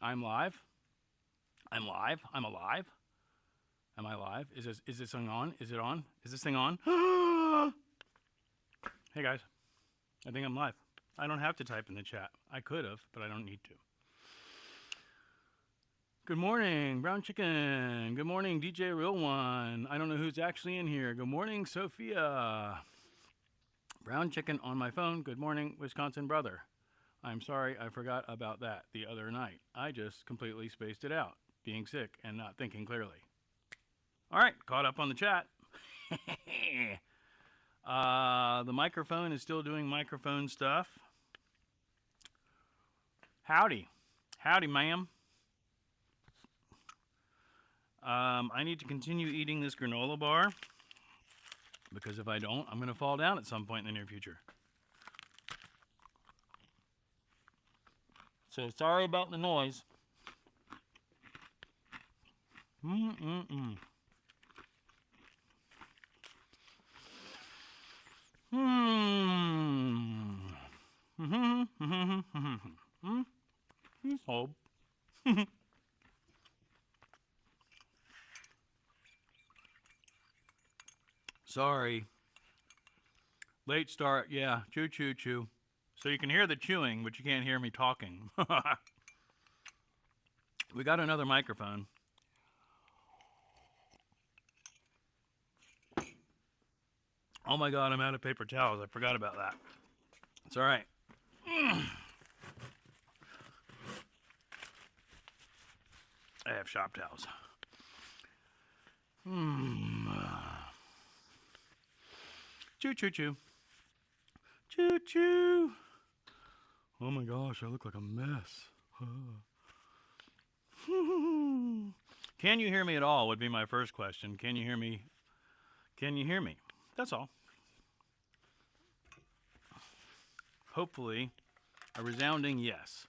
I'm live. I'm live. I'm alive. Am I live? Is this thing on? Is it on? Is this thing on? Hey guys, I think I'm live. I don't have to type in the chat. I could have, but I don't need to. Good morning, Brown Chicken. Good morning, DJ Real One. I don't know who's actually in here. Good morning, Sophia. Brown Chicken on my phone. Good morning, Wisconsin brother. I'm sorry I forgot about that the other night. I just completely spaced it out, being sick and not thinking clearly. All right, caught up on the chat. The microphone is still doing microphone stuff. Howdy. Howdy, ma'am. I need to continue eating this granola bar because if I don't, I'm going to fall down at some point in the near future. So sorry about the noise. Mm-mm-mm. Hope. Sorry. Late start, yeah. Chew, chew, chew. So you can hear the chewing, but you can't hear me talking. We got another microphone. Oh my God, I'm out of paper towels. I forgot about that. It's all right. I have shop towels. Choo choo choo. Choo choo. Oh my gosh, I look like a mess. Can you hear me at all would be my first question. Can you hear me? Can you hear me? That's all. Hopefully, a resounding yes.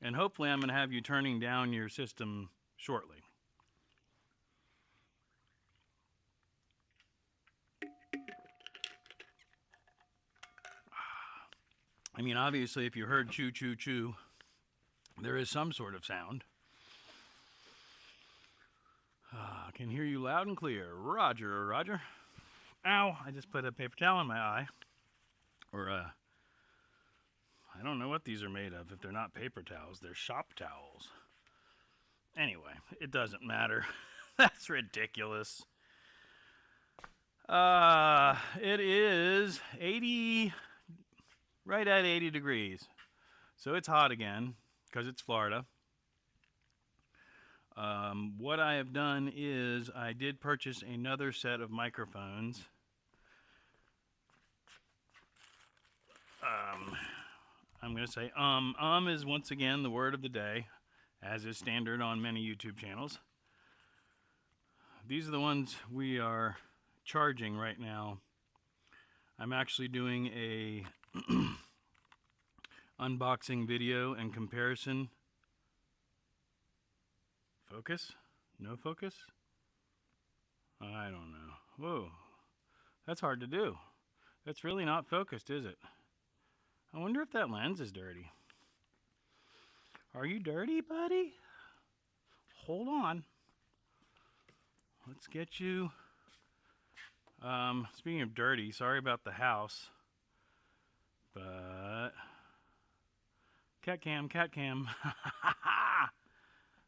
And hopefully I'm going to have you turning down your system shortly. I mean, obviously, if you heard choo choo choo, there is some sort of sound. Can hear you loud and clear. Roger, Roger. Ow, I just put a paper towel in my eye. Or, I don't know what these are made of. If they're not paper towels, they're shop towels. Anyway, it doesn't matter. That's ridiculous. It is 80, right at 80 degrees. So it's hot again, because it's Florida. What I have done is I did purchase another set of microphones. I'm going to say is once again the word of the day, as is standard on many YouTube channels. These are the ones we are charging right now. I'm actually doing a unboxing video and comparison. Focus? No focus? I don't know. Whoa, that's hard to do. That's really not focused, is it? I wonder if that lens is dirty. Are you dirty, buddy? Hold on. Let's get you. Speaking of dirty, sorry about the house. But cat cam.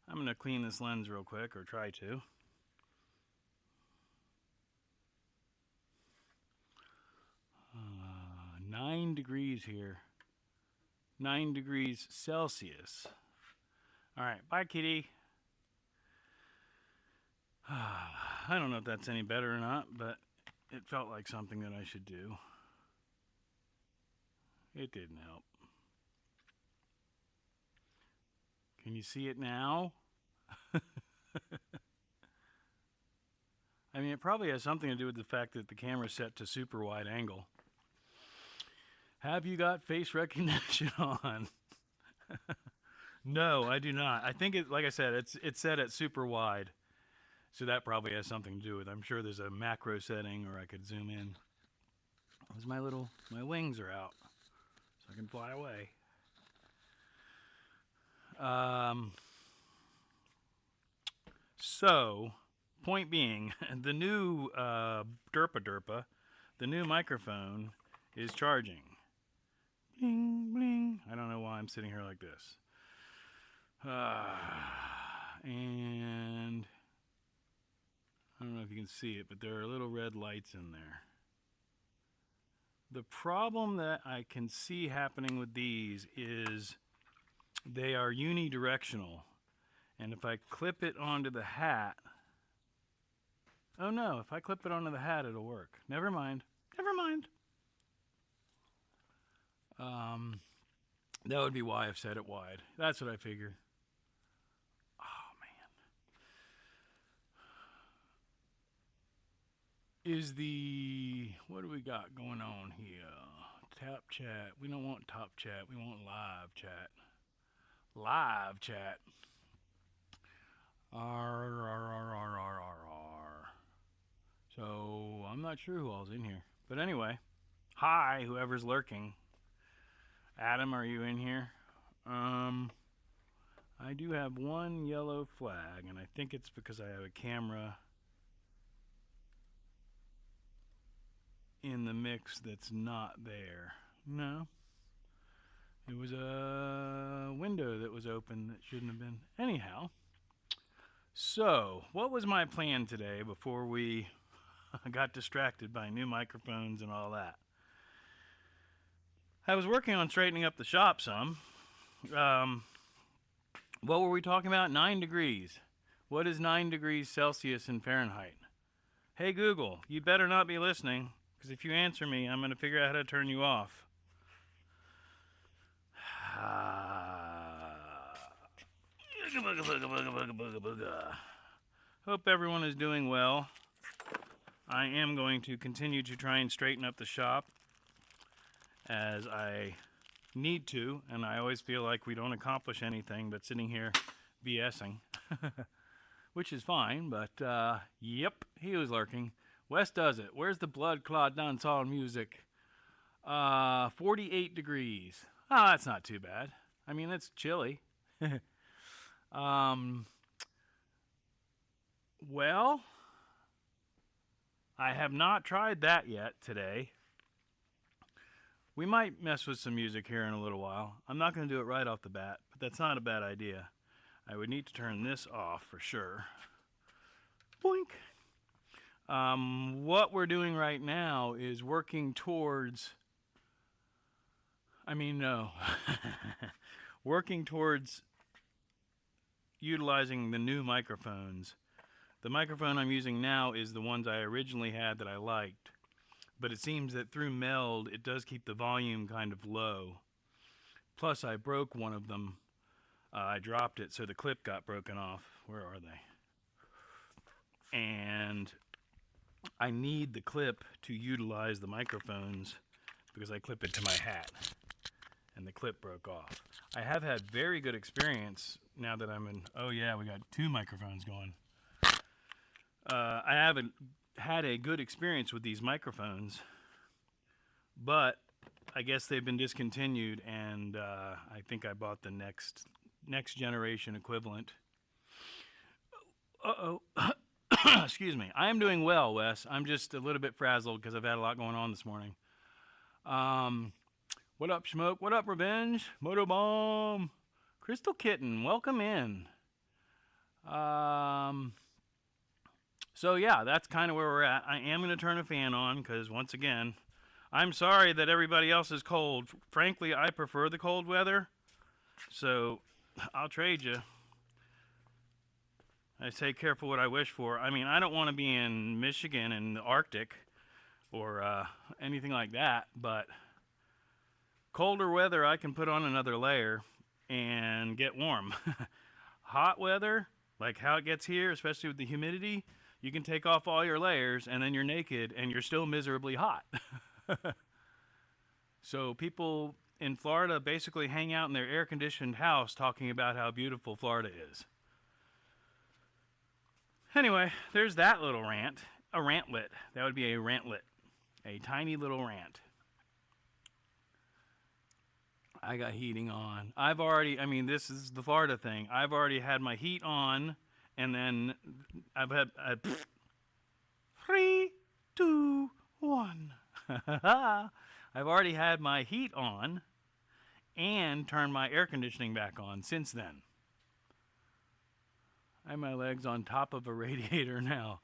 I'm going to clean this lens real quick, or try to. Uh, 9 degrees here. 9 degrees Celsius. All right, bye, kitty. I don't know if that's any better or not, but it felt like something that I should do. It didn't help. Can you see it now? I mean, it probably has something to do with the fact that the camera's set to super wide angle. Have you got face recognition on? No, I do not. I think it, like I said, it's set at super wide. So that probably has something to do with it. I'm sure there's a macro setting, or I could zoom in. My wings are out, so I can fly away. So, point being, the new Derpa, the new microphone is charging. Bling, bling. I don't know why I'm sitting here like this. And I don't know if you can see it, but there are little red lights in there. The problem that I can see happening with these is they are unidirectional. And if I clip it onto the hat, oh no, if I clip it onto the hat, it'll work. Never mind. Never mind. That would be why I've set it wide. That's what I figured. Oh man. What do we got going on here? Tap chat. We don't want top chat. We want live chat. Live chat. So I'm not sure who all's in here. But anyway, hi, whoever's lurking. Adam, are you in here? I do have one yellow flag, and I think it's because I have a camera in the mix that's not there. No. It was a window that was open that shouldn't have been. Anyhow, so what was my plan today before we got distracted by new microphones and all that? I was working on straightening up the shop some. What were we talking about? 9 degrees. What is 9 degrees Celsius in Fahrenheit? Hey Google, you better not be listening, because if you answer me, I'm going to figure out how to turn you off. Hope everyone is doing well. I am going to continue to try and straighten up the shop as I need to, and I always feel like we don't accomplish anything but sitting here BSing, which is fine, but yep, he was lurking. Wes does it. Where's the blood clot dancehall music? 48 degrees. Oh, that's not too bad. I mean, it's chilly. Well, I have not tried that yet today. We might mess with some music here in a little while. I'm not going to do it right off the bat, but that's not a bad idea. I would need to turn this off for sure. Boink. What we're doing right now is working towards... working towards utilizing the new microphones. The microphone I'm using now is the ones I originally had that I liked. But it seems that through meld, it does keep the volume kind of low. Plus, I broke one of them. I dropped it, so the clip got broken off. Where are they? And I need the clip to utilize the microphones because I clip it to my hat. And the clip broke off. I have had very good experience now that I'm in... Oh yeah, we got 2 microphones going. I haven't had a good experience with these microphones, but I guess they've been discontinued, and I think I bought the next generation equivalent. Excuse me. I am doing well, Wes. I'm just a little bit frazzled because I've had a lot going on this morning. What up, Smoke? What up, Revenge? Motobomb. Crystal Kitten, welcome in. So yeah, that's kind of where we're at. I am going to turn a fan on because, once again, I'm sorry that everybody else is cold. Frankly, I prefer the cold weather, so I'll trade you. I say careful what I wish for. I mean, I don't want to be in Michigan in the Arctic or anything like that, but colder weather, I can put on another layer and get warm. Hot weather, like how it gets here, especially with the humidity, you can take off all your layers and then you're naked and you're still miserably hot. So people in Florida basically hang out in their air-conditioned house talking about how beautiful Florida is. Anyway, there's that little rant. A rantlet. That would be a rantlet. A tiny little rant. I got heating on. This is the Florida thing. I've already had my heat on And then I've had 3, 2, 1. I've already had my heat on and turned my air conditioning back on since then. I have my legs on top of a radiator now.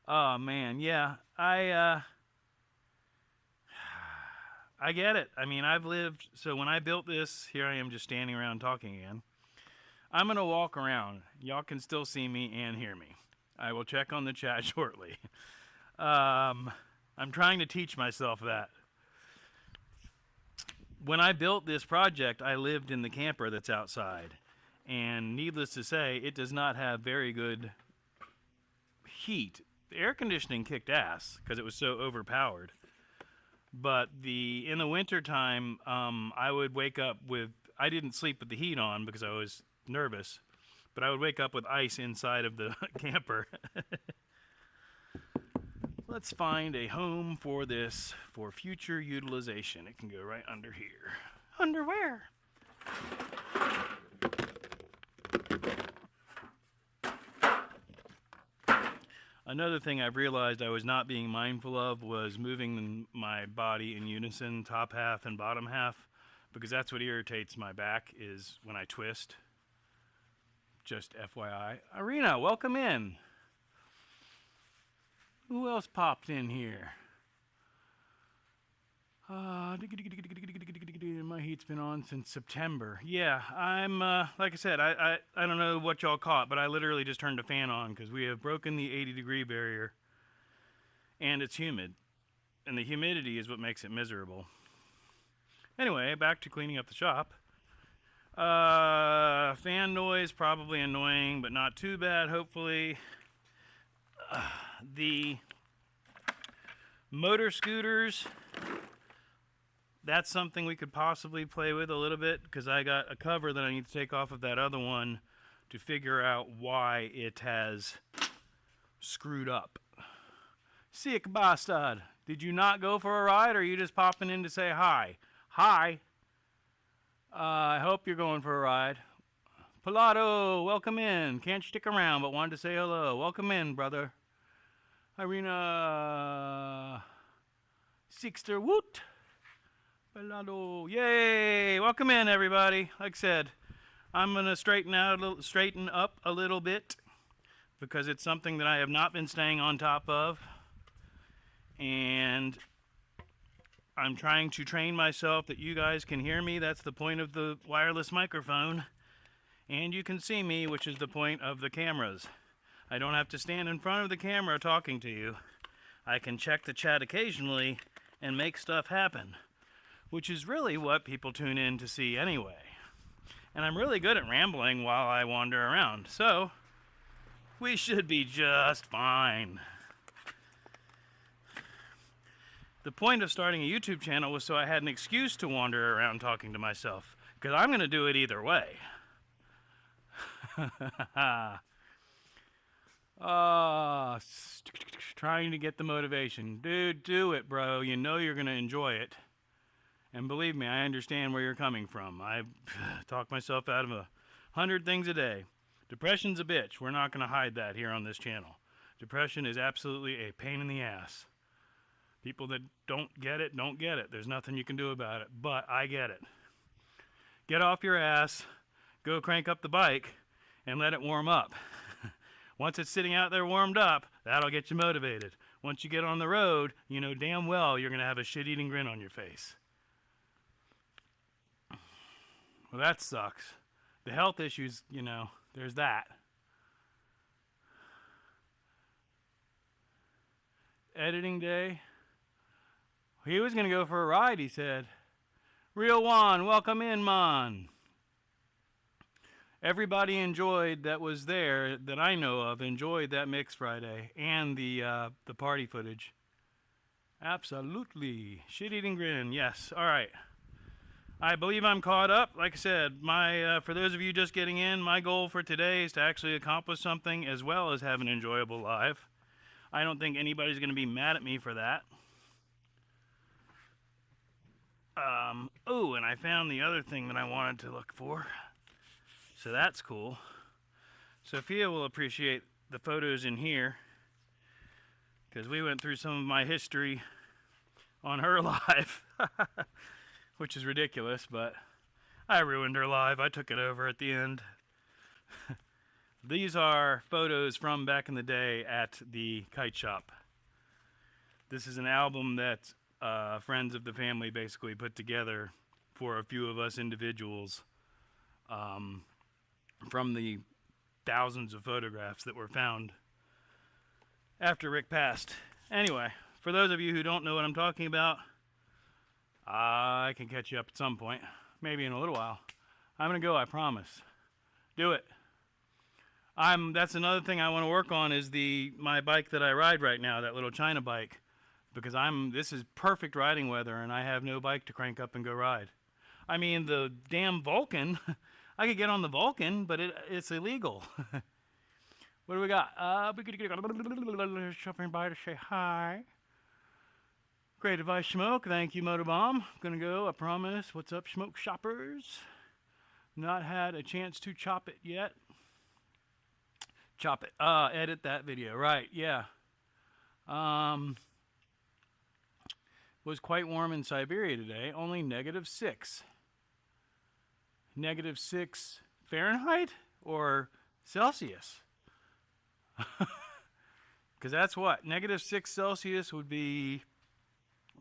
Oh man, yeah. I get it. I mean, I've lived, so when I built this, here I am just standing around talking again. I'm going to walk around. Y'all can still see me and hear me. I will check on the chat shortly. I'm trying to teach myself that. When I built this project, I lived in the camper that's outside. And needless to say, it does not have very good heat. The air conditioning kicked ass because it was so overpowered. But in the wintertime, I would wake up with, I didn't sleep with the heat on because I was nervous, but I would wake up with ice inside of the camper. Let's find a home for this for future utilization. It can go right under here. Under where? Another thing I've realized I was not being mindful of was moving my body in unison, top half and bottom half, because that's what irritates my back is when I twist. Just FYI. Arena, welcome in. Who else popped in here? My heat's been on since September. Yeah, I'm, like I said, I don't know what y'all caught, but I literally just turned the fan on because we have broken the 80-degree barrier. And it's humid. And the humidity is what makes it miserable. Anyway, back to cleaning up the shop. Fan noise, probably annoying, but not too bad, hopefully. The motor scooters, that's something we could possibly play with a little bit, because I got a cover that I need to take off of that other one to figure out why it has screwed up. Sick bastard. Did you not go for a ride, or are you just popping in to say hi? Hi. I hope you're going for a ride. Pilato, welcome in. Can't stick around, but wanted to say hello. Welcome in, brother. Irina. Sixter, woot. Pilato, yay. Welcome in, everybody. Like I said, I'm going to straighten up a little bit because it's something that I have not been staying on top of. And I'm trying to train myself that you guys can hear me. That's the point of the wireless microphone. And you can see me, which is the point of the cameras. I don't have to stand in front of the camera talking to you. I can check the chat occasionally and make stuff happen, which is really what people tune in to see anyway. And I'm really good at rambling while I wander around, so we should be just fine. The point of starting a YouTube channel was so I had an excuse to wander around talking to myself, because I'm going to do it either way. Trying to get the motivation. Dude, do it, bro. You know you're going to enjoy it. And believe me, I understand where you're coming from. I talk myself out of 100 things a day. Depression's a bitch. We're not going to hide that here on this channel. Depression is absolutely a pain in the ass. People that don't get it, don't get it. There's nothing you can do about it, but I get it. Get off your ass, go crank up the bike, and let it warm up. Once it's sitting out there warmed up, that'll get you motivated. Once you get on the road, you know damn well you're going to have a shit-eating grin on your face. Well, that sucks. The health issues, you know, there's that. Editing day. He was going to go for a ride, he said. Real Juan, welcome in, man. Everybody enjoyed that was there, that I know of, enjoyed that Mix Friday and the party footage. Absolutely. Shit-eating grin, yes. All right. I believe I'm caught up. Like I said, for those of you just getting in, my goal for today is to actually accomplish something as well as have an enjoyable live. I don't think anybody's going to be mad at me for that. Oh, and I found the other thing that I wanted to look for. So that's cool. Sophia will appreciate the photos in here because we went through some of my history on her live, which is ridiculous, but I ruined her live. I took it over at the end. These are photos from back in the day at the kite shop. This is an album that friends of the family basically put together for a few of us individuals from the thousands of photographs that were found after Rick passed. Anyway, for those of you who don't know what I'm talking about, I can catch you up at some point, maybe in a little while. I'm gonna go, I promise. Do it. That's another thing I want to work on is my bike that I ride right now, that little China bike, because this is perfect riding weather and I have no bike to crank up and go ride. I mean, the damn Vulcan, I could get on the Vulcan, but it's illegal. What do we got? Shopping by to say hi. Great advice, Smoke. Thank you, Motobomb. Gonna go, I promise. What's up, Smoke Shoppers? Not had a chance to chop it yet. Chop it. Edit that video. Right, yeah. Was quite warm in Siberia today. Only -6. -6 Fahrenheit or Celsius? Because that's what? -6 Celsius would be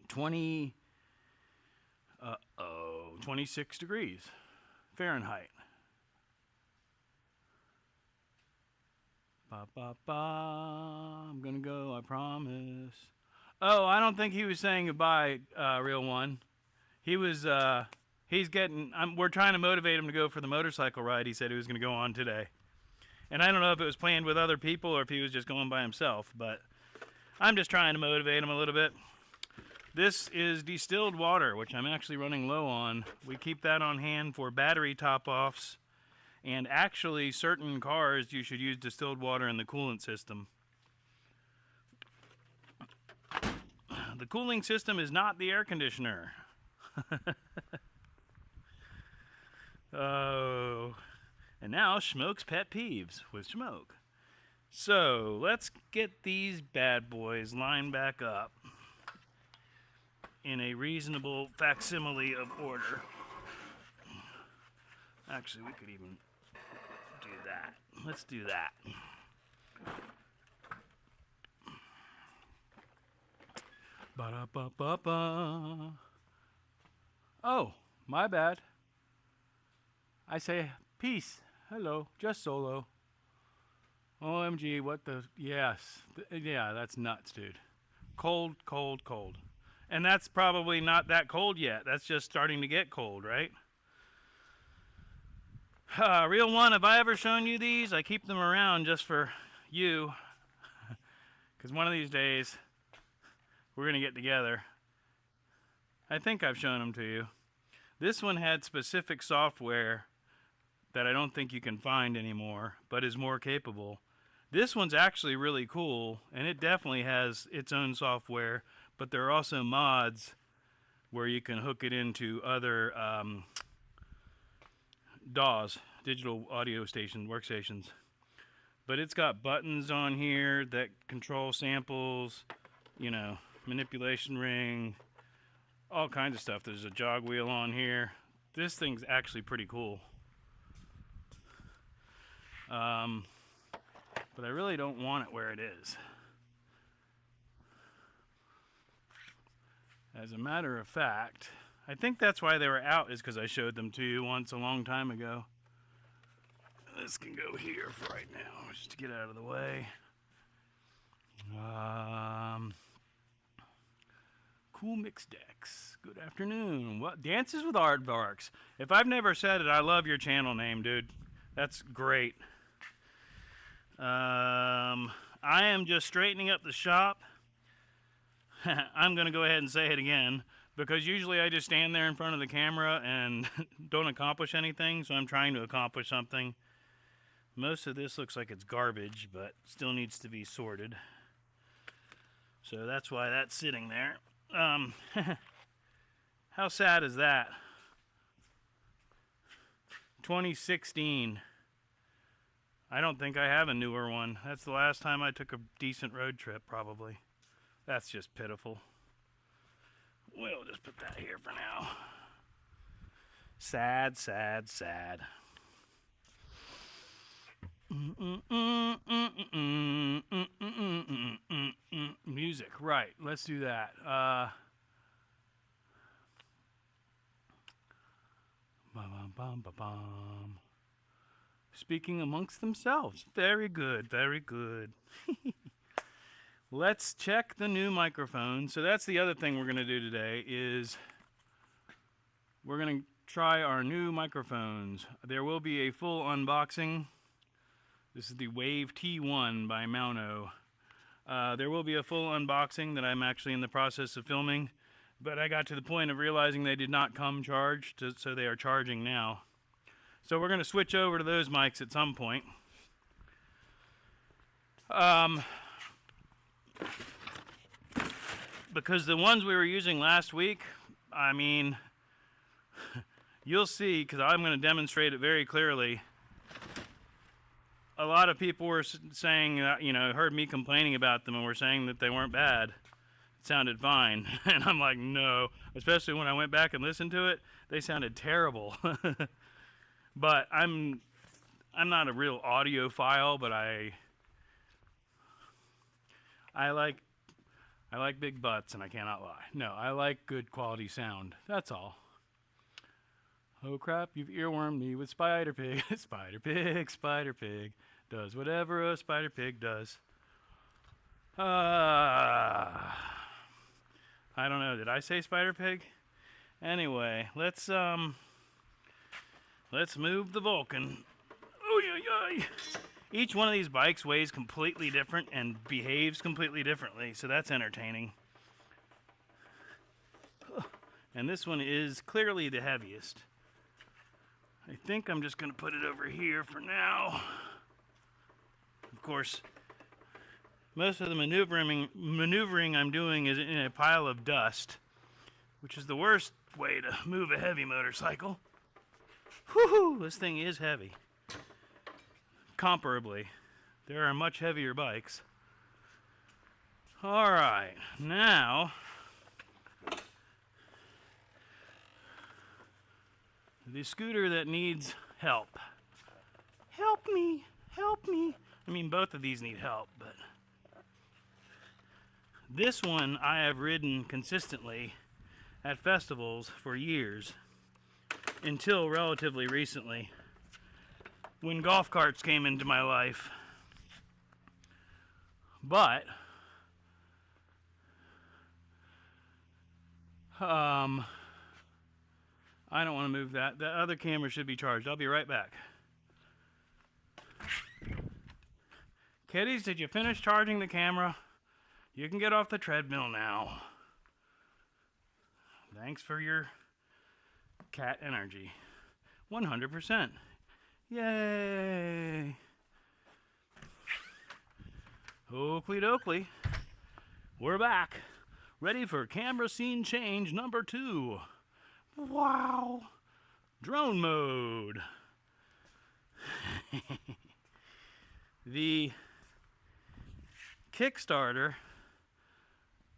26 degrees Fahrenheit. Ba, ba, ba. I'm gonna go, I promise. Oh, I don't think he was saying goodbye, Real One. He was, we're trying to motivate him to go for the motorcycle ride he said he was gonna go on today. And I don't know if it was planned with other people or if he was just going by himself, but I'm just trying to motivate him a little bit. This is distilled water, which I'm actually running low on. We keep that on hand for battery top-offs. And actually, certain cars, you should use distilled water in the coolant system. The cooling system is not the air conditioner. Oh. And now, Smoke's pet peeves with Smoke. So, let's get these bad boys lined back up in a reasonable facsimile of order. Actually, we could even do that. Let's do that. Ba-da-ba-ba-ba. Oh, my bad. I say peace. Hello, just solo. OMG, what the... Yes. Yeah, that's nuts, dude. Cold, cold, cold. And that's probably not that cold yet. That's just starting to get cold, right? Real One, have I ever shown you these? I keep them around just for you. Because one of these days, we're going to get together. I think I've shown them to you. This one had specific software that I don't think you can find anymore, but is more capable. This one's actually really cool, and it definitely has its own software, but there are also mods where you can hook it into other DAWs, digital audio station workstations. But it's got buttons on here that control samples, you know, manipulation ring, all kinds of stuff. There's a jog wheel on here. This thing's actually pretty cool. But I really don't want it where it is. As a matter of fact, I think that's why they were out, is because I showed them to you once a long time ago. This can go here for right now, just to get out of the way. Cool Mix Decks. Good afternoon. What Dances with Aardvarks? If I've never said it, I love your channel name, dude. That's great. I am just straightening up the shop. I'm going to go ahead and say it again, because usually I just stand there in front of the camera and don't accomplish anything, so I'm trying to accomplish something. Most of this looks like it's garbage, but still needs to be sorted. So that's why that's sitting there. How sad is that? 2016. I don't think I have a newer one. That's the last time I took a decent road trip, probably. That's just pitiful. We'll just put that here for now. Sad, sad, sad. Music, right. Let's do that. Speaking amongst themselves. Very good, very good. Let's check the new microphone. So that's the other thing we're going to do today is we're going to try our new microphones. There will be a full unboxing. This is the Wave T1 by Mauno. There will be a full unboxing that I'm actually in the process of filming, but I got to the point of realizing they did not come charged, so they are charging now. So we're going to switch over to those mics at some point. Because the ones we were using last week, I mean, you'll see, because I'm going to demonstrate it very clearly. A lot of people were saying, heard me complaining about them and were saying that they weren't bad. It sounded fine. And I'm like, no. Especially when I went back and listened to it, they sounded terrible. But I'm not a real audiophile, but I like big butts, and I cannot lie. No, I like good quality sound. That's all. Oh crap, you've earwormed me with Spider Pig. Spider Pig, Spider Pig does whatever a Spider Pig does. I don't know, did I say Spider Pig? Anyway, let's move the Vulcan. Oh yeah. Each one of these bikes weighs completely different and behaves completely differently, so that's entertaining. And this one is clearly the heaviest. I think I'm just going to put it over here for now. Of course, most of the maneuvering I'm doing is in a pile of dust, which is the worst way to move a heavy motorcycle. Whew, this thing is heavy. Comparably, there are much heavier bikes. All right, now the scooter that needs help. Help me, help me. I mean, both of these need help, but this one I have ridden consistently at festivals for years until relatively recently, when golf carts came into my life. But I don't want to move that. That other camera should be charged. I'll be right back. Kitties, did you finish charging the camera? You can get off the treadmill now. Thanks for your cat energy. 100%. Yay! Oakley dokley. We're back. Ready for camera scene change number 2. Wow! Drone mode. The Kickstarter,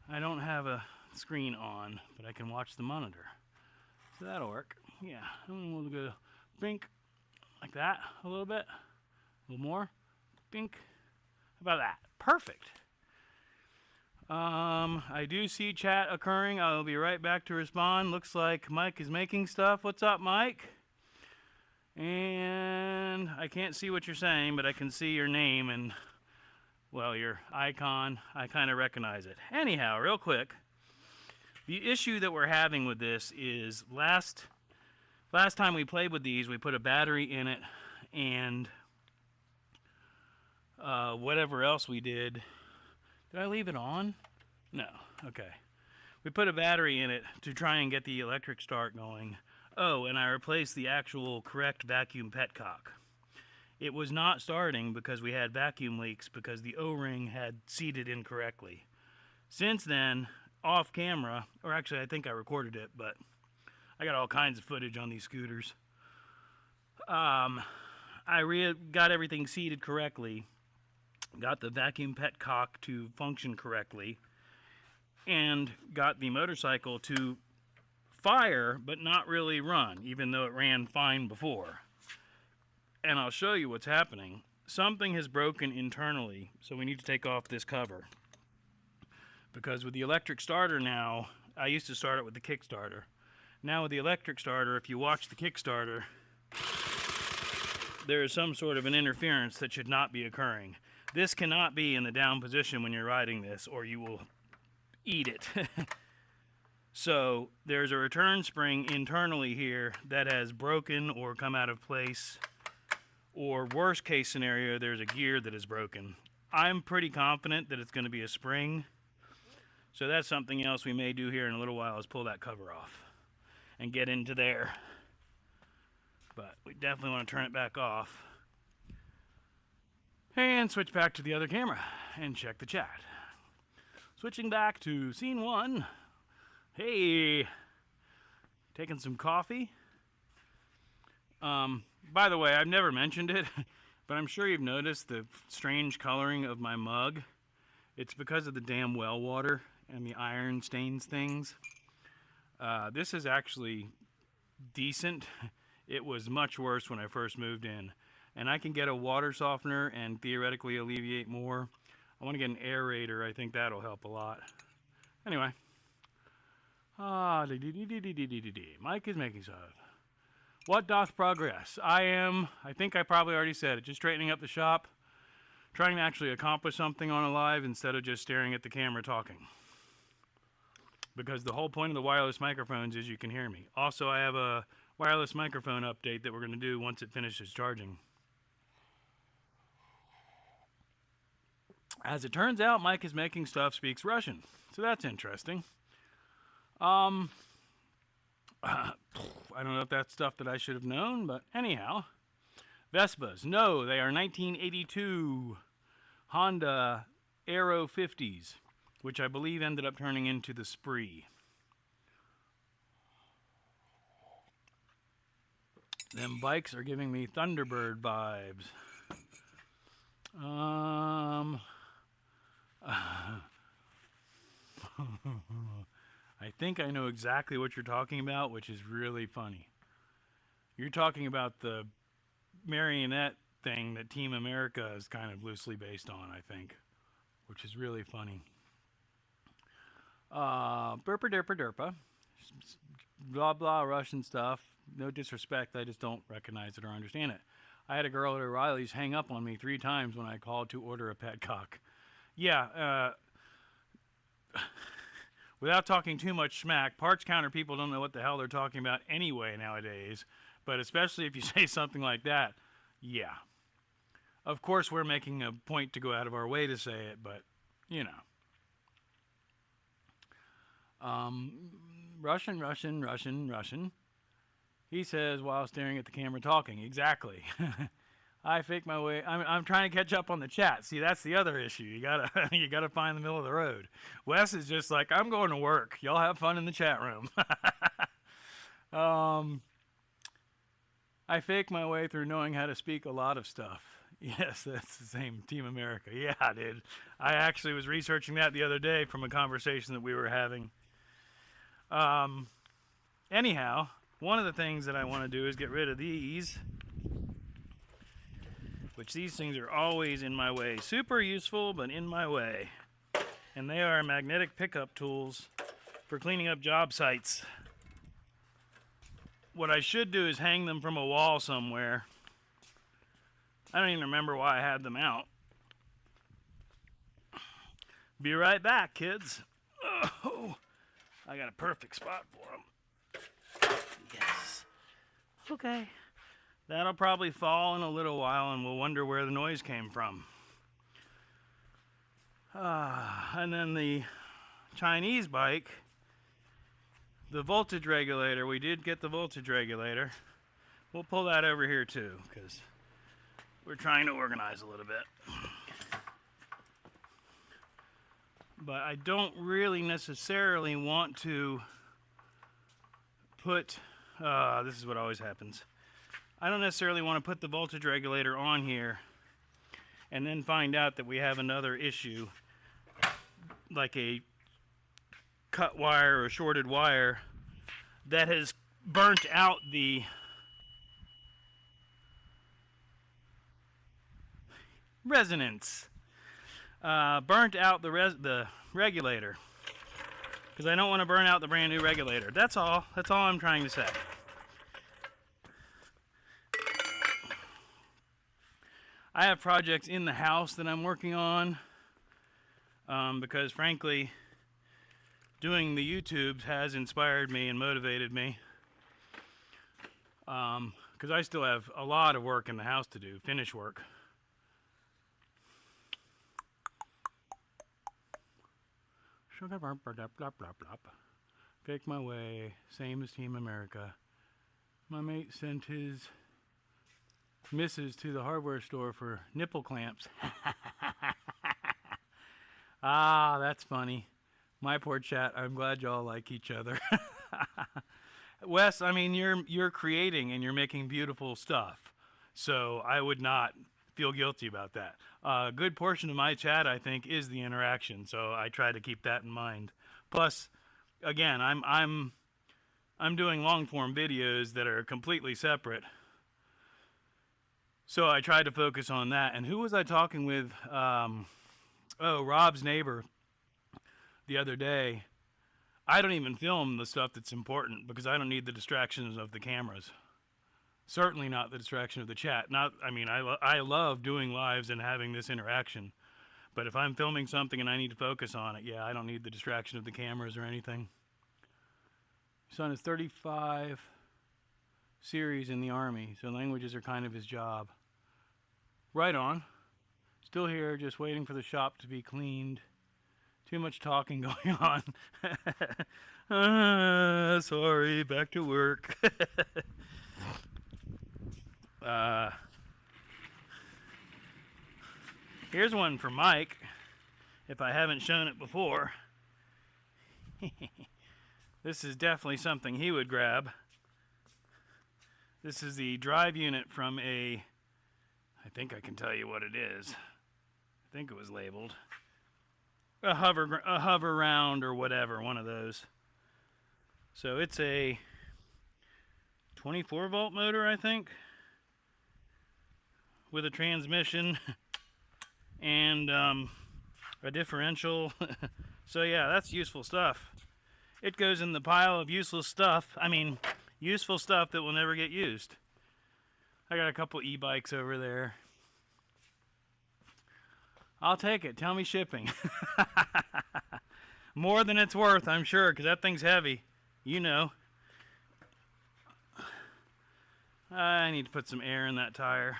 I don't have a screen on, but I can watch the monitor. So that'll work. Yeah, and we'll go bink like that a little bit. A little more. Bink. How about that? Perfect. I do see chat occurring. I'll be right back to respond. Looks like Mike is making stuff. What's up, Mike? And I can't see what you're saying, but I can see your name and, well, your icon. I kind of recognize it. Anyhow, real quick, the issue that we're having with this is last time we played with these, we put a battery in it and whatever else we did. Did I leave it on? No. Okay. We put a battery in it to try and get the electric start going. Oh, and I replaced the actual correct vacuum petcock. It was not starting because we had vacuum leaks because the O-ring had seated incorrectly. Since then, off camera, or actually I think I recorded it, but I got all kinds of footage on these scooters. I got everything seated correctly, got the vacuum petcock to function correctly, and got the motorcycle to fire but not really run, even though it ran fine before. And I'll show you what's happening. Something has broken internally, so we need to take off this cover. Because with the electric starter now, I used to start it with the Kickstarter. Now with the electric starter, if you watch the Kickstarter, there is some sort of an interference that should not be occurring. This cannot be in the down position when you're riding this, or you will eat it. So there's a return spring internally here that has broken or come out of place, or worst case scenario, there's a gear that is broken. I'm pretty confident that it's going to be a spring, so that's something else we may do here in a little while, is pull that cover off and get into there. But we definitely want to turn it back off and switch back to the other camera and check the chat. Switching back to scene 1. Hey, taking some coffee. By the way, I've never mentioned it, but I'm sure you've noticed the strange coloring of my mug. It's because of the damn well water and the iron stains things. This is actually decent. It was much worse when I first moved in. And I can get a water softener and theoretically alleviate more. I want to get an aerator. I think that'll help a lot. Anyway. Mike is making stuff. What doth progress? I think I probably already said it, just straightening up the shop. Trying to actually accomplish something on a live instead of just staring at the camera talking. Because the whole point of the wireless microphones is you can hear me. Also, I have a wireless microphone update that we're going to do once it finishes charging. As it turns out, Mike is making stuff speaks Russian. So that's interesting. I don't know if that's stuff that I should have known, but anyhow. Vespas. No, they are 1982 Honda Aero 50s, which I believe ended up turning into the Spree. Them bikes are giving me Thunderbird vibes. I think I know exactly what you're talking about, which is really funny. You're talking about the marionette thing that Team America is kind of loosely based on, I think, which is really funny. Burpa derpa derpa. Blah blah Russian stuff. No disrespect, I just don't recognize it or understand it. I had a girl at O'Reilly's hang up on me 3 times when I called to order a petcock. Yeah, without talking too much smack, parts counter people don't know what the hell they're talking about anyway nowadays. But especially if you say something like that, yeah. Of course, we're making a point to go out of our way to say it, but, you know. Russian. He says while staring at the camera talking. Exactly. I fake my way. I'm trying to catch up on the chat. See, that's the other issue. You gotta find the middle of the road. Wes is just like, I'm going to work. Y'all have fun in the chat room. I fake my way through knowing how to speak a lot of stuff. Yes, that's the same. Team America. Yeah, dude. I actually was researching that the other day from a conversation that we were having. Anyhow, one of the things that I want to do is get rid of these, which these things are always in my way. Super useful, but in my way. And they are magnetic pickup tools for cleaning up job sites. What I should do is hang them from a wall somewhere. I don't even remember why I had them out. Be right back, kids. Oh, I got a perfect spot for them. Yes. Okay. That'll probably fall in a little while and we'll wonder where the noise came from. And then the Chinese bike, the voltage regulator, we did get the voltage regulator. We'll pull that over here too, because we're trying to organize a little bit. But I don't really necessarily want to put, this is what always happens. I don't necessarily want to put the voltage regulator on here and then find out that we have another issue, like a cut wire or shorted wire that has burnt out the resonance, burnt out the regulator, because I don't want to burn out the brand new regulator. That's all I'm trying to say. I have projects in the house that I'm working on, because frankly, doing the YouTubes has inspired me and motivated me, because I still have a lot of work in the house to do, finish work. Sugar blah blah blah blah blah. Fake my way, same as Team America. My mate sent his missus to the hardware store for nipple clamps. Ah, that's funny. My poor chat. I'm glad y'all like each other. Wes, I mean, you're creating and you're making beautiful stuff, so I would not feel guilty about that. A good portion of my chat, I think, is the interaction, so I try to keep that in mind. Plus, again, I'm doing long form videos that are completely separate, so I tried to focus on that. And who was I talking with? Rob's neighbor the other day. I don't even film the stuff that's important because I don't need the distractions of the cameras. Certainly not the distraction of the chat. I love doing lives and having this interaction. But if I'm filming something and I need to focus on it, yeah, I don't need the distraction of the cameras or anything. Son is 35 series in the Army, so languages are kind of his job. Right on. Still here, just waiting for the shop to be cleaned. Too much talking going on. Sorry, back to work. Here's one for Mike, if I haven't shown it before. This is definitely something he would grab. This is the drive unit from I think I can tell you what it is. I think it was labeled. A hover round or whatever, one of those. So it's a 24 volt motor, I think, with a transmission and a differential. So yeah, that's useful stuff. It goes in the pile of useless stuff. I mean, useful stuff that will never get used. I got a couple e-bikes over there. I'll take it. Tell me shipping. More than it's worth, I'm sure, because that thing's heavy. You know. I need to put some air in that tire.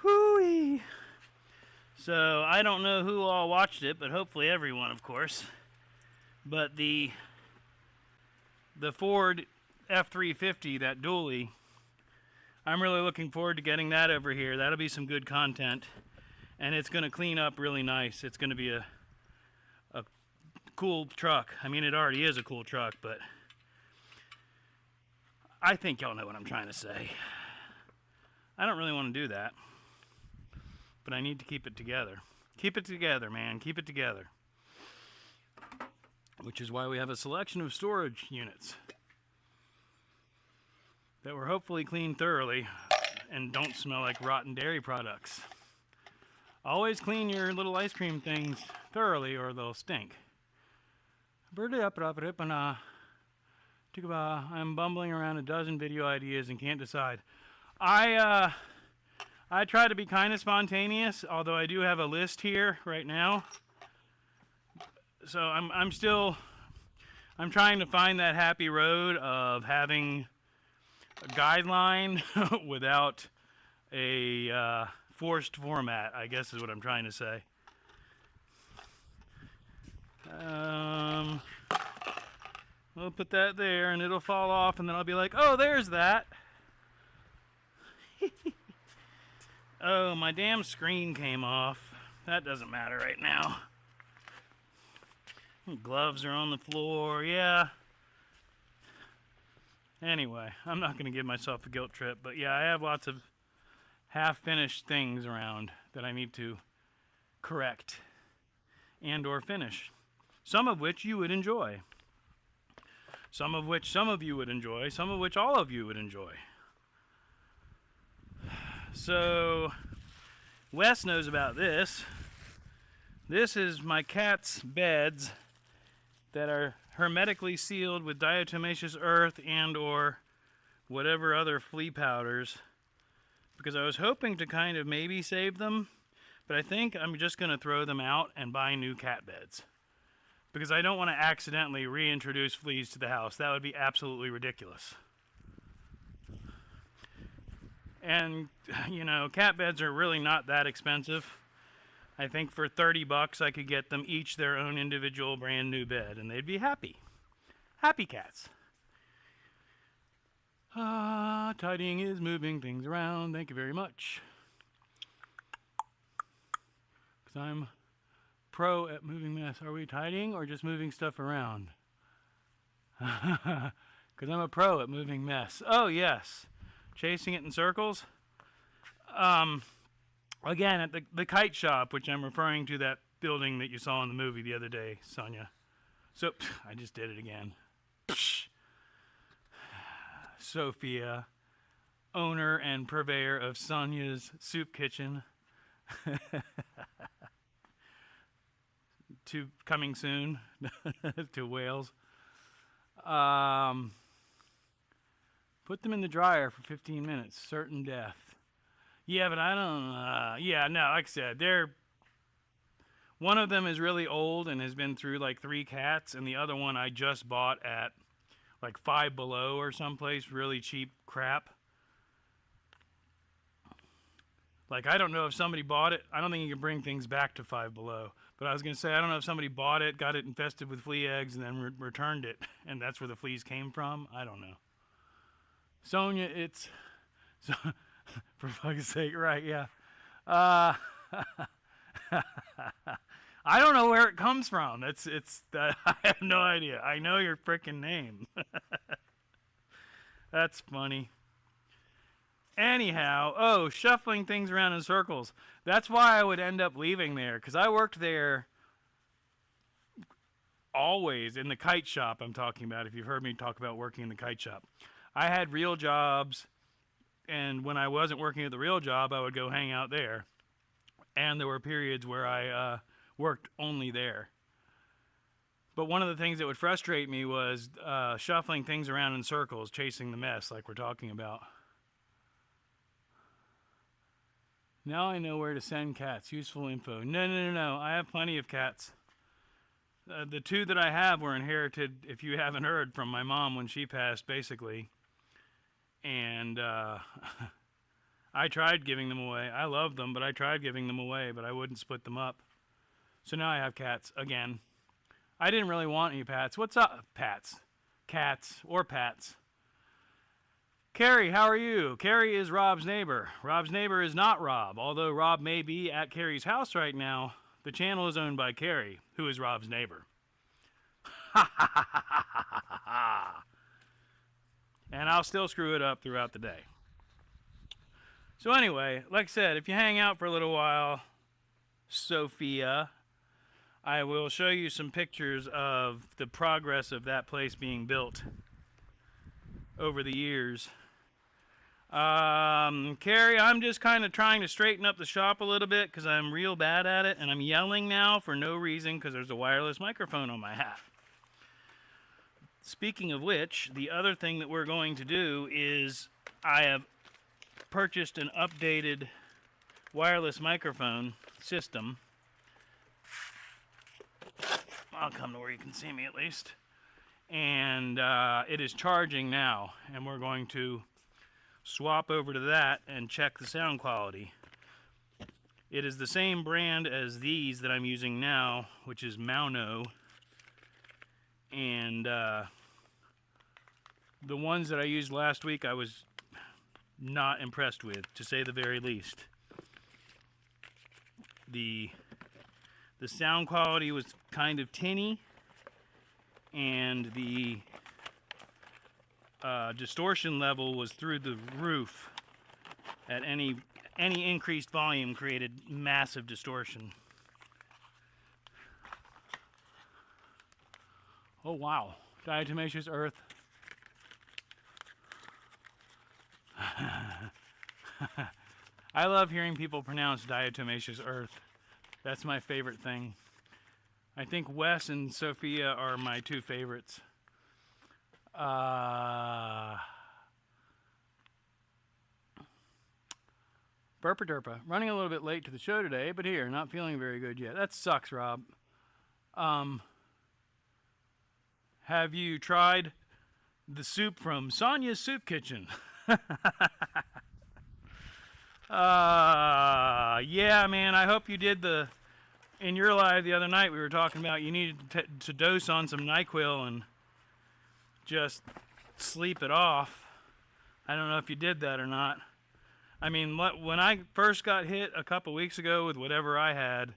Whoo-wee. So, I don't know who all watched it, but hopefully everyone, of course. But the Ford F-350, that dually, I'm really looking forward to getting that over here. That'll be some good content. And it's going to clean up really nice. It's going to be a cool truck. I mean, it already is a cool truck, but I think y'all know what I'm trying to say. I don't really want to do that, but I need to keep it together. Keep it together, man. Keep it together. Which is why we have a selection of storage units that were hopefully cleaned thoroughly and don't smell like rotten dairy products. Always clean your little ice cream things thoroughly or they'll stink. I'm bumbling around a dozen video ideas and can't decide. I try to be kind of spontaneous, although I do have a list here right now. So I'm trying to find that happy road of having a guideline without a forced format, I guess is what I'm trying to say. We'll put that there and it'll fall off and then I'll be like, oh, there's that. Oh, my damn screen came off. That doesn't matter right now. Gloves are on the floor, yeah. Anyway, I'm not going to give myself a guilt trip, but yeah, I have lots of half-finished things around that I need to correct and or finish. Some of which you would enjoy. Some of which some of you would enjoy. Some of which all of you would enjoy. So, Wes knows about this. This is my cat's beds that are hermetically sealed with diatomaceous earth and or whatever other flea powders, because I was hoping to kind of maybe save them, but I think I'm just going to throw them out and buy new cat beds, because I don't want to accidentally reintroduce fleas to the house. That would be absolutely ridiculous. And, you know, cat beds are really not that expensive. I think for $30 I could get them each their own individual brand new bed, and they'd be happy. Happy cats. Tidying is moving things around. Thank you very much. Because I'm pro at moving mess. Are we tidying or just moving stuff around? Because I'm a pro at moving mess. Oh, yes. Chasing it in circles. Again, at the kite shop, which I'm referring to that building that you saw in the movie the other day, Sonia. So, I just did it again. Sophia, owner and purveyor of Sonia's Soup Kitchen. Coming soon to Wales. Put them in the dryer for 15 minutes, certain death. Yeah, but I don't, yeah, no, like I said, one of them is really old and has been through like 3 cats, and the other one I just bought at like Five Below or someplace, really cheap crap. Like, I don't know if somebody bought it. I don't think you can bring things back to Five Below. But I was going to say, I don't know if somebody bought it, got it infested with flea eggs, and then returned it, and that's where the fleas came from. I don't know. Sonia, it's... For fuck's sake, right, yeah. I don't know where it comes from. I have no idea. I know your frickin' name. That's funny. Anyhow, shuffling things around in circles. That's why I would end up leaving there, because I worked there always in the kite shop I'm talking about, if you've heard me talk about working in the kite shop. I had real jobs, and when I wasn't working at the real job, I would go hang out there. And there were periods where I worked only there. But one of the things that would frustrate me was shuffling things around in circles, chasing the mess like we're talking about. Now I know where to send cats. Useful info. No. I have plenty of cats. The 2 that I have were inherited, if you haven't heard, from my mom when she passed, basically. And I tried giving them away. I love them, but I tried giving them away, but I wouldn't split them up. So now I have cats again. I didn't really want any pats. What's up, pats? Cats or pats. Carrie, how are you? Carrie is Rob's neighbor. Rob's neighbor is not Rob. Although Rob may be at Carrie's house right now, the channel is owned by Carrie, who is Rob's neighbor. And I'll still screw it up throughout the day. So anyway, like I said, if you hang out for a little while, Sophia, I will show you some pictures of the progress of that place being built over the years. Carrie, I'm just kind of trying to straighten up the shop a little bit because I'm real bad at it, and I'm yelling now for no reason because there's a wireless microphone on my hat. Speaking of which, the other thing that we're going to do is I have purchased an updated wireless microphone system. I'll come to where you can see me at least. And it is charging now, and we're going to swap over to that and check the sound quality. It is the same brand as these that I'm using now, which is Mauno. And the ones that I used last week I was not impressed with, to say the very least. The sound quality was kind of tinny, and the distortion level was through the roof. At any increased volume created massive distortion. Oh wow, diatomaceous earth. I love hearing people pronounce diatomaceous earth. That's my favorite thing. I think Wes and Sophia are my two favorites. Burpa Derpa. Running a little bit late to the show today, but here, not feeling very good yet. That sucks, Rob. Have you tried the soup from Sonia's Soup Kitchen? Yeah, man, I hope you did in your live the other night we were talking about you needed to dose on some NyQuil and just sleep it off. I don't know if you did that or not. I mean, when I first got hit a couple weeks ago with whatever I had,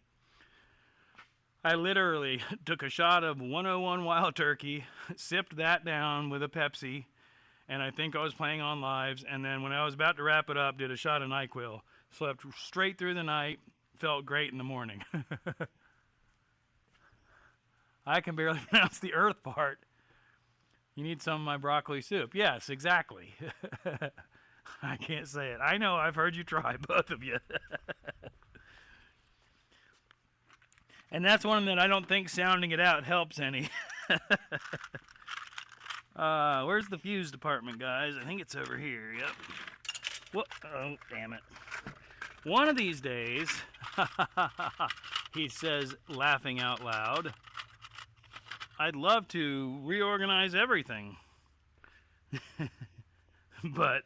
I literally took a shot of 101 Wild Turkey, sipped that down with a Pepsi, and I think I was playing on lives, and then when I was about to wrap it up, did a shot of NyQuil. Slept straight through the night, felt great in the morning. I can barely pronounce the earth part. You need some of my broccoli soup. Yes, exactly. I can't say it. I know, I've heard you try, both of you. And that's one that I don't think sounding it out helps any. Where's the fuse department, guys? I think it's over here. Yep. What? Oh, damn it. One of these days, he says, laughing out loud, I'd love to reorganize everything. But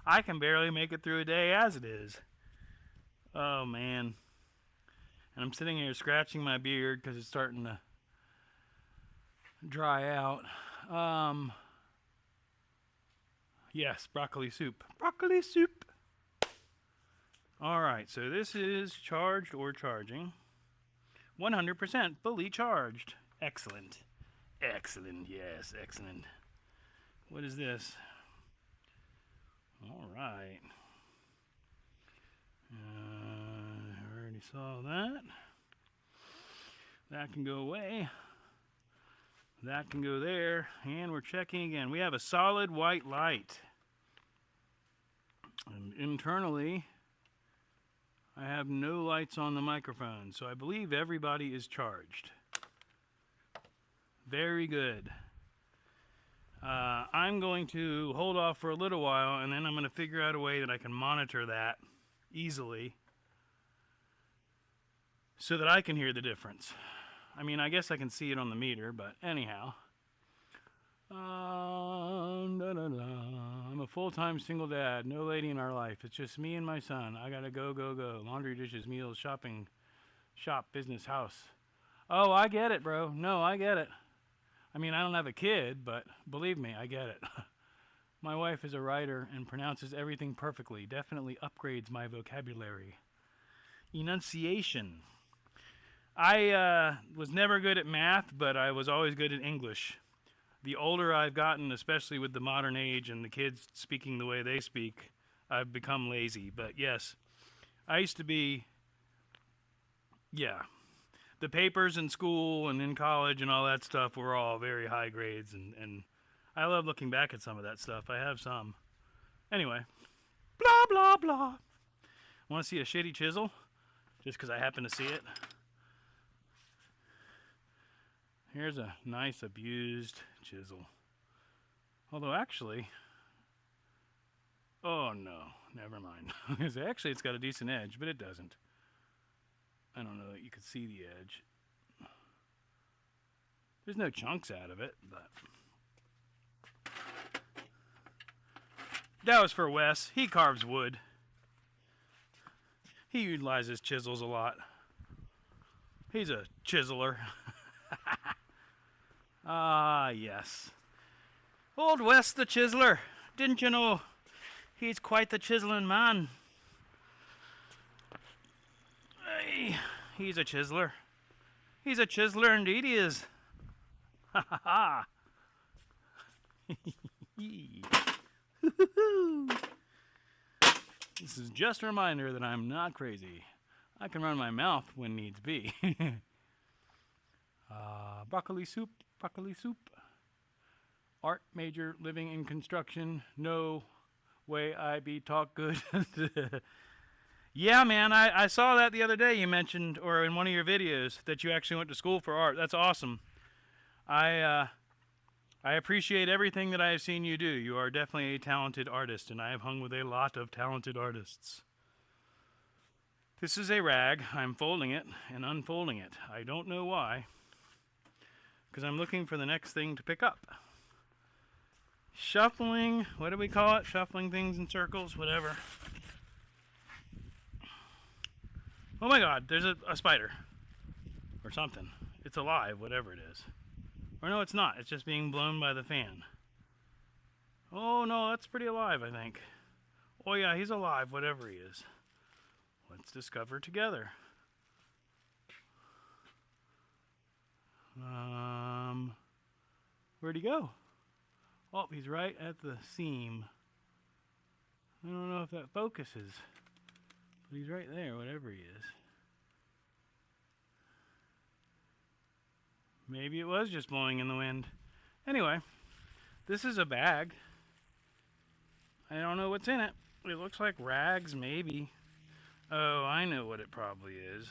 I can barely make it through a day as it is. Oh, man. And I'm sitting here scratching my beard because it's starting to dry out. Yes, broccoli soup. Broccoli soup. All right, so this is charged or charging. 100% fully charged. Excellent. Excellent, yes, excellent. What is this? All right. I already saw that. That can go away. That can go there. And we're checking again. We have a solid white light. And internally, I have no lights on the microphone. So I believe everybody is charged. Very good. I'm going to hold off for a little while, and then I'm going to figure out a way that I can monitor that easily so that I can hear the difference. I mean, I guess I can see it on the meter, but anyhow. I'm a full-time single dad, no lady in our life. It's just me and my son. I gotta go. Laundry, dishes, meals, shopping, shop, business, house. Oh, I get it, bro. No, I get it. I mean, I don't have a kid, but believe me, I get it. My wife is a writer and pronounces everything perfectly. Definitely upgrades my vocabulary. Enunciation. I was never good at math, but I was always good at English. The older I've gotten, especially with the modern age and the kids speaking the way they speak, I've become lazy. But yes, I used to be, the papers in school and in college and all that stuff were all very high grades, and I love looking back at some of that stuff. I have some. Anyway, blah, blah, blah. Want to see a shitty chisel? Just because I happen to see it. Here's a nice abused chisel. Although actually, oh no, never mind. Actually, it's got a decent edge, but it doesn't. I don't know that you could see the edge. There's no chunks out of it, but that was for Wes. He carves wood. He utilizes chisels a lot. He's a chiseler. Ah, yes. Old Wes the chiseler. Didn't you know he's quite the chiseling man? Hey, he's a chiseler. He's a chiseler indeed he is. Ha ha ha. This is just a reminder that I'm not crazy. I can run my mouth when needs be. Broccoli soup, broccoli soup. Art major, living in construction. No way I be talk good. Yeah, man, I saw that the other day. You mentioned, or in one of your videos, that you actually went to school for art. That's awesome. I appreciate everything that I have seen you do. You are definitely a talented artist, and I have hung with a lot of talented artists. This is a rag. I'm folding it and unfolding it. I don't know why, because I'm looking for the next thing to pick up. Shuffling, what do we call it? Shuffling things in circles, whatever. Oh my god, there's a spider. Or something. It's alive, whatever it is. Or no, it's not. It's just being blown by the fan. Oh no, that's pretty alive, I think. Oh yeah, he's alive, whatever he is. Let's discover together. Where'd he go? Oh, he's right at the seam. I don't know if that focuses. But he's right there, whatever he is. Maybe it was just blowing in the wind. Anyway, this is a bag. I don't know what's in it. It looks like rags, maybe. Oh, I know what it probably is.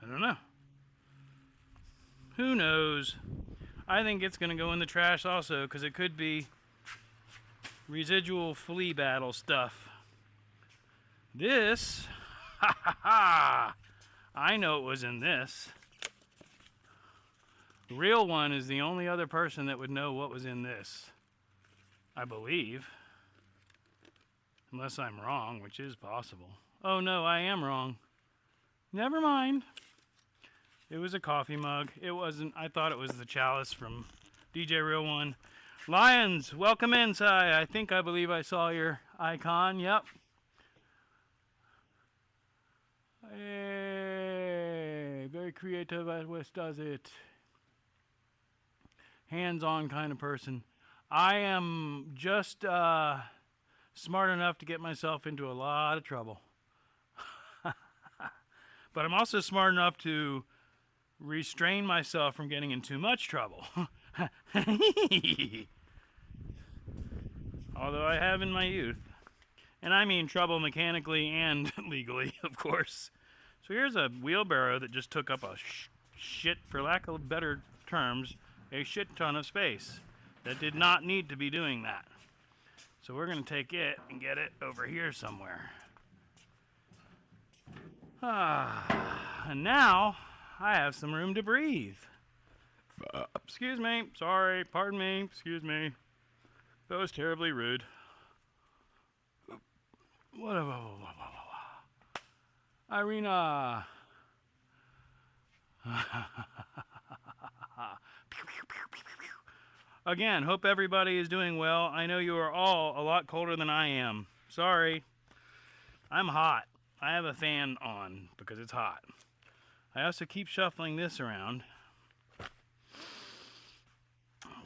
I don't know. Who knows? I think it's going to go in the trash also, because it could be residual flea battle stuff. This, ha ha ha, I know it was in this. The real one is the only other person that would know what was in this, I believe. Unless I'm wrong, which is possible. Oh no, I am wrong. Never mind. It was a coffee mug. It wasn't, I thought it was the chalice from DJ Real One. Lions, welcome in, Si. I believe I saw your icon. Yep. Hey, very creative as Wes does it. Hands-on kind of person. I am just smart enough to get myself into a lot of trouble. But I'm also smart enough to restrain myself from getting in too much trouble. Although I have in my youth. And I mean trouble mechanically and legally, of course. So here's a wheelbarrow that just took up a shit, for lack of better terms, a shit ton of space. That did not need to be doing that. So we're going to take it and get it over here somewhere. And now I have some room to breathe. Excuse me. Sorry. Pardon me. Excuse me. That was terribly rude. Whatever. Irina. Again, hope everybody is doing well. I know you are all a lot colder than I am. Sorry. I'm hot. I have a fan on because it's hot. I also keep shuffling this around.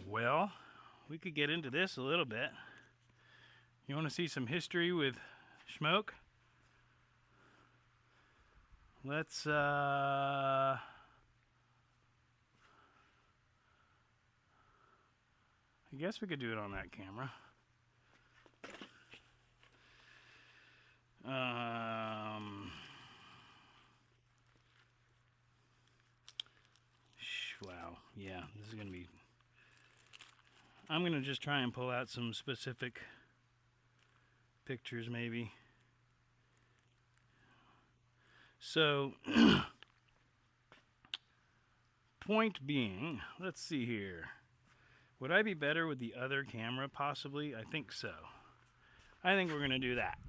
Well, we could get into this a little bit. You want to see some history with smoke? Let's, I guess we could do it on that camera. Wow, yeah, this is going to be... I'm going to just try and pull out some specific pictures, maybe. So, point being, let's see here. Would I be better with the other camera, possibly? I think so. I think we're going to do that.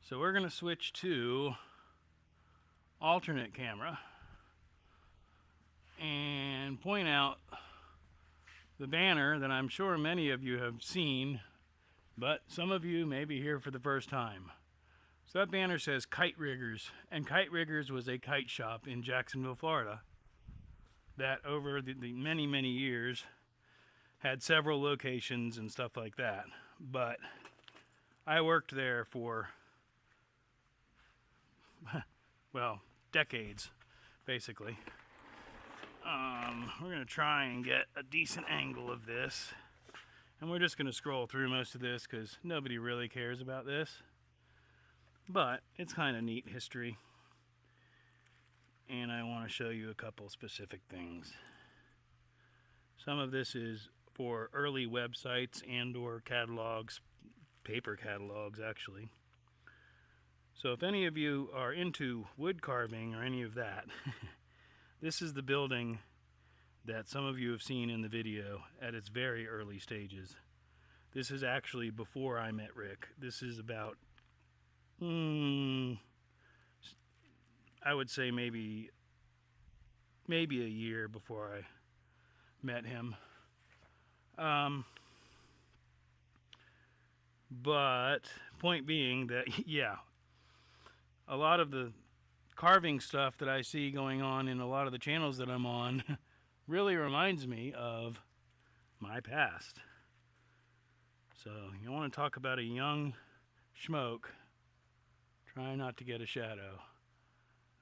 So we're going to switch to alternate camera and point out the banner that I'm sure many of you have seen, but some of you may be here for the first time. So that banner says Kite Riggers, and Kite Riggers was a kite shop in Jacksonville, Florida. that over the many, many years had several locations and stuff like that. But I worked there for, well, decades, basically. We're going to try and get a decent angle of this. And we're just going to scroll through most of this because nobody really cares about this. But it's kind of neat history. And I want to show you a couple specific things. Some of this is for early websites and or catalogs, paper catalogs actually. So if any of you are into wood carving or any of that, this is the building that some of you have seen in the video at its very early stages. This is actually before I met Rick. This is about, I would say maybe a year before I met him. But point being that, yeah, a lot of the carving stuff that I see going on in a lot of the channels that I'm on really reminds me of my past. So you want to talk about a young schmoke, try not to get a shadow.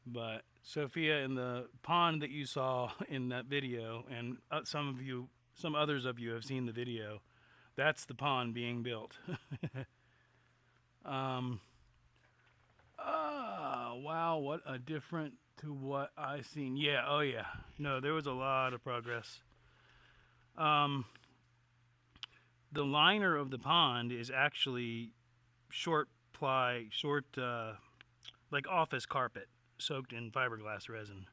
But Sophia, in the pond that you saw in that video, and some others of you have seen the video, that's the pond being built. Wow, what a different to what I seen. Yeah, oh yeah. No, there was a lot of progress. The liner of the pond is actually short ply, like office carpet soaked in fiberglass resin.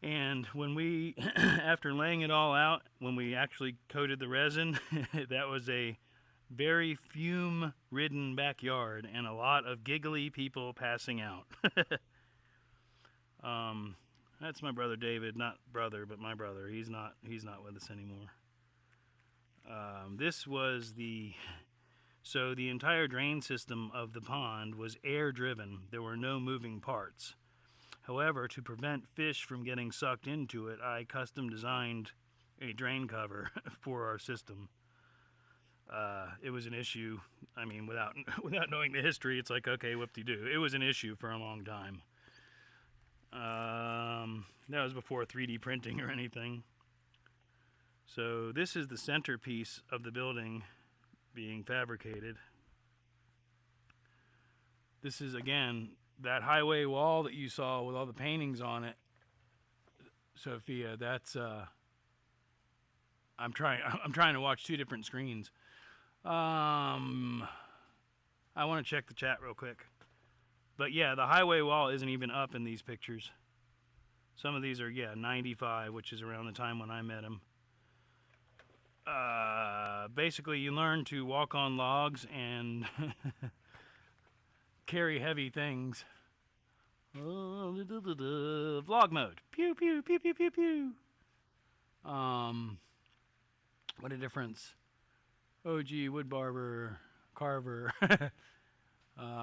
And when we, after laying it all out, when we actually coated the resin, that was a very fume-ridden backyard and a lot of giggly people passing out. That's my brother David, not brother, but my brother. He's not with us anymore. This was so the entire drain system of the pond was air-driven. There were no moving parts. However, to prevent fish from getting sucked into it, I custom designed a drain cover for our system. It was an issue. I mean, without knowing the history, it's like, okay, whoop-de-doo. It was an issue for a long time. That was before 3D printing or anything. So this is the centerpiece of the building being fabricated. This is, again, that highway wall that you saw with all the paintings on it, Sophia. That's I'm trying to watch two different screens. I want to check the chat real quick. But yeah, the highway wall isn't even up in these pictures. Some of these are, 95, which is around the time when I met him. Basically, you learn to walk on logs and carry heavy things. Vlog mode. Pew, pew, pew, pew, pew, pew. What a difference. OG, wood barber, carver.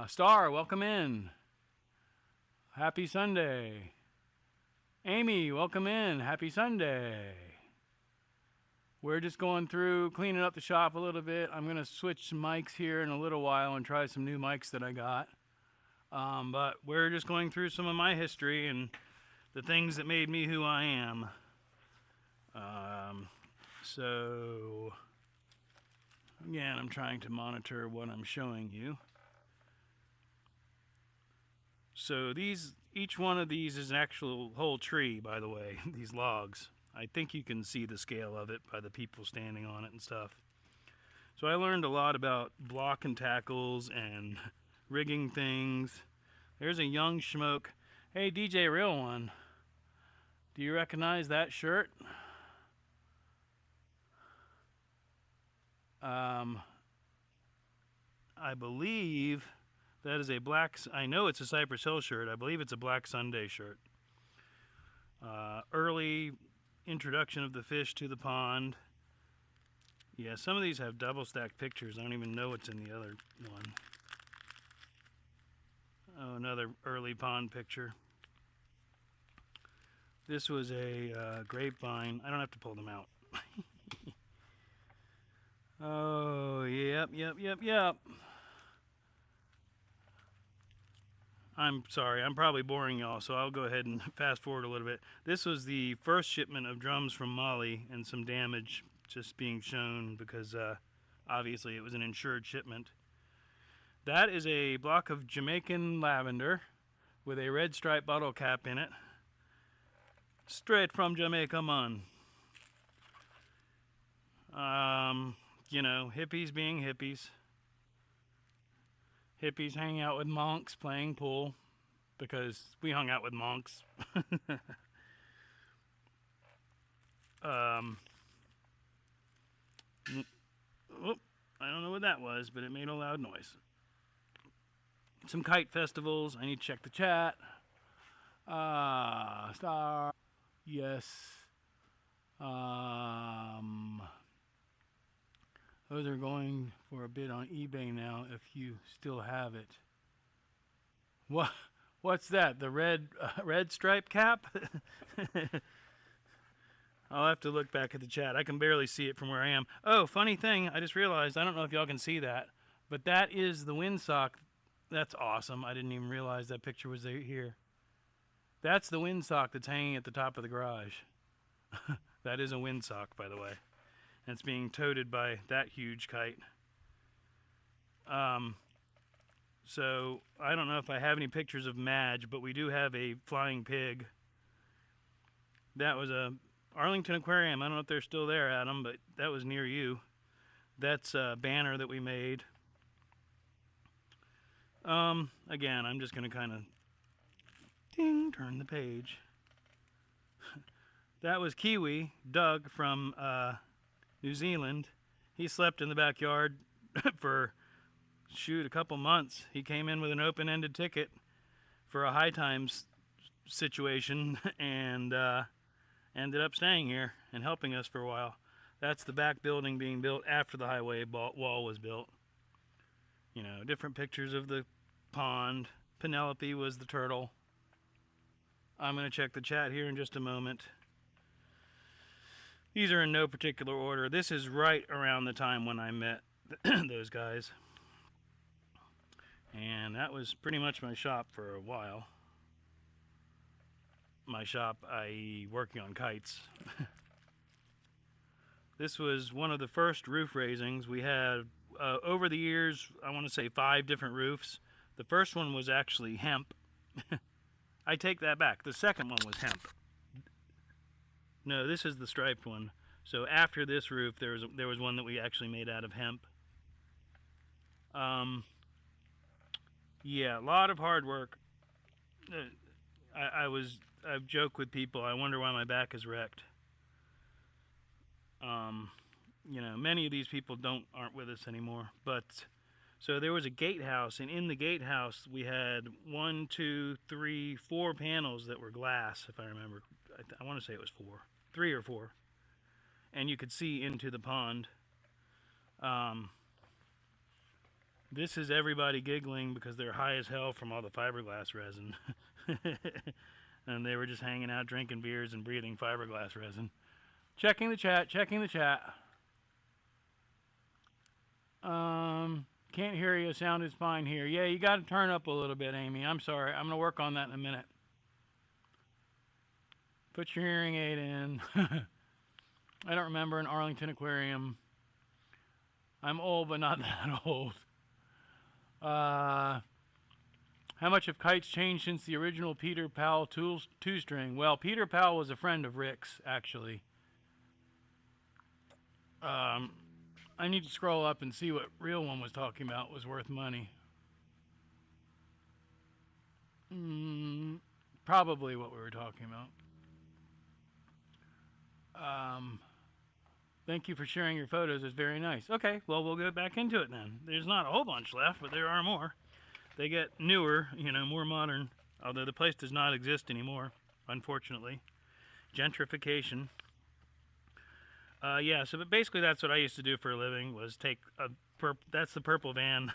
Star, welcome in. Happy Sunday. Amy, welcome in. Happy Sunday. We're just going through, cleaning up the shop a little bit. I'm going to switch some mics here in a little while and try some new mics that I got. But we're just going through some of my history and the things that made me who I am. So, again, I'm trying to monitor what I'm showing you. So each one of these is an actual whole tree, by the way, these logs. I think you can see the scale of it by the people standing on it and stuff. So I learned a lot about block and tackles and rigging things. There's a young schmoke. Hey, DJ Real One, do you recognize that shirt? I believe that is a black, I know it's a Cypress Hill shirt. I believe it's a Black Sunday shirt. Early introduction of the fish to the pond. Yeah, some of these have double stacked pictures. I don't even know what's in the other one. Oh, another early pond picture. This was a grapevine. I don't have to pull them out. Oh, yep. I'm sorry, I'm probably boring y'all, so I'll go ahead and fast forward a little bit. This was the first shipment of drums from Mali, and some damage just being shown because obviously it was an insured shipment. That is a block of Jamaican lavender with a red stripe bottle cap in it. Straight from Jamaica, man. You know, hippies being hippies. Hippies hanging out with monks playing pool because we hung out with monks. Whoop, I don't know what that was, but it made a loud noise. Some kite festivals. I need to check the chat. Star. Yes. Those are going for a bid on eBay now if you still have it. What? What's that? The red stripe cap? I'll have to look back at the chat. I can barely see it from where I am. Oh, funny thing. I just realized. I don't know if y'all can see that. But that is the windsock. That's awesome. I didn't even realize that picture was here. That's the windsock that's hanging at the top of the garage. That is a windsock, by the way. And it's being toted by that huge kite. So I don't know if I have any pictures of Madge, but we do have a flying pig. That was a Arlington Aquarium. I don't know if they're still there, Adam, but that was near you. That's a banner that we made. Again, I'm just going to kind of turn the page. That was Kiwi, Doug from New Zealand. He slept in the backyard for, a couple months. He came in with an open-ended ticket for a high times situation and ended up staying here and helping us for a while. That's the back building being built after the highway wall was built. You know, different pictures of the pond. Penelope was the turtle. I'm going to check the chat here in just a moment. These are in no particular order. This is right around the time when I met those guys. And that was pretty much my shop for a while. My shop, i.e. working on kites. This was one of the first roof raisings. We had, over the years, I want to say 5 different roofs. The first one was actually hemp. I take that back. The second one was hemp. No, this is the striped one. So after this roof, there was one that we actually made out of hemp. Yeah, a lot of hard work. I've joked with people. I wonder why my back is wrecked. You know, many of these people aren't with us anymore. But so there was a gatehouse, and in the gatehouse we had 1, 2, 3, 4 panels that were glass, if I remember. I want to say it was 4, 3 or 4, and you could see into the pond. This is everybody giggling because they're high as hell from all the fiberglass resin. And they were just hanging out, drinking beers and breathing fiberglass resin. Checking the chat. Can't hear you. Sound is fine here. Yeah, you got to turn up a little bit, Amy. I'm sorry. I'm going to work on that in a minute. Put your hearing aid in. I don't remember an Arlington Aquarium. I'm old, but not that old. How much have kites changed since the original Peter Powell two-string? Well, Peter Powell was a friend of Rick's, actually. I need to scroll up and see what Real One was talking about was worth money. Probably what we were talking about. Thank you for sharing your photos. It's very nice. Okay, well, we'll go back into it then. There's not a whole bunch left, but there are more. They get newer, you know, more modern, although the place does not exist anymore, unfortunately. Gentrification. Yeah, so but basically that's what I used to do for a living, was take that's the purple van.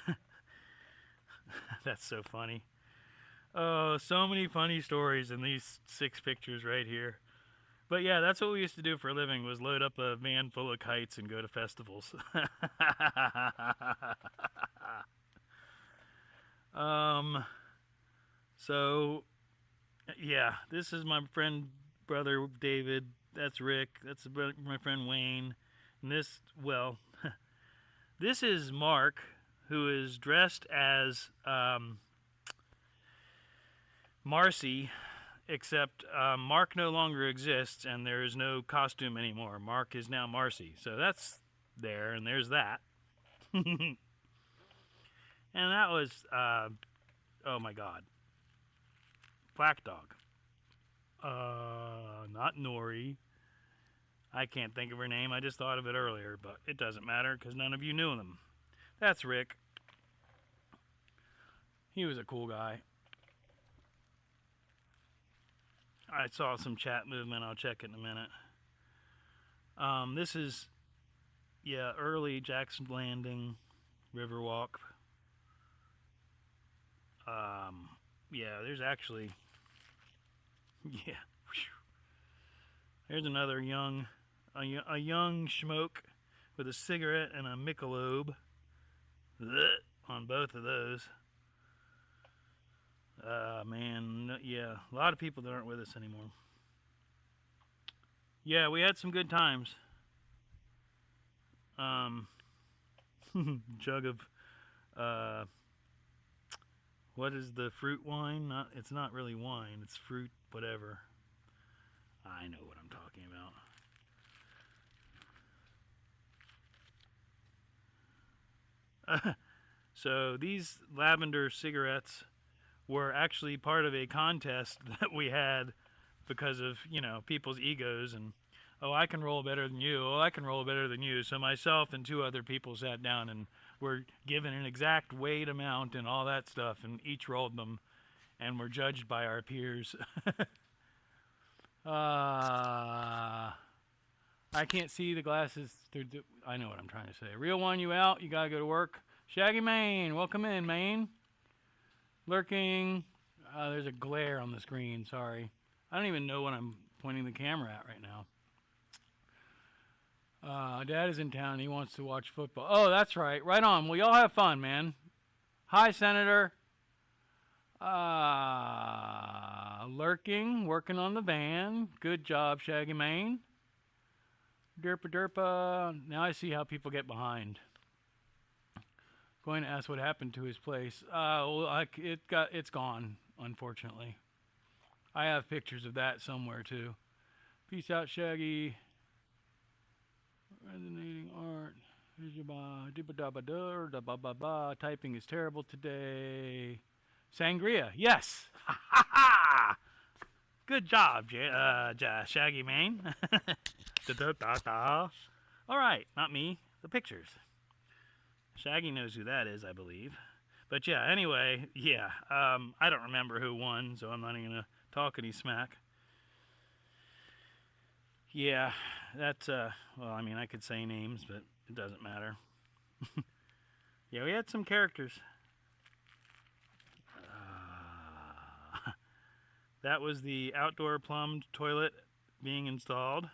That's so funny. Oh, so many funny stories in these 6 pictures right here. But yeah, that's what we used to do for a living, was load up a van full of kites and go to festivals. um, so yeah, this is my friend, brother David. That's Rick. That's my friend Wayne. And this, well, this is Mark, who is dressed as Marcy, except Mark no longer exists and there is no costume anymore. Mark is now Marcy. So that's there, and there's that. And that was, oh my god, Black Dog. Not Nori. I can't think of her name. I just thought of it earlier, but it doesn't matter because none of you knew them. That's Rick. He was a cool guy. I saw some chat movement. I'll check it in a minute. This is, yeah, early Jackson Landing, Riverwalk. Yeah, there's actually, yeah. There's another young schmoke with a cigarette and a Michelob on both of those. Man, yeah, a lot of people that aren't with us anymore. Yeah, we had some good times. Jug of, what is the fruit wine? It's not really wine, it's fruit whatever. I know what I'm talking about. So these lavender cigarettes were actually part of a contest that we had because of, people's egos and, oh, I can roll better than you. Oh, I can roll better than you. So myself and 2 other people sat down and were given an exact weight amount and all that stuff, and each rolled them and were judged by our peers. I can't see the glasses. I know what I'm trying to say. Real one, you out? You gotta go to work. Shaggy Maine, welcome in, Maine. Lurking. There's a glare on the screen. Sorry. I don't even know what I'm pointing the camera at right now. Dad is in town. He wants to watch football. Oh, that's right. Right on. Well, y'all have fun, man. Hi, Senator. Lurking, working on the van. Good job, Shaggy Maine. Derpa derpa. Now I see how people get behind. Going to ask what happened to his place. Well, it's gone, unfortunately. I have pictures of that somewhere too. Peace out, Shaggy. Resonating art. Typing is terrible today. Sangria, yes. Good job, Shaggy Mane. All right, not me. The pictures. Shaggy knows who that is, I believe. But yeah, anyway, yeah. I don't remember who won, so I'm not even gonna talk any smack. Yeah, that's well, I mean, I could say names, but it doesn't matter. Yeah, we had some characters. That was the outdoor plumbed toilet being installed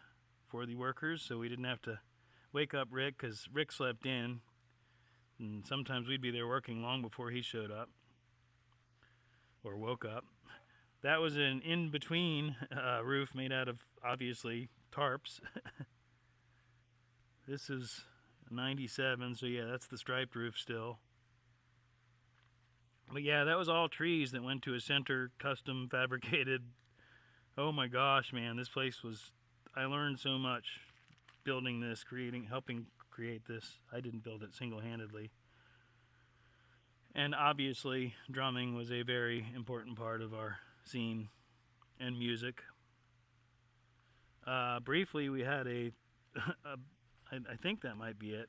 for the workers, so we didn't have to wake up Rick, because Rick slept in, and sometimes we'd be there working long before he showed up or woke up. That was an in-between roof made out of, obviously, tarps. This is 97, so yeah, that's the striped roof still. But yeah, that was all trees that went to a center custom fabricated. Oh my gosh, man, this place was, I learned so much building this, helping create this. I didn't build it single-handedly. And obviously, drumming was a very important part of our scene and music. Briefly, we had I think that might be it,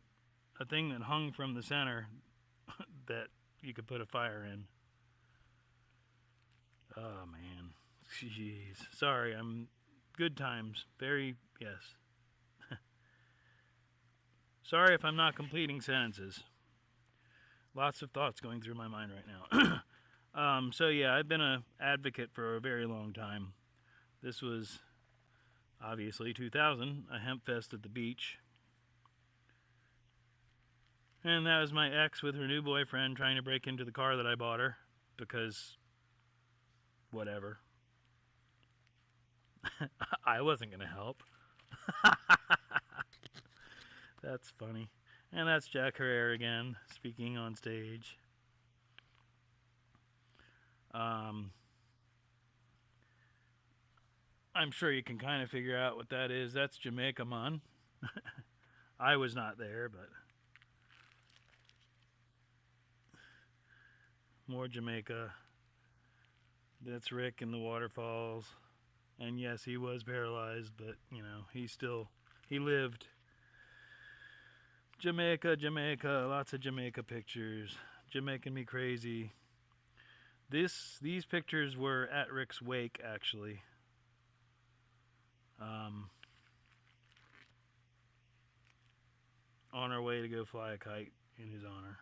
a thing that hung from the center that you could put a fire in. Oh man, jeez. Sorry, I'm good times. Very, yes. Sorry if I'm not completing sentences. Lots of thoughts going through my mind right So yeah, I've been an advocate for a very long time. This was obviously 2000, a hemp fest at the beach. And that was my ex with her new boyfriend trying to break into the car that I bought her because whatever. I wasn't going to help. That's funny. And that's Jack Herrera again, speaking on stage. I'm sure you can kind of figure out what that is. That's Jamaica Man. I was not there, but more Jamaica. That's Rick in the waterfalls. And yes, he was paralyzed, but he lived. Jamaica, Jamaica, lots of Jamaica pictures. Jamaican me crazy. These pictures were at Rick's wake, actually. On our way to go fly a kite in his honor.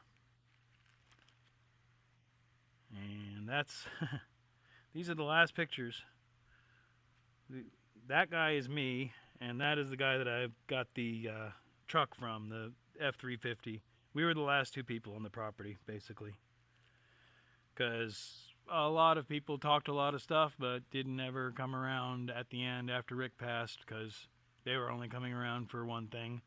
And that's these are the last pictures. That guy is me, and that is the guy that I got the truck from, the F-350. We were the last two people on the property, basically. Because a lot of people talked a lot of stuff, but didn't ever come around at the end after Rick passed, because they were only coming around for one thing.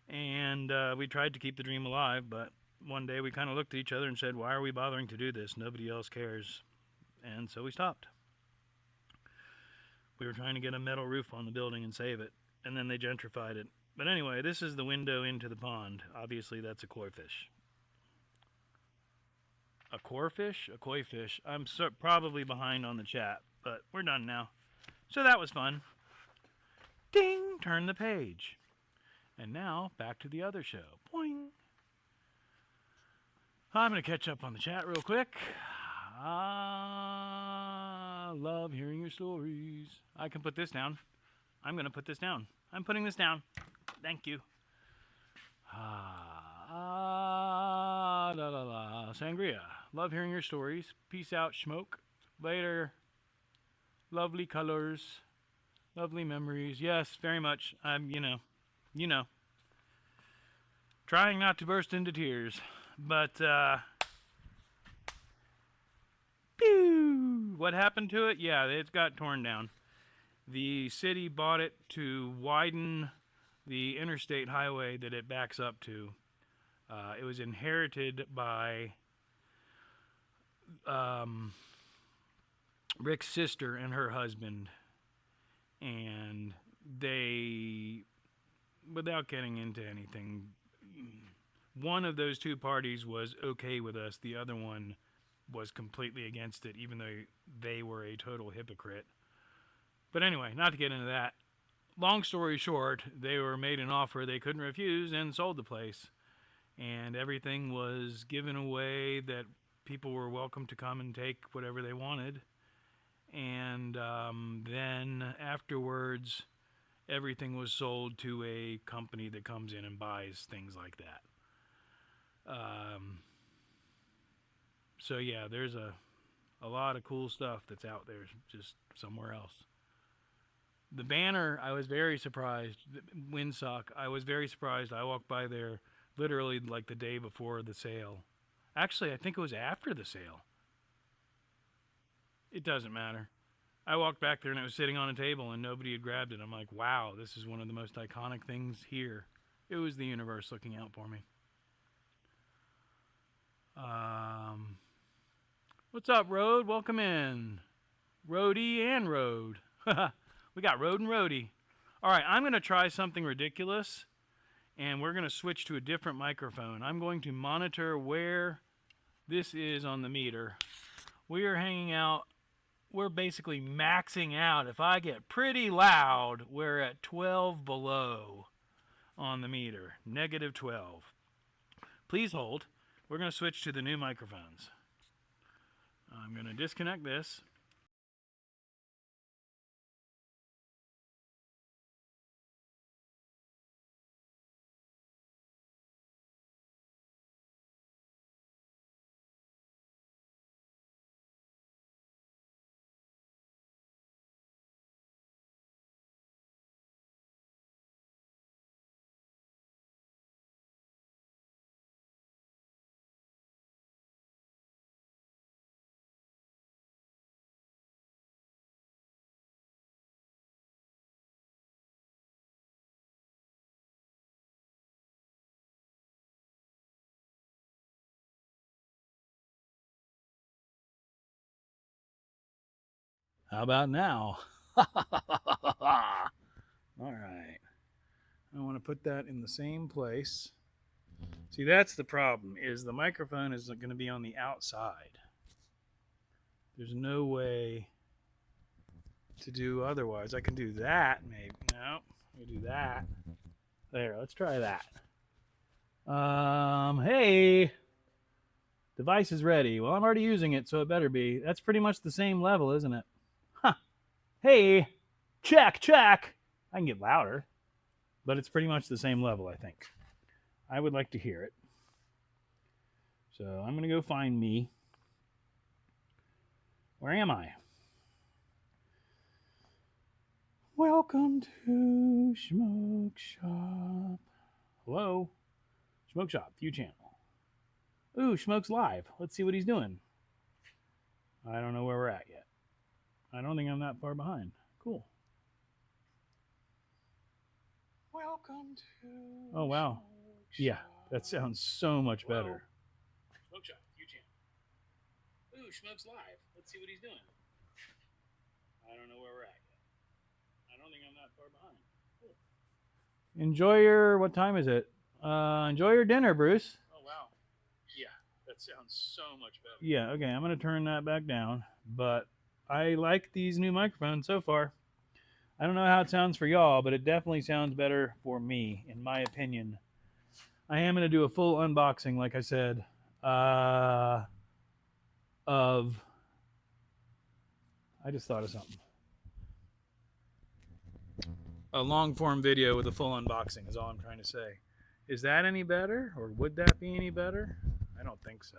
And we tried to keep the dream alive, but one day we kind of looked at each other and said, why are we bothering to do this? Nobody else cares. And so we stopped. We were trying to get a metal roof on the building and save it, and then they gentrified it. But anyway, this is the window into the pond. Obviously, that's a koi fish. A core fish? A koi fish. I'm probably behind on the chat, but we're done now. So that was fun. Ding! Turn the page. And now, back to the other show. Boing! I'm going to catch up on the chat real quick. I love hearing your stories. I can put this down. I'm going to put this down. I'm putting this down. Thank you. La la la. Sangria. Love hearing your stories. Peace out, Schmoke. Later. Lovely colors. Lovely memories. Yes, very much. You know. Trying not to burst into tears. But, pew! What happened to it? Yeah, it got torn down. The city bought it to widen the interstate highway that it backs up to. It was inherited by Rick's sister and her husband. And they, without getting into anything, one of those two parties was okay with us. The other one was completely against it, even though they were a total hypocrite. But anyway, not to get into that. Long story short, they were made an offer they couldn't refuse and sold the place. And everything was given away that people were welcome to come and take whatever they wanted. And then afterwards, everything was sold to a company that comes in and buys things like that. So yeah, there's a lot of cool stuff that's out there just somewhere else. The banner, I was very surprised. Windsock, I was very surprised. I walked by there literally like the day before the sale. Actually, I think it was after the sale. It doesn't matter. I walked back there and it was sitting on a table and nobody had grabbed it. I'm like, wow, this is one of the most iconic things here. It was the universe looking out for me. What's up, Road? Welcome in. Roadie and Road. We got Road and Roadie. All right, I'm going to try something ridiculous, and we're going to switch to a different microphone. I'm going to monitor where this is on the meter. We are hanging out. We're basically maxing out. If I get pretty loud, we're at 12 below on the meter. Negative 12. Please hold. We're going to switch to the new microphones. I'm going to disconnect this. How about now? All right. I want to put that in the same place. See, that's the problem, is the microphone is going to be on the outside. There's no way to do otherwise. I can do that, maybe. No, let me do that. There, let's try that. Hey, device is ready. Well, I'm already using it, so it better be. That's pretty much the same level, isn't it? Huh. Hey, check, check. I can get louder, but it's pretty much the same level, I think. I would like to hear it. So I'm going to go find me. Where am I? Welcome to Smoke Shop. Hello? Smoke Shop, view channel. Ooh, Smoke's live. Let's see what he's doing. I don't know where we're at yet. I don't think I'm that far behind. Cool. Welcome to... Oh, wow. Yeah, that sounds so much better. Smoke Shop, view channel. Ooh, Smoke's live. Let's see what he's doing. I don't know where we're at yet. I don't think I'm that far behind. Cool. Enjoy your... What time is it? Enjoy your dinner, Bruce. Oh, wow. Yeah, that sounds so much better. Yeah, okay, I'm going to turn that back down. But I like these new microphones so far. I don't know how it sounds for y'all, but it definitely sounds better for me, in my opinion. I am going to do a full unboxing, like I said, of... I just thought of something. A long-form video with a full unboxing is all I'm trying to say. Is that any better? Or would that be any better? I don't think so.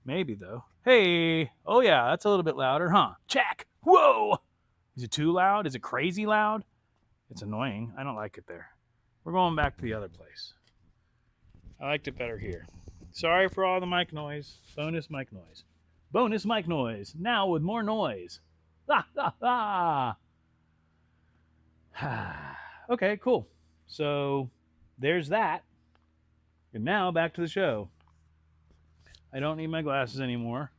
Maybe, though. Hey! Oh, yeah, that's a little bit louder, huh? Check! Whoa! Is it too loud? Is it crazy loud? It's annoying. I don't like it there. We're going back to the other place. I liked it better here. Sorry for all the mic noise. Bonus mic noise. Bonus mic noise. Now with more noise. Ha, ha, ha. Okay, cool. So there's that. And now back to the show. I don't need my glasses anymore.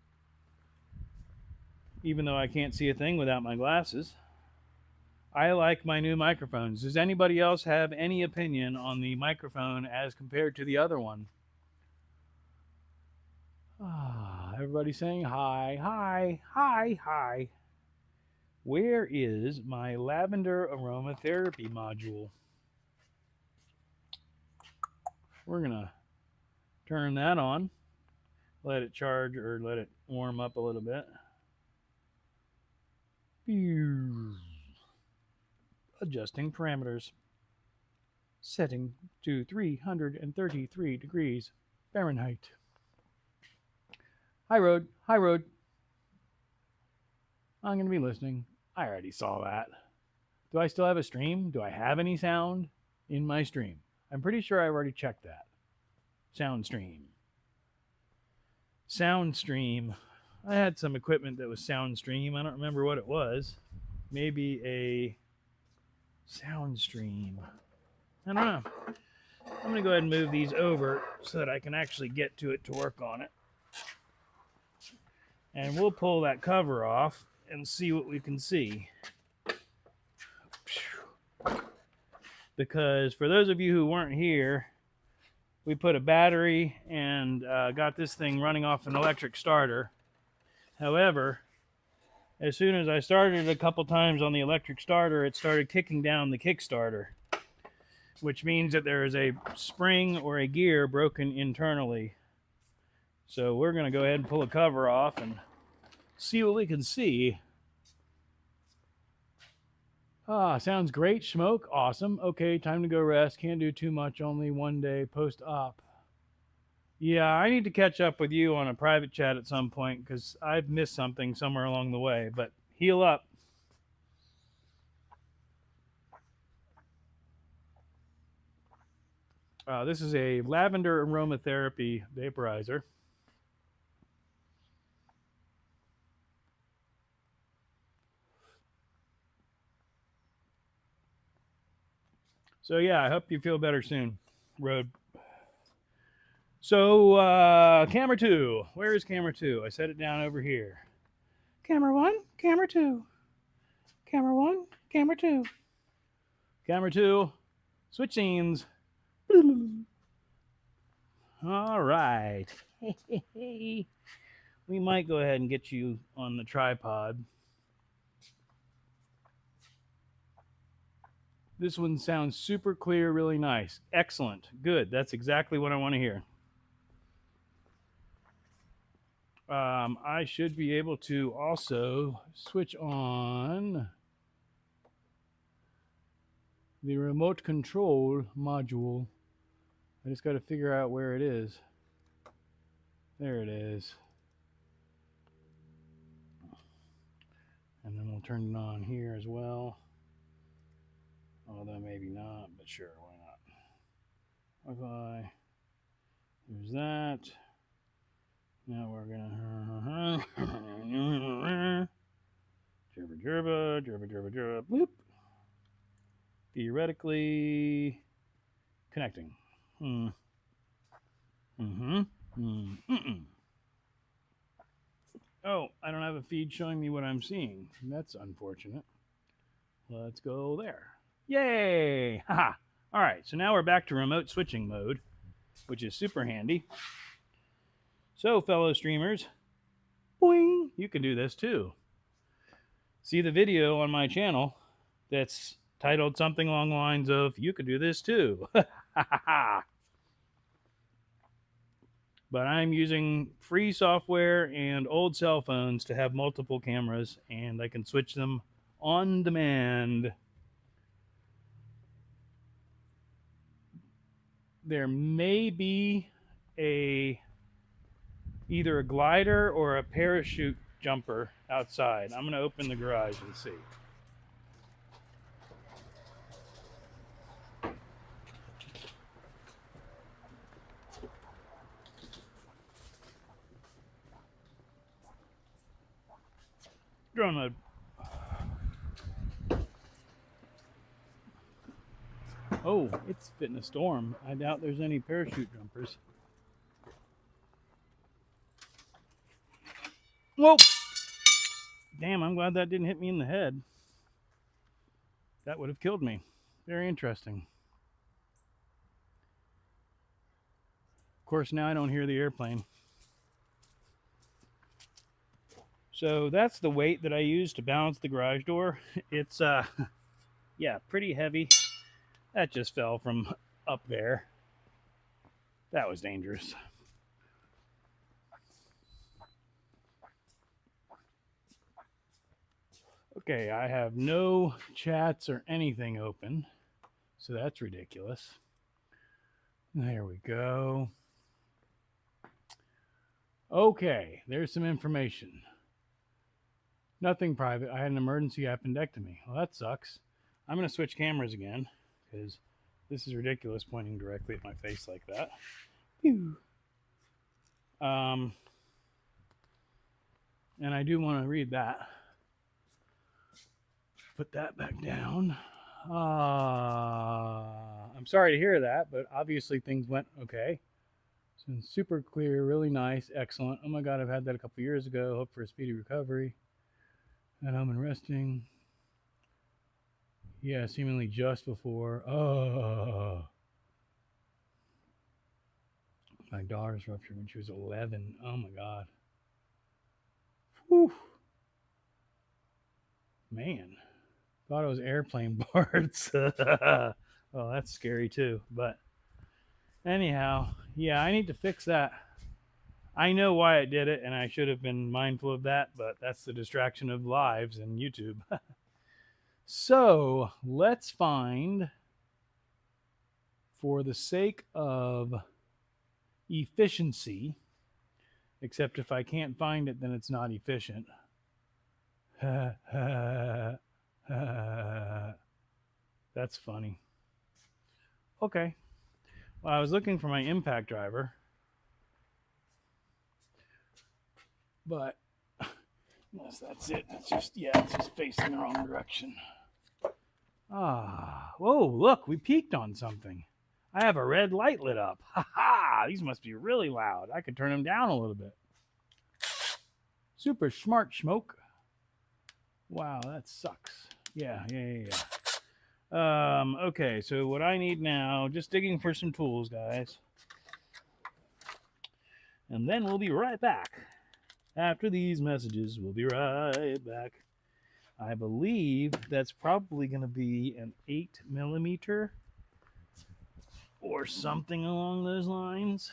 Even though I can't see a thing without my glasses. I like my new microphones. Does anybody else have any opinion on the microphone as compared to the other one? Everybody saying hi, hi, hi, hi. Where is my lavender aromatherapy module? We're going to turn that on. Let it charge or let it warm up a little bit. Adjusting parameters. Setting to 333 degrees Fahrenheit. Hi, Road. Hi, Road. I'm going to be listening. I already saw that. Do I still have a stream? Do I have any sound in my stream? I'm pretty sure I already checked that. Sound stream. Sound stream. I had some equipment that was sound stream. I don't remember what it was. Maybe a sound stream. I don't know. I'm going to go ahead and move these over so that I can actually get to it to work on it. And we'll pull that cover off and see what we can see. Because for those of you who weren't here, we put a battery and got this thing running off an electric starter. However, as soon as I started it a couple times on the electric starter, it started kicking down the Kickstarter, which means that there is a spring or a gear broken internally. So we're going to go ahead and pull a cover off and see what we can see. Sounds great. Smoke. Awesome. Okay, time to go rest. Can't do too much. Only one day post-op. Yeah, I need to catch up with you on a private chat at some point because I've missed something somewhere along the way. But heal up. This is a lavender aromatherapy vaporizer. So yeah, I hope you feel better soon, Road. So camera 2, where is camera 2? I set it down over here. Camera 1, camera 2. Camera 1, camera 2. Camera 2, switch scenes. All right. We might go ahead and get you on the tripod. This one sounds super clear, really nice. Excellent. Good. That's exactly what I want to hear. I should be able to also switch on the remote control module. I just got to figure out where it is. There it is. And then we'll turn it on here as well. Although maybe not, but sure, why not? Wi-Fi. There's that. Now we're gonna jerba, bloop. Theoretically connecting. Oh, I don't have a feed showing me what I'm seeing. That's unfortunate. Let's go there. Yay! Haha! All right, so now we're back to remote switching mode, which is super handy. So, fellow streamers, boing, you can do this too. See the video on my channel that's titled something along the lines of, you can do this too. But I'm using free software and old cell phones to have multiple cameras, and I can switch them on demand. There may be either a glider or a parachute jumper outside. I'm going to open the garage and see. Drone mode. Oh, it's fitting a storm. I doubt there's any parachute jumpers. Whoa! Damn, I'm glad that didn't hit me in the head. That would have killed me. Very interesting. Of course, now I don't hear the airplane. So that's the weight that I use to balance the garage door. It's, yeah, pretty heavy. That just fell from up there. That was dangerous. Okay, I have no chats or anything open, so that's ridiculous. There we go. Okay, there's some information. Nothing private. I had an emergency appendectomy. Well, that sucks. I'm going to switch cameras again, because this is ridiculous pointing directly at my face like that. Pew. And I do want to read that. Put that back down. I'm sorry to hear that, but obviously things went okay. It's been super clear, really nice, excellent. Oh my God, I've had that a couple years ago. Hope for a speedy recovery. And I'm resting. Yeah, seemingly just before. My daughter's ruptured when she was 11. Oh my God. Whew. Man. Thought it was airplane parts. Oh, that's scary too. But anyhow, yeah, I need to fix that. I know why I did it, and I should have been mindful of that, but that's the distraction of lives and YouTube. So let's find, for the sake of efficiency, except if I can't find it, then it's not efficient. That's funny. Okay. Well, I was looking for my impact driver, but unless that's it. It's just, yeah, it's just facing the wrong direction. Whoa, look, we peaked on something. I have a red light lit up. Ha ha! These must be really loud. I could turn them down a little bit. Super smart smoke. Wow, that sucks. Yeah. Okay, so what I need now, just digging for some tools, guys. And then we'll be right back. After these messages, we'll be right back. I believe that's probably going to be an 8mm or something along those lines.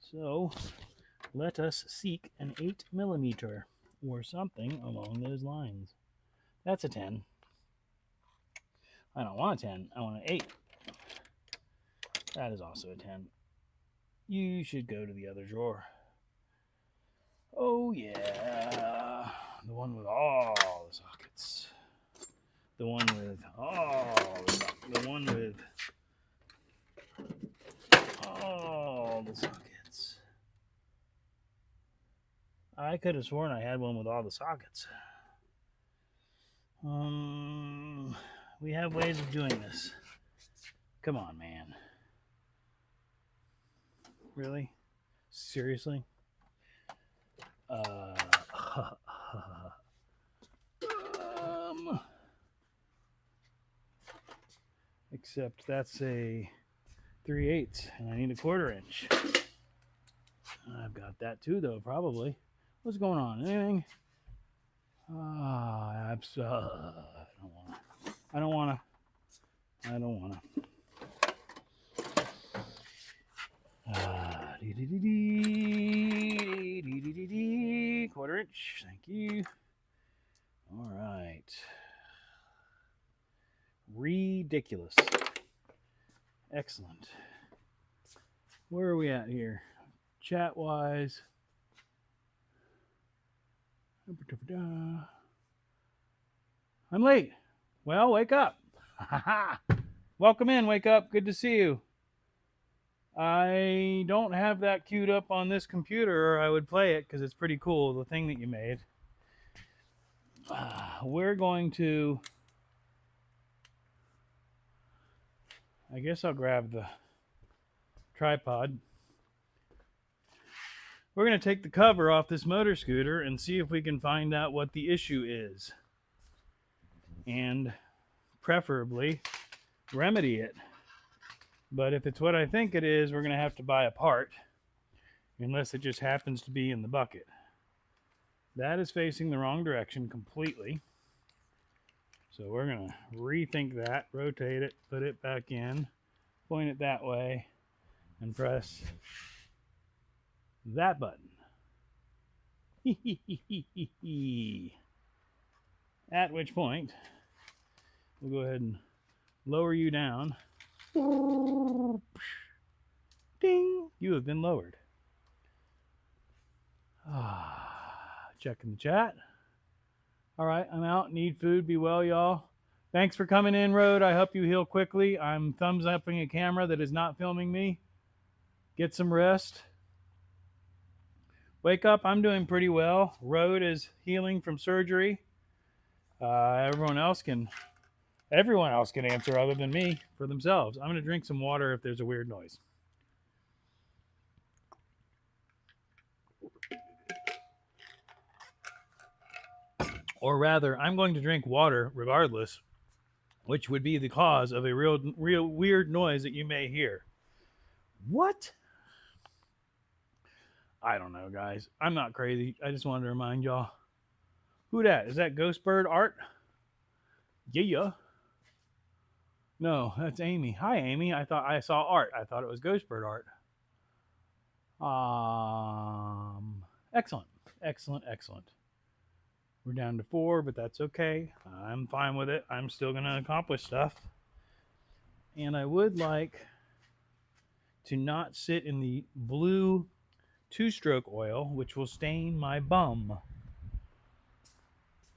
So let us seek an 8mm or something along those lines. That's a 10. I don't want a 10. I want an 8. That is also a 10. You should go to the other drawer. Oh, yeah. The one with all the sockets. The one with all the sockets. The one with all the sockets. I could have sworn I had one with all the sockets. We have ways of doing this. Come on, man. Really? Seriously? Except that's a 3/8, and I need a 1/4 inch. I've got that too, though, probably. What's going on? Anything? I don't want to. 1/4 inch. Thank you. All right. Ridiculous. Excellent. Where are we at here? Chat wise. I'm late. Well, wake up. Welcome in. Wake up. Good to see you. I don't have that queued up on this computer, or I would play it because it's pretty cool, the thing that you made. We're going to... I guess I'll grab the tripod. We're going to take the cover off this motor scooter and see if we can find out what the issue is. And preferably remedy it. But if it's what I think it is, we're going to have to buy a part. Unless it just happens to be in the bucket. That is facing the wrong direction completely. So we're going to rethink that, rotate it, put it back in, point it that way, and press that button. At which point, we'll go ahead and lower you down. Ding! You have been lowered. Checking the chat. All right, I'm out. Need food. Be well, y'all. Thanks for coming in, Road. I hope you heal quickly. I'm thumbs upping a camera that is not filming me. Get some rest. Wake up. I'm doing pretty well. Road is healing from surgery. Everyone else can answer other than me for themselves. I'm going to drink some water if there's a weird noise. Or rather, I'm going to drink water regardless, which would be the cause of a real weird noise that you may hear. What? I don't know, guys. I'm not crazy. I just wanted to remind y'all. Who that? Is that Ghost Bird Art? Yeah. No, that's Amy. Hi, Amy. I thought I saw Art. I thought it was Ghost Bird Art. Excellent. We're down to 4, but that's okay. I'm fine with it. I'm still going to accomplish stuff. And I would like to not sit in the blue 2-stroke oil, which will stain my bum.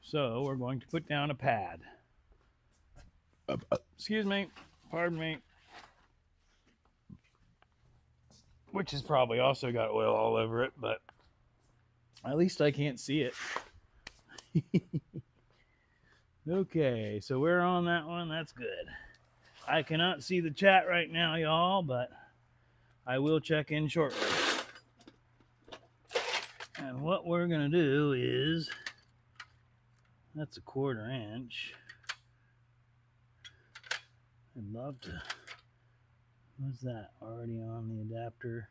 So we're going to put down a pad. Excuse me. Pardon me. Which has probably also got oil all over it, but at least I can't see it. Okay, so we're on that one. That's good. I cannot see the chat right now, y'all, but I will check in shortly. And what we're going to do is That's a 1/4 inch. I'd love to. What's that? Already on the adapter.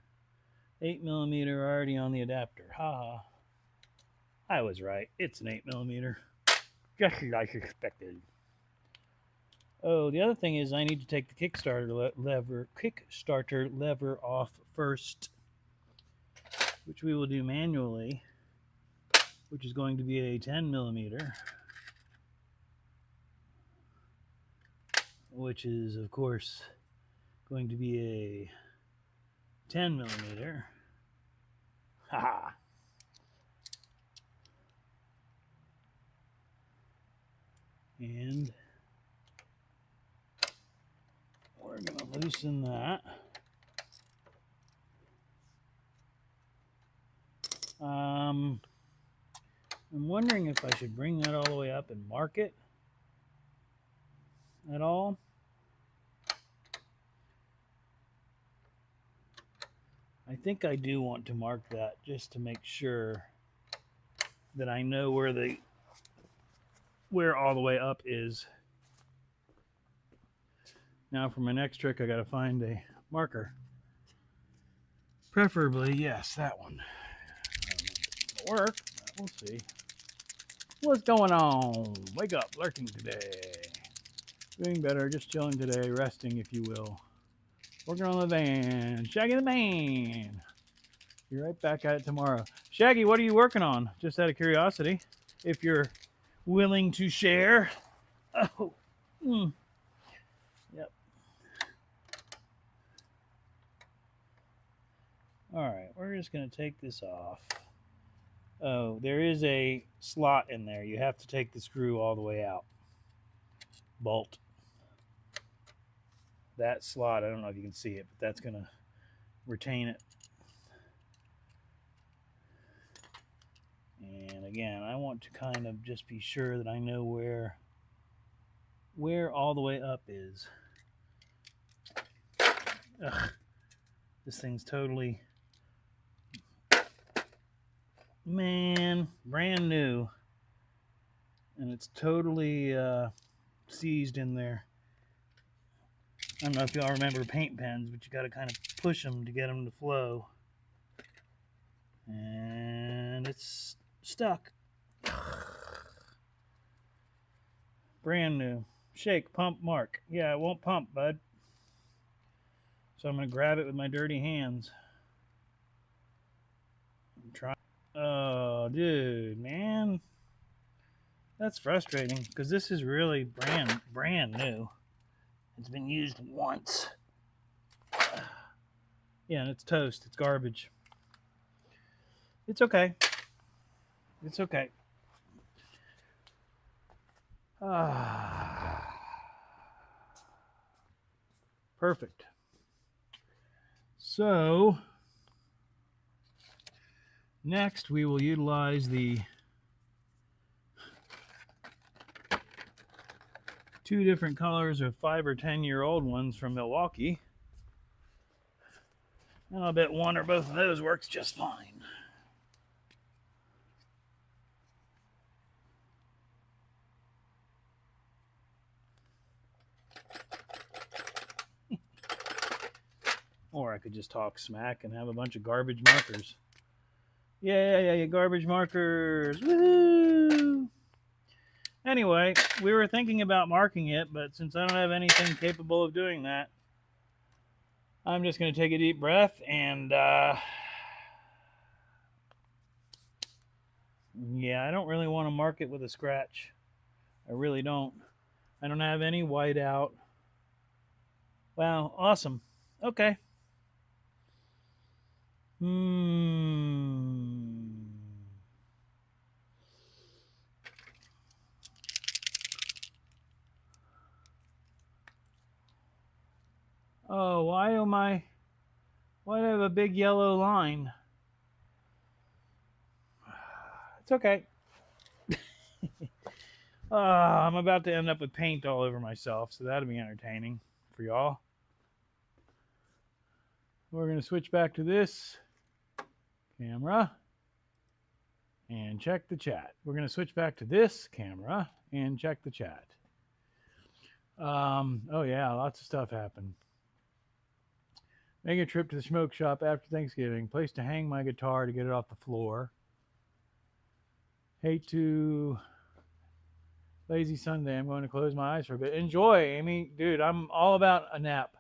8mm already on the adapter. Haha. I was right. It's an 8mm. Just as I suspected. Oh, the other thing is I need to take the Kickstarter lever off first, which we will do manually, which is going to be a 10mm, which is of course going to be a 10mm. Haha. And we're going to loosen that. I'm wondering if I should bring that all the way up and mark it at all. I think I do want to mark that just to make sure that I know where all the way up is. Now for my next trick, I got to find a marker. Preferably, yes, that one. I don't know if it'll work, but we'll see. What's going on? Wake up, lurking today. Doing better, just chilling today, resting if you will. Working on the van. Shaggy the man. Be right back at it tomorrow. Shaggy, what are you working on? Just out of curiosity, if you're willing to share. Oh. Yep. All right, we're just going to take this off. Oh, there is a slot in there. You have to take the screw all the way out. Bolt. That slot, I don't know if you can see it, but that's going to retain it. And again, I want to kind of just be sure that I know where all the way up is. Ugh, this thing's totally, man, brand new. And it's totally seized in there. I don't know if y'all remember paint pens, but you got to kind of push them to get them to flow. And it's stuck. Brand new. Shake, pump, mark. Yeah, it won't pump, bud. So I'm going to grab it with my dirty hands. Try. Oh, dude, man. That's frustrating because this is really brand new. It's been used once. Yeah, and it's toast. It's garbage. It's okay. It's okay. Perfect. So, next we will utilize the 2 different colors of 5 or 10-year-old ones from Milwaukee. And I'll bet one or both of those works just fine. Or I could just talk smack and have a bunch of garbage markers. Yeah, garbage markers. Woo! Anyway, we were thinking about marking it, but since I don't have anything capable of doing that, I'm just going to take a deep breath and, yeah, I don't really want to mark it with a scratch. I really don't. I don't have any white out. Wow, awesome. Okay. Oh, why do I have a big yellow line? It's okay. I'm about to end up with paint all over myself, so that'll be entertaining for y'all. We're going to switch back to this camera. and check the chat. We're going to switch back to this camera and check the chat. Oh yeah, lots of stuff happened. Make a trip to the smoke shop after Thanksgiving. Place to hang my guitar to get it off the floor. Hate to lazy Sunday. I'm going to close my eyes for a bit. Enjoy, Amy. Dude, I'm all about a nap.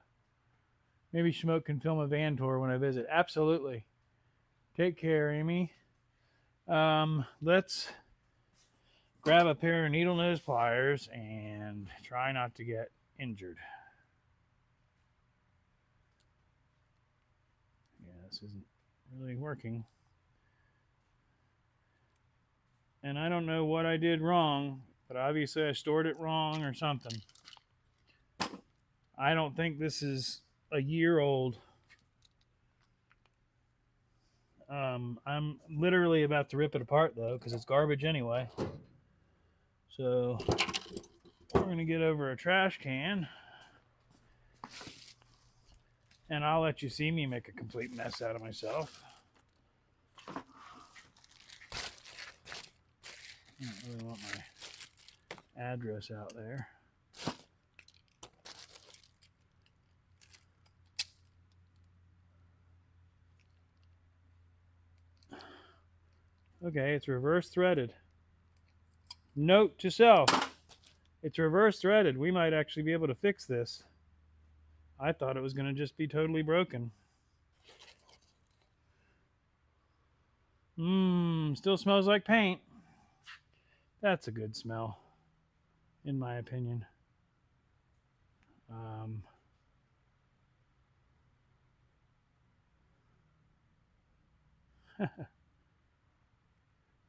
Maybe Smoke can film a van tour when I visit. Absolutely. Take care, Amy. Let's grab a pair of needle nose pliers and try not to get injured. Yeah, this isn't really working. And I don't know what I did wrong, but obviously I stored it wrong or something. I don't think this is a year old. I'm literally about to rip it apart though, because it's garbage anyway. So we're going to get over a trash can, and I'll let you see me make a complete mess out of myself. I don't really want my address out there. Okay, it's reverse threaded. Note to self, it's reverse threaded. We might actually be able to fix this. I thought it was going to just be totally broken. Still smells like paint. That's a good smell, in my opinion.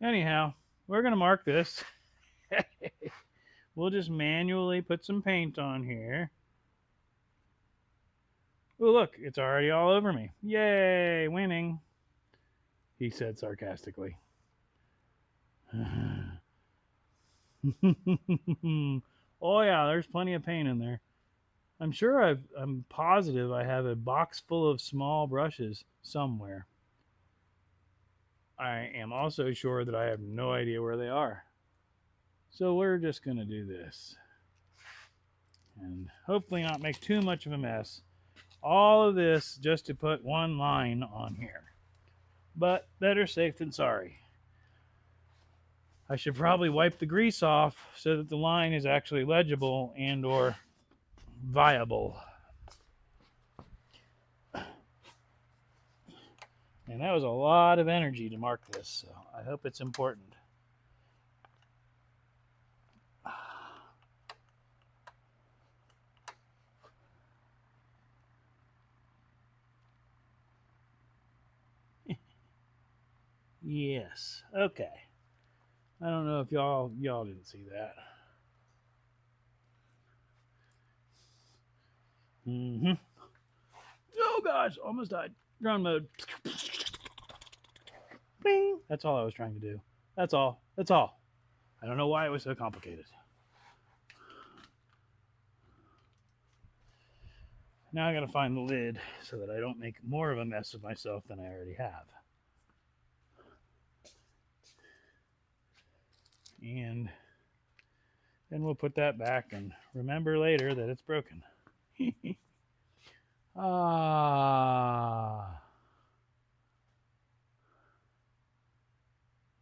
Anyhow, we're going to mark this. We'll just manually put some paint on here. Oh, look, it's already all over me. Yay, winning, he said sarcastically. Oh, yeah, there's plenty of paint in there. I'm positive I have a box full of small brushes somewhere. I am also sure that I have no idea where they are. So we're just going to do this. And hopefully not make too much of a mess. All of this just to put one line on here. But better safe than sorry. I should probably wipe the grease off so that the line is actually legible and or viable. And that was a lot of energy to mark this, so I hope it's important. Yes, okay. I don't know if y'all didn't see that. Oh gosh, almost died. Drone mode. Bing. That's all I was trying to do. That's all. That's all. I don't know why it was so complicated. Now I gotta find the lid so that I don't make more of a mess of myself than I already have. And then we'll put that back and remember later that it's broken.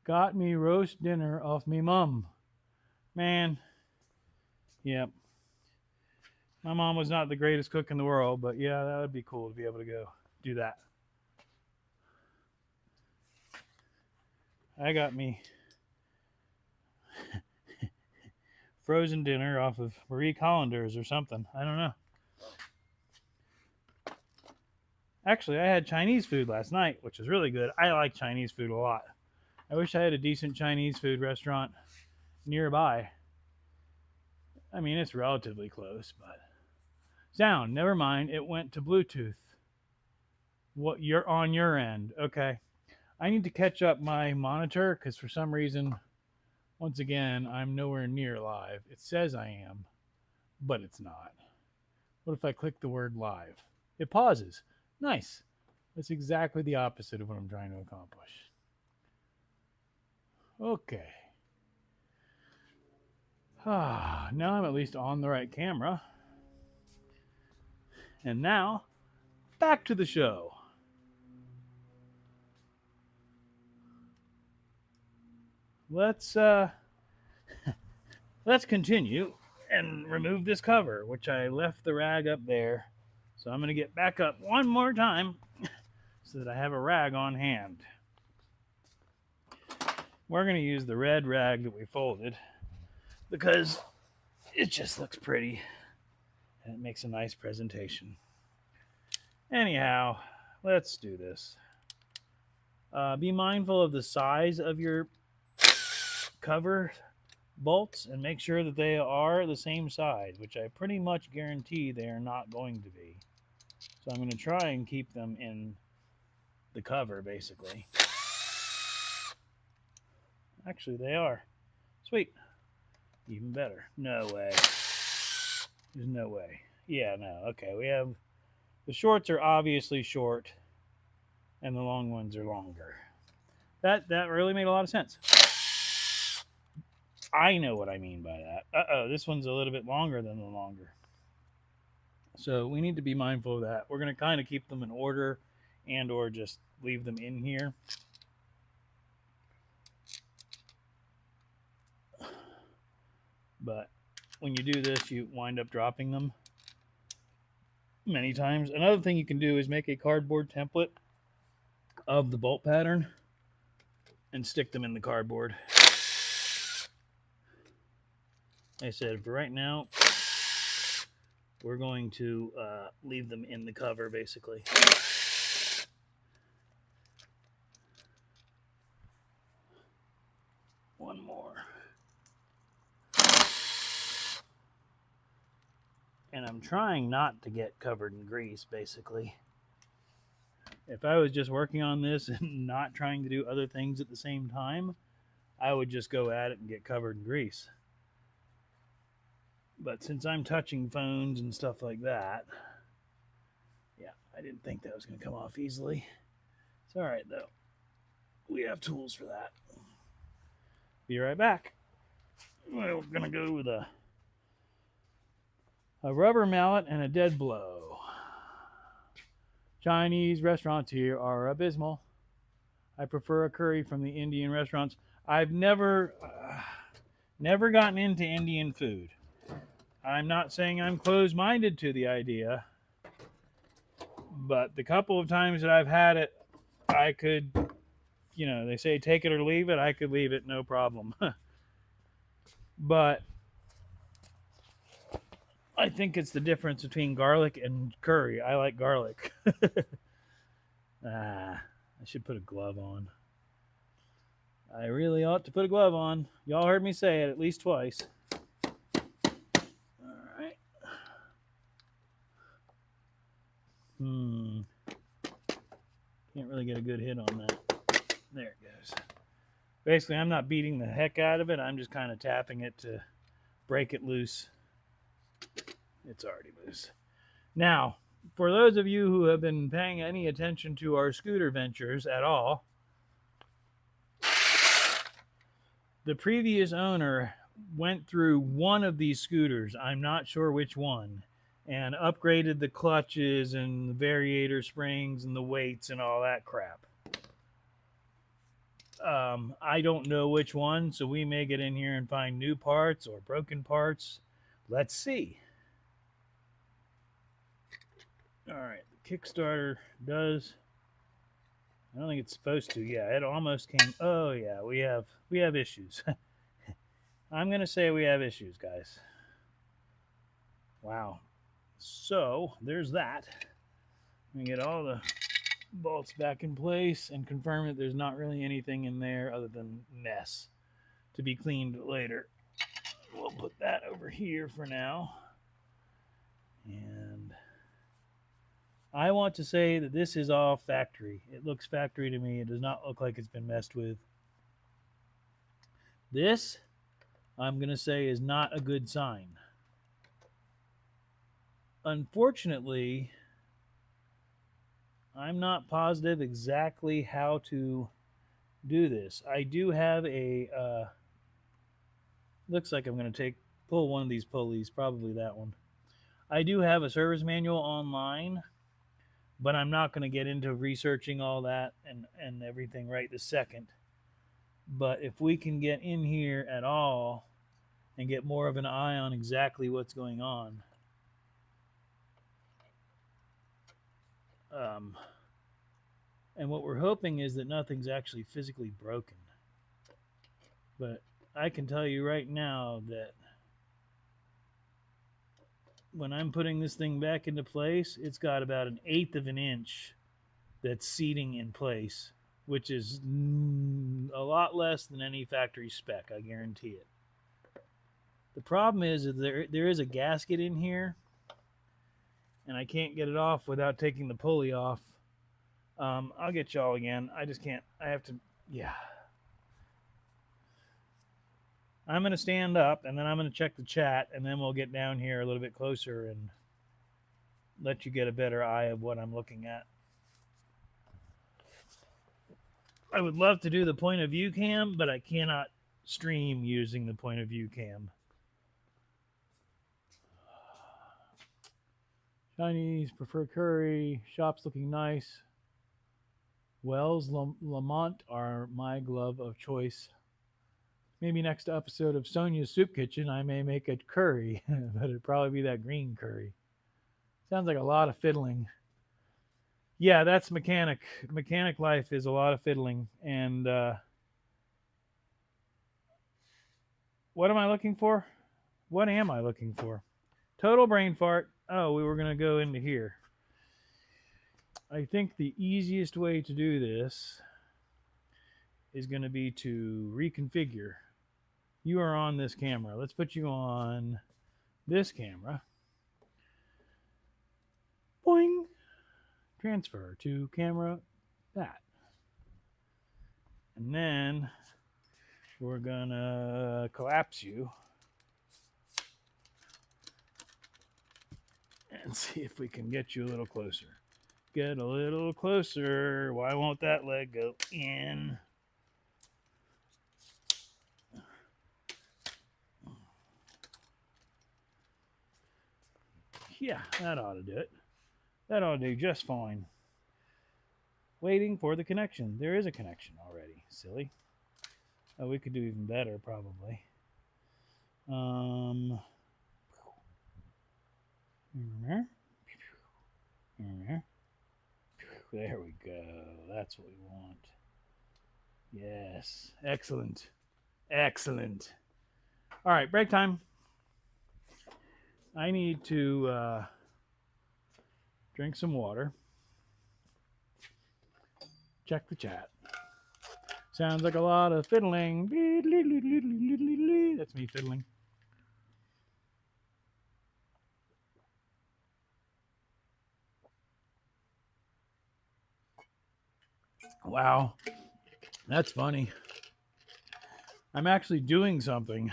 Got me roast dinner off me mum. Man, yep. My mom was not the greatest cook in the world, but yeah, that would be cool to be able to go do that. I got me frozen dinner off of Marie Callender's or something. I don't know. Actually, I had Chinese food last night, which was really good. I like Chinese food a lot. I wish I had a decent Chinese food restaurant nearby. I mean, it's relatively close, but sound, never mind. It went to Bluetooth. What, you're on your end? Okay. I need to catch up my monitor because for some reason, once again, I'm nowhere near live. It says I am, but it's not. What if I click the word live? It pauses. Nice. That's exactly the opposite of what I'm trying to accomplish. Okay. Now I'm at least on the right camera. And now, back to the show. Let's let's continue and remove this cover, which I left the rag up there. So I'm going to get back up one more time so that I have a rag on hand. We're going to use the red rag that we folded because it just looks pretty and it makes a nice presentation. Anyhow, let's do this. Be mindful of the size of your cover bolts and make sure that they are the same size, which I pretty much guarantee they are not going to be. So I'm going to try and keep them in the cover, basically. Actually, they are. Sweet. Even better. No way. There's no way. Yeah, no. Okay, we have... The shorts are obviously short, and the long ones are longer. That really made a lot of sense. I know what I mean by that. Uh-oh, this one's a little bit longer than the longer. So we need to be mindful of that. We're going to kind of keep them in order and or just leave them in here. But when you do this, you wind up dropping them many times. Another thing you can do is make a cardboard template of the bolt pattern and stick them in the cardboard. Like I said, for right now, we're going to leave them in the cover, basically. One more. And I'm trying not to get covered in grease, basically. If I was just working on this and not trying to do other things at the same time, I would just go at it and get covered in grease. But since I'm touching phones and stuff like that, yeah, I didn't think that was going to come off easily. It's all right, though. We have tools for that. Be right back. We're going to go with a rubber mallet and a dead blow. Chinese restaurants here are abysmal. I prefer a curry from the Indian restaurants. I've never gotten into Indian food. I'm not saying I'm closed-minded to the idea, but the couple of times that I've had it, I could, they say take it or leave it. I could leave it, no problem. But I think it's the difference between garlic and curry. I like garlic. I should put a glove on. I really ought to put a glove on. Y'all heard me say it at least twice. All right. Can't really get a good hit on that. There it goes. Basically, I'm not beating the heck out of it. I'm just kind of tapping it to break it loose. It's already loose. Now, for those of you who have been paying any attention to our scooter ventures at all, the previous owner went through one of these scooters, I'm not sure which one, and upgraded the clutches and the variator springs and the weights and all that crap. I don't know which one, so we may get in here and find new parts or broken parts. Let's see. All right, the Kickstarter does. I don't think it's supposed to. Yeah, it almost came. Oh yeah, we have issues. I'm gonna say we have issues, guys. Wow. So there's that. We get all the bolts back in place and confirm that there's not really anything in there other than mess to be cleaned later. We'll put that over here for now. And I want to say that this is all factory. It looks factory to me. It does not look like it's been messed with. This, I'm going to say, is not a good sign. Unfortunately, I'm not positive exactly how to do this. I do have a looks like I'm going to pull one of these pulleys, probably that one. I do have a service manual online, but I'm not going to get into researching all that and everything right this second. But if we can get in here at all and get more of an eye on exactly what's going on, um, and what we're hoping is that nothing's actually physically broken. But I can tell you right now that when I'm putting this thing back into place, it's got about an eighth of an inch that's seating in place, which is a lot less than any factory spec, I guarantee it. The problem is that there is a gasket in here, and I can't get it off without taking the pulley off. I'll get y'all again. I just can't. I have to. Yeah. I'm going to stand up, and then I'm going to check the chat, and then we'll get down here a little bit closer and let you get a better eye of what I'm looking at. I would love to do the point of view cam, but I cannot stream using the point of view cam. Chinese, prefer curry. Shop's looking nice. Wells Lamont are my glove of choice. Maybe next episode of Sonia's Soup Kitchen, I may make a curry, but it'd probably be that green curry. Sounds like a lot of fiddling. Yeah, that's mechanic. Mechanic life is a lot of fiddling. And what am I looking for? What am I looking for? Total brain fart. Oh, we were going to go into here. I think the easiest way to do this is going to be to reconfigure. You are on this camera. Let's put you on this camera. Boing. Transfer to camera that. And then we're going to collapse you and see if we can get you a little closer. Get a little closer. Why won't that leg go in? Yeah, that ought to do it. That ought to do just fine. Waiting for the connection. There is a connection already. Silly. Oh, we could do even better, probably. There we go. That's what we want. Yes. Excellent. Excellent. All right, break time. I need to drink some water. Check the chat. Sounds like a lot of fiddling. That's me fiddling. Wow. That's funny. I'm actually doing something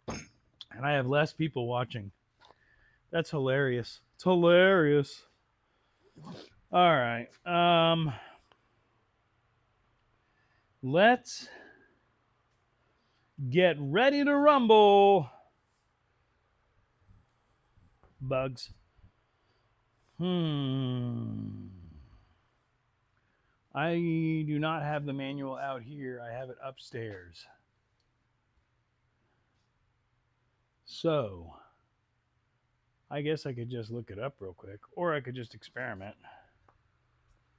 and I have less people watching. That's hilarious. It's hilarious. All right. Let's get ready to rumble. Bugs. I do not have the manual out here. I have it upstairs. So, I guess I could just look it up real quick, or I could just experiment.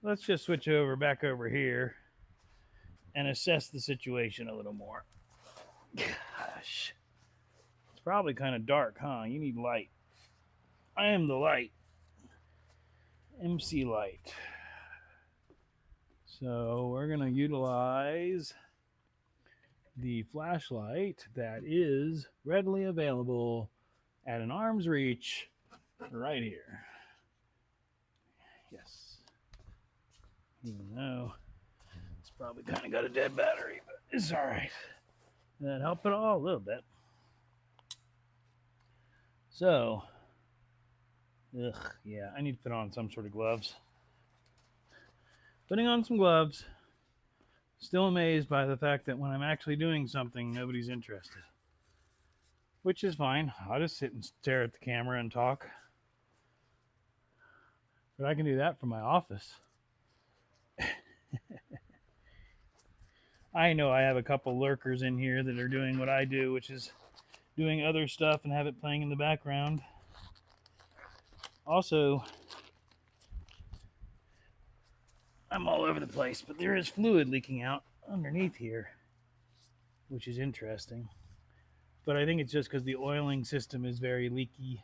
Let's just switch back over here and assess the situation a little more. Gosh. It's probably kind of dark, huh? You need light. I am the light. MC light. So we're going to utilize the flashlight that is readily available at an arm's reach right here. Yes. Even though it's probably kind of got a dead battery, but it's all right. That helped it all a little bit. So, yeah, I need to put on some sort of gloves. Putting on some gloves. Still amazed by the fact that when I'm actually doing something, nobody's interested. Which is fine. I'll just sit and stare at the camera and talk. But I can do that from my office. I know I have a couple lurkers in here that are doing what I do, which is doing other stuff and have it playing in the background. Also, I'm all over the place, but there is fluid leaking out underneath here, which is interesting. But I think it's just because the oiling system is very leaky.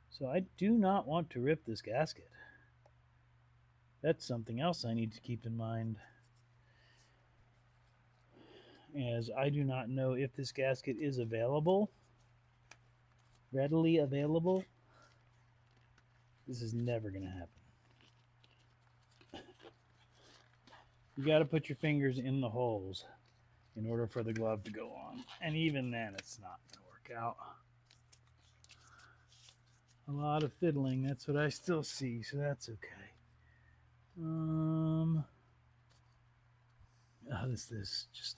So I do not want to rip this gasket. That's something else I need to keep in mind, as I do not know if this gasket is available, readily available. This is never going to happen. You got to put your fingers in the holes in order for the glove to go on. And even then, it's not going to work out. A lot of fiddling, that's what I still see, so that's okay. This just,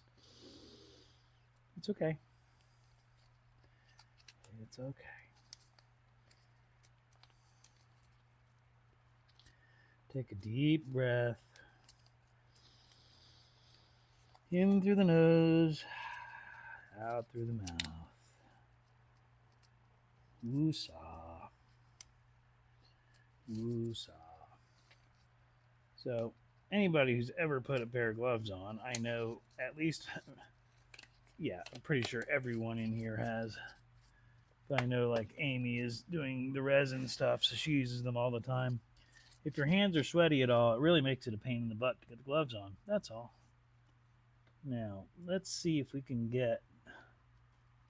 it's okay. It's okay. Take a deep breath. In through the nose, out through the mouth. Woo-saw. Woo-saw. So, anybody who's ever put a pair of gloves on, I know at least, yeah, I'm pretty sure everyone in here has. But I know, like, Amy is doing the resin stuff, so she uses them all the time. If your hands are sweaty at all, it really makes it a pain in the butt to get the gloves on. That's all. Now, let's see if we can get,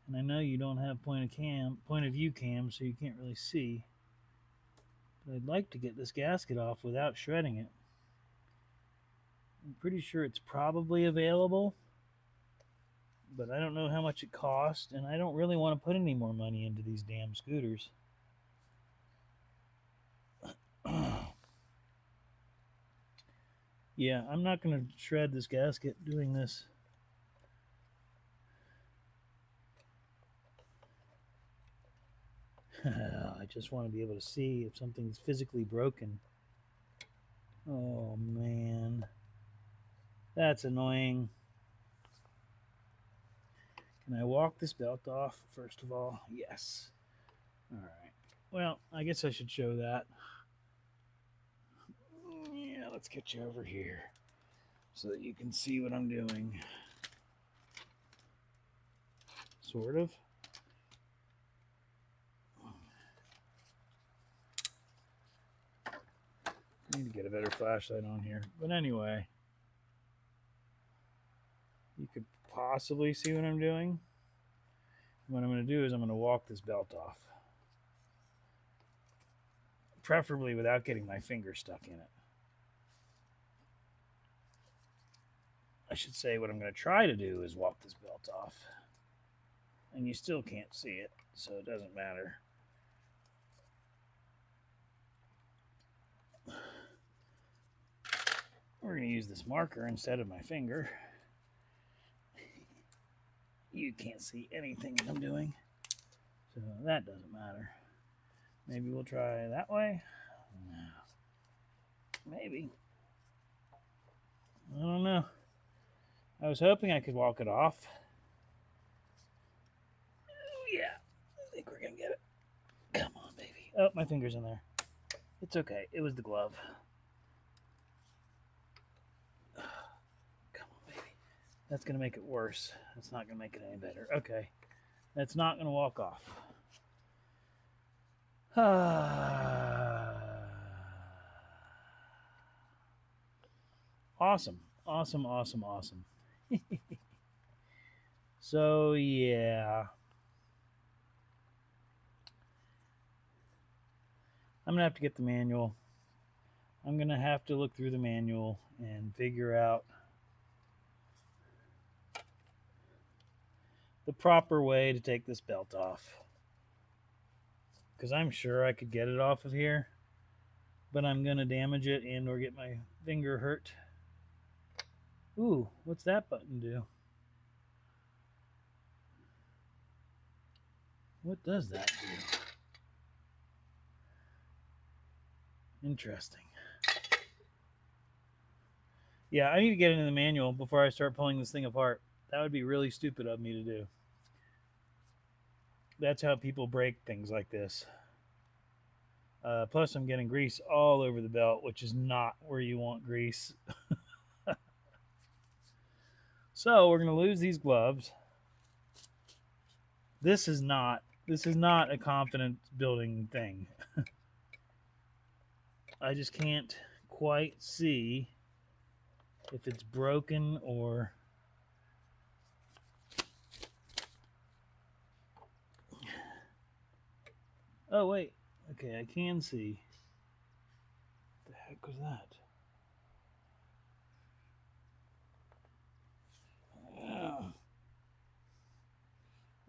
and I know you don't have point of view cam, so you can't really see, but I'd like to get this gasket off without shredding it. I'm pretty sure it's probably available, but I don't know how much it costs, and I don't really want to put any more money into these damn scooters. Yeah, I'm not going to shred this gasket doing this. I just want to be able to see if something's physically broken. Oh, man. That's annoying. Can I walk this belt off, first of all? Yes. All right. Well, I guess I should show that. Yeah, let's get you over here so that you can see what I'm doing. Sort of. I need to get a better flashlight on here. But anyway, you could possibly see what I'm doing. What I'm going to do is I'm going to walk this belt off. Preferably without getting my finger stuck in it. I should say what I'm going to try to do is walk this belt off. And you still can't see it, so it doesn't matter. We're going to use this marker instead of my finger. You can't see anything that I'm doing, so that doesn't matter. Maybe we'll try that way. Maybe. I don't know. I was hoping I could walk it off. Oh, yeah. I think we're going to get it. Come on, baby. Oh, my finger's in there. It's okay. It was the glove. Come on, baby. That's going to make it worse. That's not going to make it any better. Okay. That's not going to walk off. Awesome. Awesome, awesome, awesome. So, yeah. I'm going to have to get the manual. I'm going to have to look through the manual and figure out the proper way to take this belt off. Because I'm sure I could get it off of here. but I'm gonna damage it and or get my finger hurt. Ooh, what's that button do? What does that do? Interesting. Yeah, I need to get into the manual before I start pulling this thing apart. That would be really stupid of me to do. That's how people break things like this. Plus, I'm getting grease all over the belt, which is not where you want grease. So we're going to lose these gloves. This is not a confidence building thing. I just can't quite see if it's broken or oh wait, okay, I can see. What the heck was that?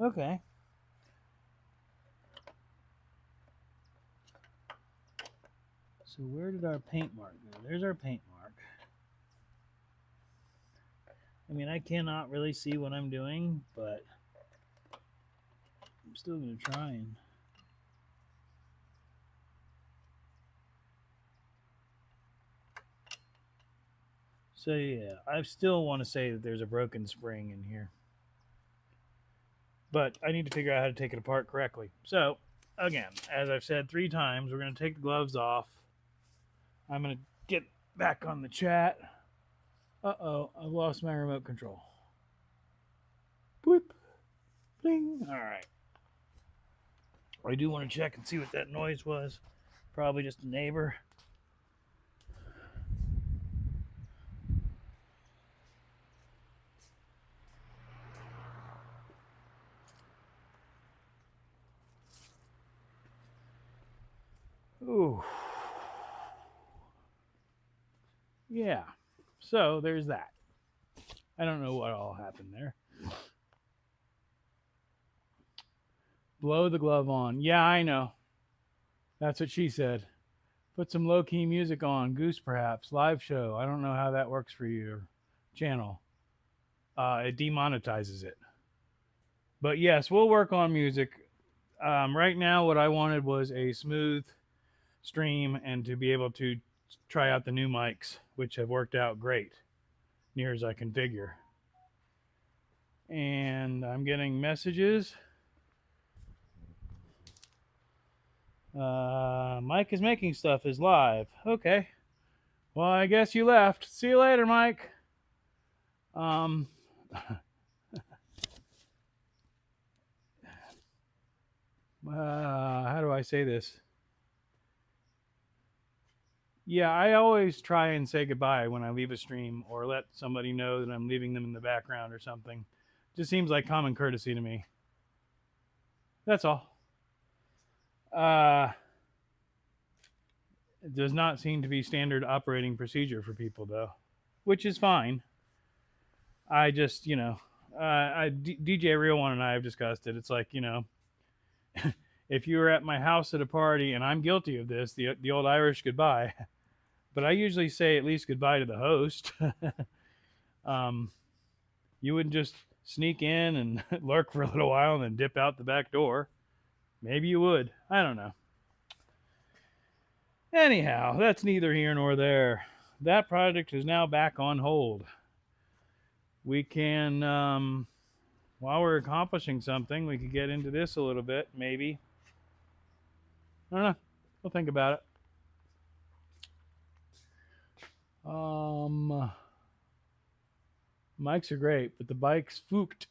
Okay. So where did our paint mark go? There's our paint mark. I mean, I cannot really see what I'm doing, but I'm still going to try and... So yeah, I still want to say that there's a broken spring in here. But I need to figure out how to take it apart correctly. So, again, as I've said 3 times, we're going to take the gloves off. I'm going to get back on the chat. Uh-oh, I've lost my remote control. Boop. Bling. All right. I do want to check and see what that noise was. Probably just a neighbor. Ooh. Yeah. So there's that. I don't know what all happened there. Blow the glove on. Yeah, I know. That's what she said. Put some low-key music on. Goose, perhaps. Live show. I don't know how that works for your channel. It demonetizes it. But yes, we'll work on music. Right now, what I wanted was a smooth stream and to be able to try out the new mics, which have worked out great, near as I can figure. And I'm getting messages. Mike is making stuff is live. Okay. Well, I guess you left. See you later, Mike. How do I say this? Yeah, I always try and say goodbye when I leave a stream or let somebody know that I'm leaving them in the background or something. Just seems like common courtesy to me. That's all. It does not seem to be standard operating procedure for people, though, which is fine. I just, DJ Real One and I have discussed it. It's like, if you were at my house at a party, and I'm guilty of this, the old Irish goodbye, but I usually say at least goodbye to the host. You wouldn't just sneak in and lurk for a little while and then dip out the back door. Maybe you would. I don't know. Anyhow, that's neither here nor there. That project is now back on hold. We can, while we're accomplishing something, we could get into this a little bit, maybe. I don't know. We'll think about it. Mics are great, but the bike's fooked.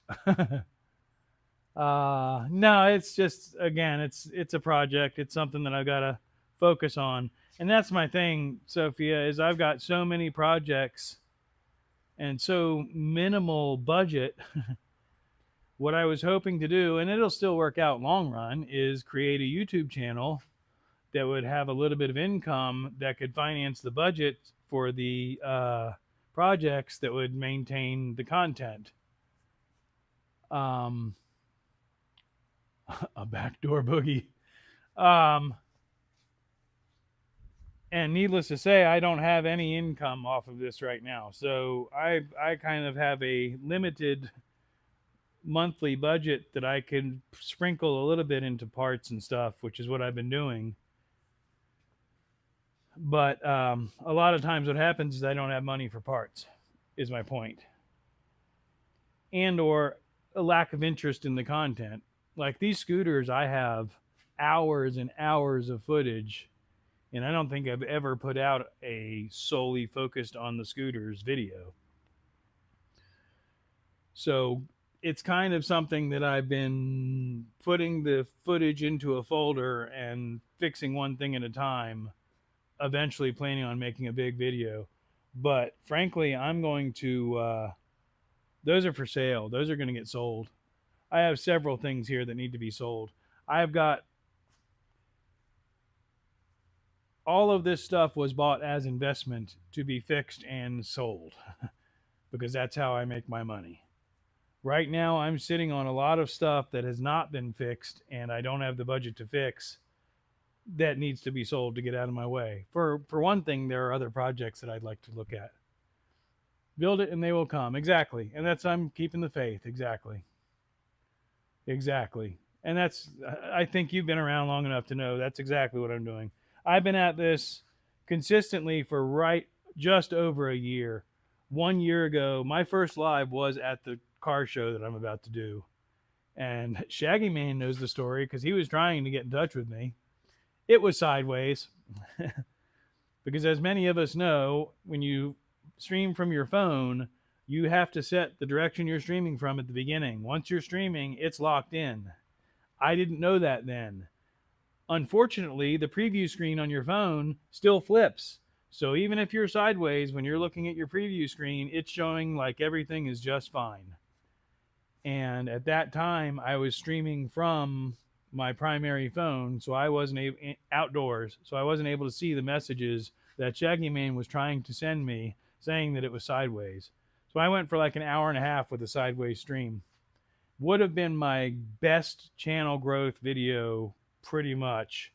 No, it's just, again, it's a project. It's something that I've got to focus on. And that's my thing, Sophia, is I've got so many projects and so minimal budget. What I was hoping to do, and it'll still work out long run, is create a YouTube channel that would have a little bit of income that could finance the budget for the projects that would maintain the content. A backdoor boogie. And needless to say, I don't have any income off of this right now. So I kind of have a limited monthly budget that I can sprinkle a little bit into parts and stuff, which is what I've been doing. But a lot of times what happens is I don't have money for parts, is my point. And or a lack of interest in the content. Like these scooters, I have hours and hours of footage, and I don't think I've ever put out a solely focused on the scooters video. So it's kind of something that I've been putting the footage into a folder and fixing one thing at a time, eventually planning on making a big video. But frankly, I'm going to, those are for sale. Those are going to get sold. I have several things here that need to be sold. I've got all of this stuff was bought as investment to be fixed and sold because that's how I make my money. Right now, I'm sitting on a lot of stuff that has not been fixed and I don't have the budget to fix that needs to be sold to get out of my way. For one thing, there are other projects that I'd like to look at. Build it and they will come. Exactly. And that's I'm keeping the faith. Exactly. Exactly. And that's I think you've been around long enough to know that's exactly what I'm doing. I've been at this consistently for just over a year. 1 year ago, my first live was at the car show that I'm about to do. And Shaggy Man knows the story because he was trying to get in touch with me. It was sideways. Because as many of us know, when you stream from your phone, you have to set the direction you're streaming from at the beginning. Once you're streaming, it's locked in. I didn't know that then. Unfortunately, the preview screen on your phone still flips. So even if you're sideways, when you're looking at your preview screen, it's showing like everything is just fine. And at that time, I was streaming from my primary phone, so I wasn't outdoors, so I wasn't able to see the messages that Shaggy Man was trying to send me saying that it was sideways. So I went for like an hour and a half with a sideways stream. Would have been my best channel growth video pretty much.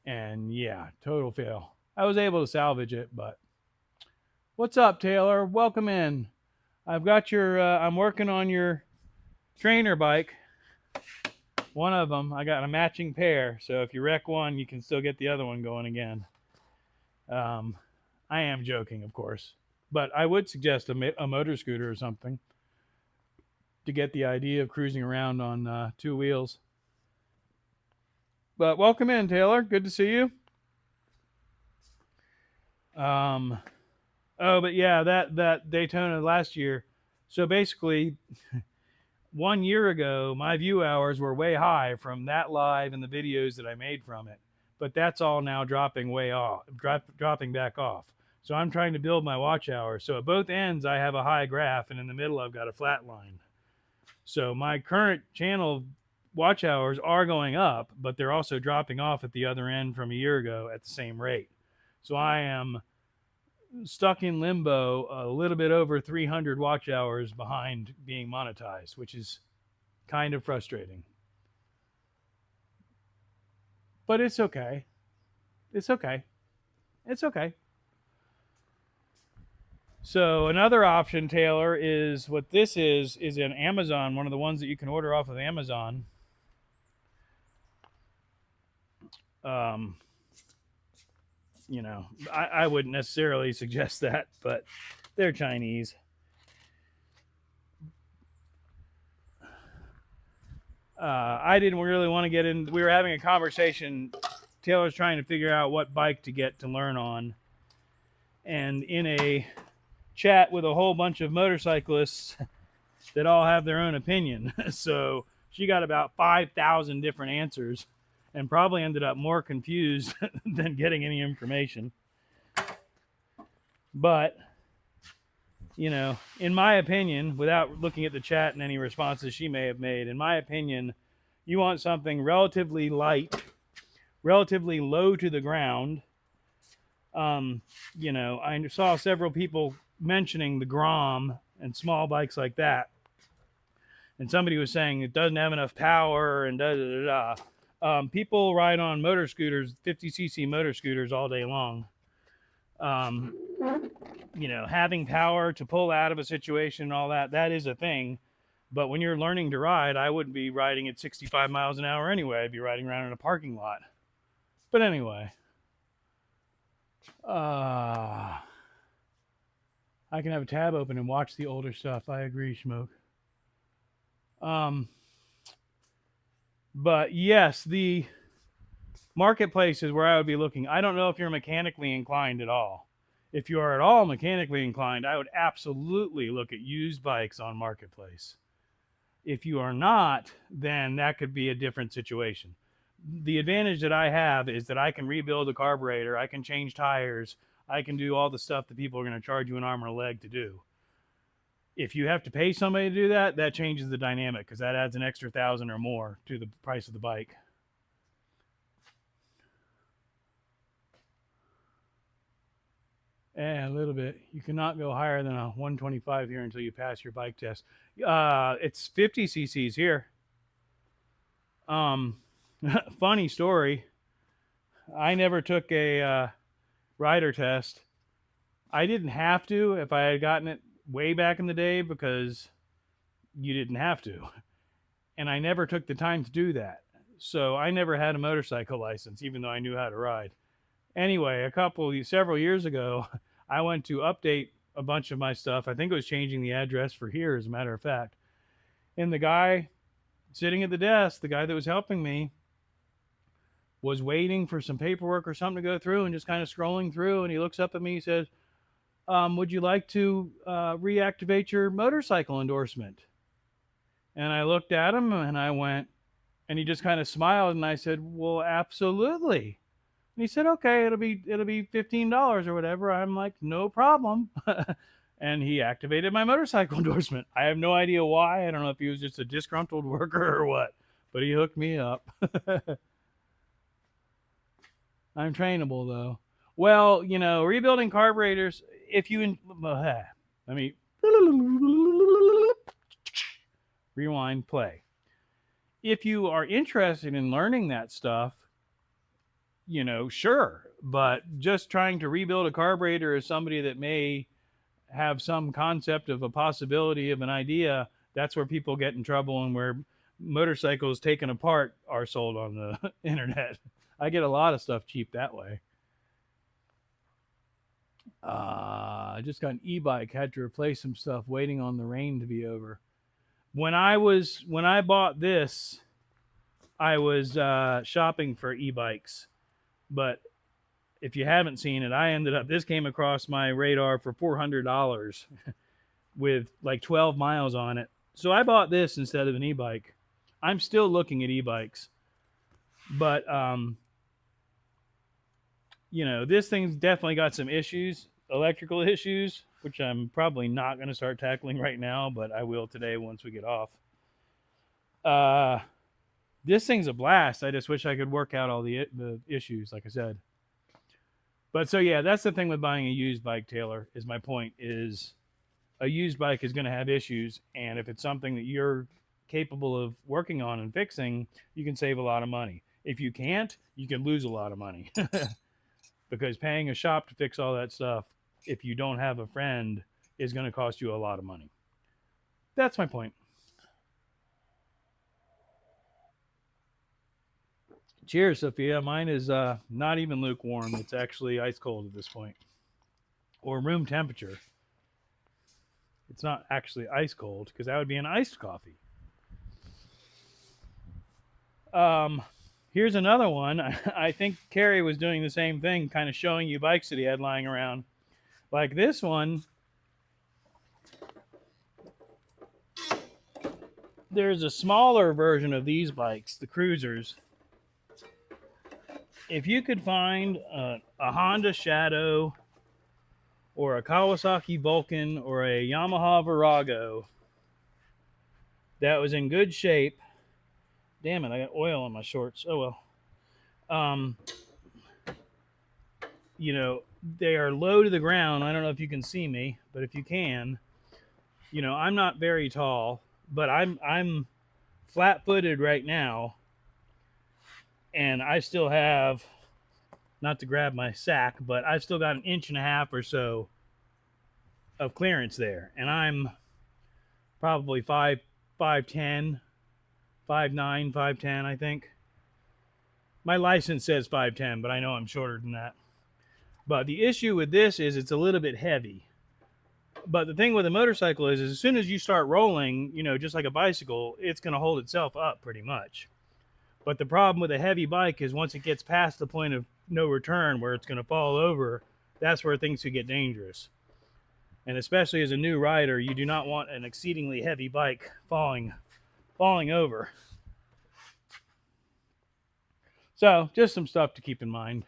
And yeah, total fail. I was able to salvage it, but what's up, Taylor? Welcome in. I've got your, I'm working on your trainer bike. One of them, I got a matching pair. So if you wreck one, you can still get the other one going again. I am joking, of course, but I would suggest a motor scooter or something to get the idea of cruising around on 2 wheels. But welcome in, Taylor. Good to see you. Oh, but yeah, that Daytona last year. So basically, 1 year ago, my view hours were way high from that live and the videos that I made from it. But that's all now dropping back off. So I'm trying to build my watch hours. So at both ends, I have a high graph, and in the middle, I've got a flat line. So my current channel watch hours are going up, but they're also dropping off at the other end from a year ago at the same rate. So I am stuck in limbo a little bit over 300 watch hours behind being monetized, which is kind of frustrating. But it's okay. It's okay. It's okay. So another option, Taylor, is what this is an Amazon, one of the ones that you can order off of Amazon. You know, I wouldn't necessarily suggest that, but they're Chinese. I didn't really want to get in. We were having a conversation. Taylor's trying to figure out what bike to get to learn on. And in a chat with a whole bunch of motorcyclists that all have their own opinion. So she got about 5,000 different answers and probably ended up more confused than getting any information. But, you know, in my opinion, without looking at the chat and any responses she may have made, in my opinion, you want something relatively light, relatively low to the ground. You know, I saw several people mentioning the Grom and small bikes like that. And somebody was saying it doesn't have enough power and da da da da. People ride on motor scooters, 50cc motor scooters, all day long. Having power to pull out of a situation and all that is a thing. But when you're learning to ride, I wouldn't be riding at 65 miles an hour anyway. I'd be riding around in a parking lot. But anyway, I can have a tab open and watch the older stuff. I agree, Smoke. But yes, the marketplace is where I would be looking. I don't know if you're mechanically inclined at all. If you are at all mechanically inclined, I would absolutely look at used bikes on marketplace. If you are not, then that could be a different situation. The advantage that I have is that I can rebuild a carburetor, I can change tires, I can do all the stuff that people are going to charge you an arm and a leg to do. If you have to pay somebody to do that, that changes the dynamic because that adds an extra $1,000 or more to the price of the bike. A little bit. You cannot go higher than a 125 here until you pass your bike test. It's 50 cc's here. Funny story. I never took a rider test. I didn't have to if I had gotten it way back in the day because you didn't have to. And I never took the time to do that. So I never had a motorcycle license, even though I knew how to ride. Anyway, several years ago, I went to update a bunch of my stuff. I think it was changing the address for here, as a matter of fact. And the guy sitting at the desk, the guy that was helping me, was waiting for some paperwork or something to go through and just kind of scrolling through. And he looks up at me, he says, would you like to reactivate your motorcycle endorsement? And I looked at him and I went, and he just kind of smiled. And I said, well, absolutely. And he said, okay, it'll be $15 or whatever. I'm like, no problem. And he activated my motorcycle endorsement. I have no idea why. I don't know if he was just a disgruntled worker or what, but he hooked me up. I'm trainable though. Well, rebuilding carburetors, if you, let me rewind, play. If you are interested in learning that stuff, sure. But just trying to rebuild a carburetor as somebody that may have some concept of a possibility of an idea, that's where people get in trouble and where motorcycles taken apart are sold on the internet. I get a lot of stuff cheap that way. I just got an e-bike, had to replace some stuff, waiting on the rain to be over. When I bought this, I was shopping for e-bikes. But if you haven't seen it, this came across my radar for $400 with like 12 miles on it. So I bought this instead of an e-bike. I'm still looking at e-bikes. But, this thing's definitely got some issues, electrical issues, which I'm probably not going to start tackling right now, but I will today once we get off. This thing's a blast. I just wish I could work out all the issues, like I said. But so, yeah, that's the thing with buying a used bike, Taylor, is my point is a used bike is going to have issues. And if it's something that you're capable of working on and fixing, you can save a lot of money. If you can't, you can lose a lot of money. Because paying a shop to fix all that stuff, if you don't have a friend, is going to cost you a lot of money. That's my point. Cheers, Sophia. Mine is not even lukewarm. It's actually ice cold at this point. Or room temperature. It's not actually ice cold because that would be an iced coffee. Here's another one. I think Carrie was doing the same thing, kind of showing you bikes that he had lying around. Like this one. There's a smaller version of these bikes, the cruisers. If you could find a Honda Shadow or a Kawasaki Vulcan or a Yamaha Virago that was in good shape, damn it, I got oil on my shorts. Oh well. They are low to the ground. I don't know if you can see me, but if you can, I'm not very tall, but I'm flat-footed right now. and I still have, not to grab my sack, but I've still got 1.5 inches or so of clearance there, and I'm probably 5'10", 5'9", 5'10", I think. My license says 5'10", but I know I'm shorter than that. But the issue with this is it's a little bit heavy. But the thing with a motorcycle is as soon as you start rolling, just like a bicycle, it's going to hold itself up pretty much. But the problem with a heavy bike is once it gets past the point of no return where it's going to fall over, that's where things could get dangerous. And especially as a new rider, you do not want an exceedingly heavy bike falling over. So, just some stuff to keep in mind.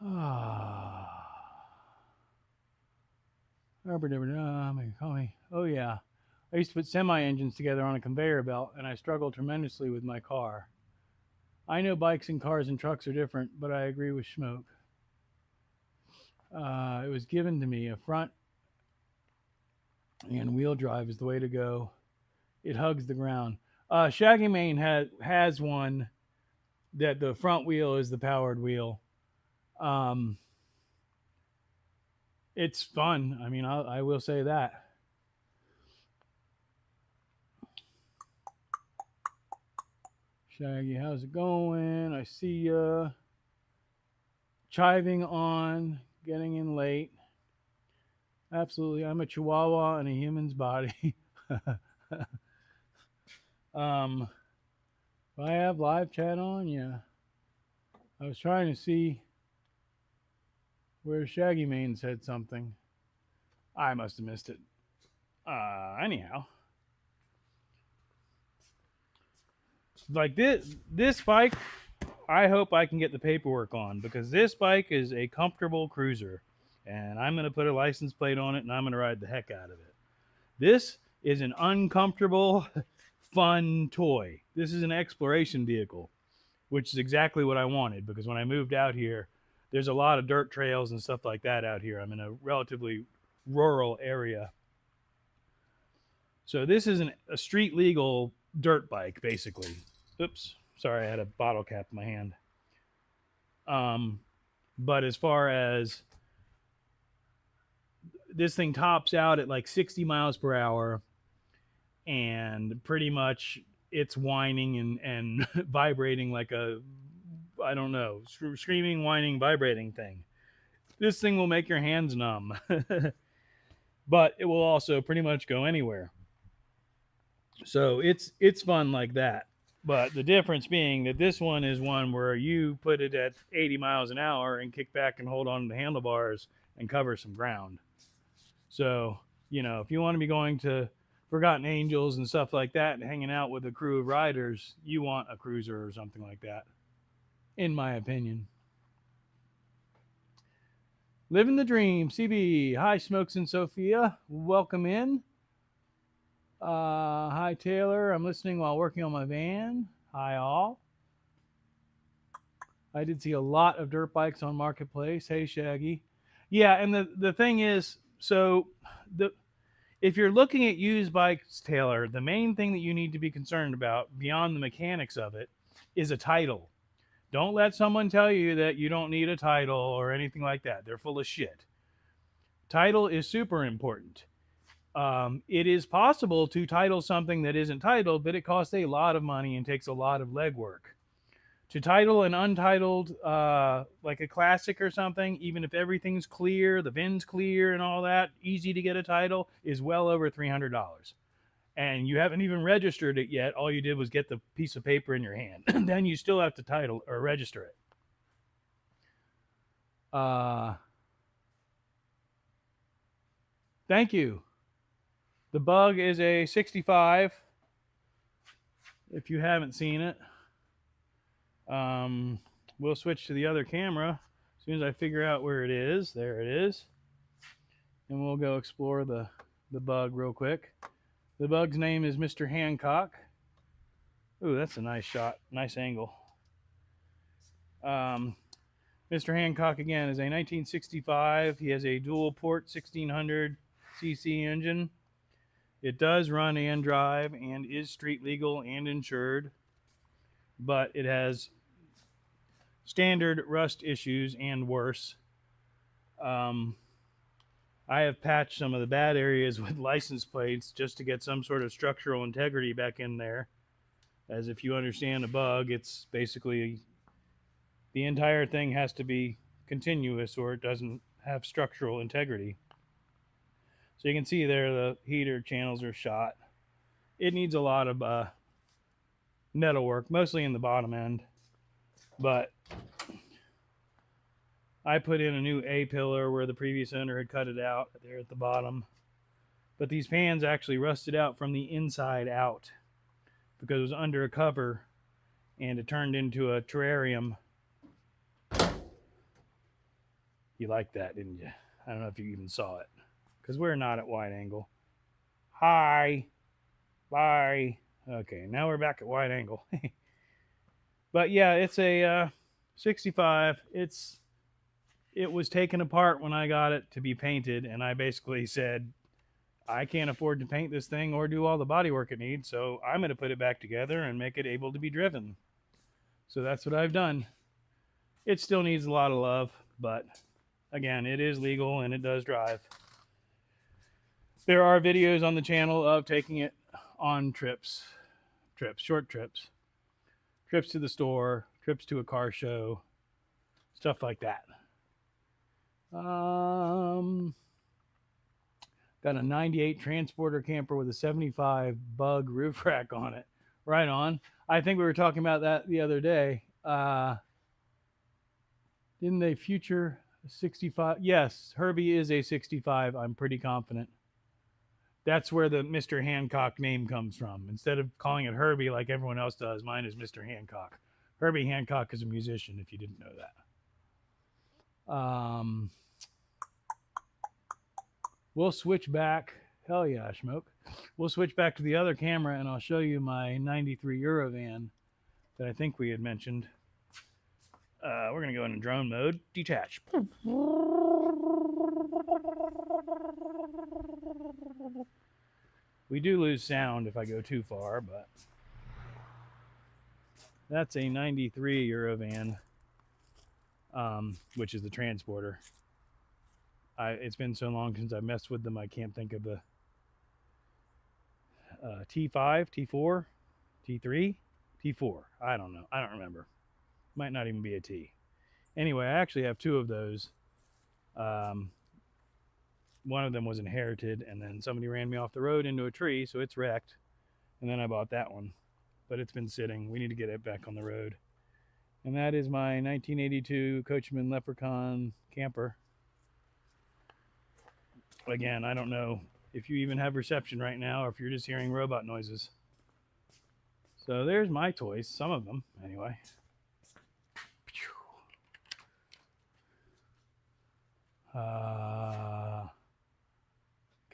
Oh yeah. I used to put semi-engines together on a conveyor belt, and I struggled tremendously with my car. I know bikes and cars and trucks are different, but I agree with Smoke. It was given to me. A front and wheel drive is the way to go. It hugs the ground. Shaggy Mane has one that the front wheel is the powered wheel. It's fun. I mean, I will say that. Shaggy, how's it going? I see ya. Chiving on, getting in late. Absolutely. I'm a chihuahua in a human's body. Do I have live chat on? Yeah. I was trying to see where Shaggy Mane said something. I must have missed it. Anyhow. Like this bike, I hope I can get the paperwork on, because this bike is a comfortable cruiser, and I'm going to put a license plate on it, and I'm going to ride the heck out of it. This is an uncomfortable, fun toy. This is an exploration vehicle, which is exactly what I wanted, because when I moved out here, there's a lot of dirt trails and stuff like that out here. I'm in a relatively rural area. So this is a street legal dirt bike, basically. Oops, sorry, I had a bottle cap in my hand. But as far as this thing tops out at like 60 miles per hour, and pretty much it's whining and vibrating like a, I don't know, screaming, whining, vibrating thing. This thing will make your hands numb, but it will also pretty much go anywhere. So it's fun like that. But the difference being that this one is one where you put it at 80 miles an hour and kick back and hold on to the handlebars and cover some ground. So, if you want to be going to Forgotten Angels and stuff like that and hanging out with a crew of riders, you want a cruiser or something like that, in my opinion. Living the dream, CB. Hi, Smokes and Sophia. Welcome in. Hi, Taylor. I'm listening while working on my van. Hi, all. I did see a lot of dirt bikes on Marketplace. Hey, Shaggy. Yeah, and the thing is, so if you're looking at used bikes, Taylor, the main thing that you need to be concerned about, beyond the mechanics of it, is a title. Don't let someone tell you that you don't need a title or anything like that. They're full of shit. Title is super important. It is possible to title something that isn't titled, but it costs a lot of money and takes a lot of legwork. To title an untitled, like a classic or something, even if everything's clear, the VIN's clear and all that, easy to get a title, is well over $300. And you haven't even registered it yet. All you did was get the piece of paper in your hand. Then you still have to title or register it. Thank you. The Bug is a 65, if you haven't seen it. We'll switch to the other camera as soon as I figure out where it is. There it is. And we'll go explore the Bug real quick. The Bug's name is Mr. Hancock. Ooh, that's a nice shot. Nice angle. Mr. Hancock, again, is a 1965. He has a dual port 1600cc engine. It does run and drive and is street legal and insured, but it has standard rust issues and worse. Um, I have patched some of the bad areas with license plates just to get some sort of structural integrity back in there. As if you understand a bug, it's basically the entire thing has to be continuous or it doesn't have structural integrity. So you can see there the heater channels are shot. It needs a lot of metal work, mostly in the bottom end. But I put in a new A pillar where the previous owner had cut it out there at the bottom. But these fans actually rusted out from the inside out because it was under a cover and it turned into a terrarium. You liked that, didn't you? I don't know if you even saw it because we're not at wide angle. Hi. Bye. Okay, now we're back at wide angle. But yeah, it's a 65. It was taken apart when I got it to be painted, and I basically said, I can't afford to paint this thing or do all the body work it needs, so I'm going to put it back together and make it able to be driven. So that's what I've done. It still needs a lot of love, but again, it is legal and it does drive. There are videos on the channel of taking it on short trips to the store, trips to a car show, stuff like that. Got a 98 transporter camper with a 75 bug roof rack on it. Right on. I think we were talking about that the other day. Didn't they future 65? Yes, Herbie is a 65. I'm pretty confident. That's where the Mr. Hancock name comes from. Instead of calling it Herbie like everyone else does, mine is Mr. Hancock. Herbie Hancock is a musician, if you didn't know that. We'll switch back. Hell yeah, Schmoke. We'll switch back to the other camera, and I'll show you my 93 Eurovan that I think we had mentioned. We're going to go into drone mode. Detach. We do lose sound if I go too far, but that's a 93 Eurovan, which is the transporter. It's been so long since I messed with them, I can't think of the T5, T4, T3, T4. I don't know. I don't remember. Might not even be a T. Anyway, I actually have two of those. One of them was inherited, and then somebody ran me off the road into a tree, so it's wrecked. And then I bought that one, but it's been sitting. We need to get it back on the road. And that is my 1982 Coachman Leprechaun camper. Again, I don't know if you even have reception right now or if you're just hearing robot noises. So there's my toys, some of them anyway.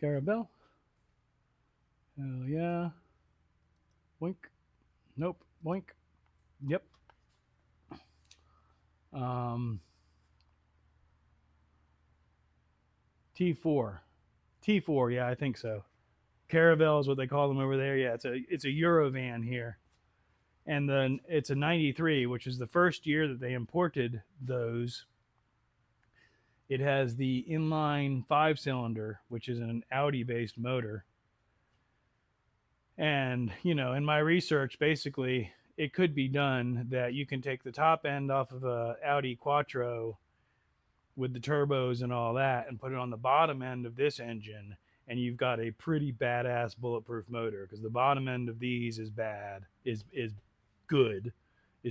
Carabelle. Hell yeah. Boink. Nope. Boink. Yep. T4. T4, yeah, I think so. Caravelle is what they call them over there. Yeah, it's a Eurovan here. And then it's a 93, which is the first year that they imported those. It has the inline 5-cylinder, which is an Audi-based motor. And, you know, in my research, basically, it could be done that you can take the top end off of a Audi Quattro with the turbos and all that and put it on the bottom end of this engine, and you've got a pretty badass bulletproof motor, because the bottom end of these is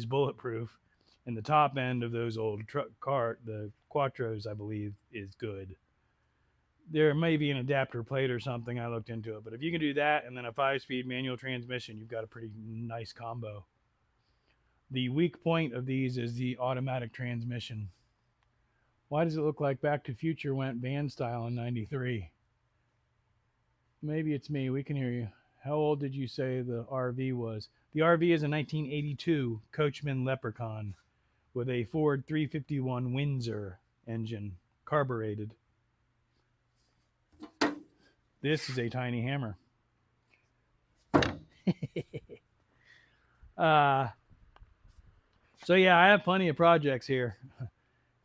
bulletproof, and the top end of those old the Quattros, I believe, is good. There may be an adapter plate or something. I looked into it, but if you can do that and then a 5-speed manual transmission, you've got a pretty nice combo. The weak point of these is the automatic transmission. Why does it look like Back to Future went van style in 93? Maybe it's me. We can hear you. How old did you say the RV was? The RV is a 1982 Coachman Leprechaun with a Ford 351 Windsor engine, carbureted. This is a tiny hammer. Uh, so yeah, I have plenty of projects here.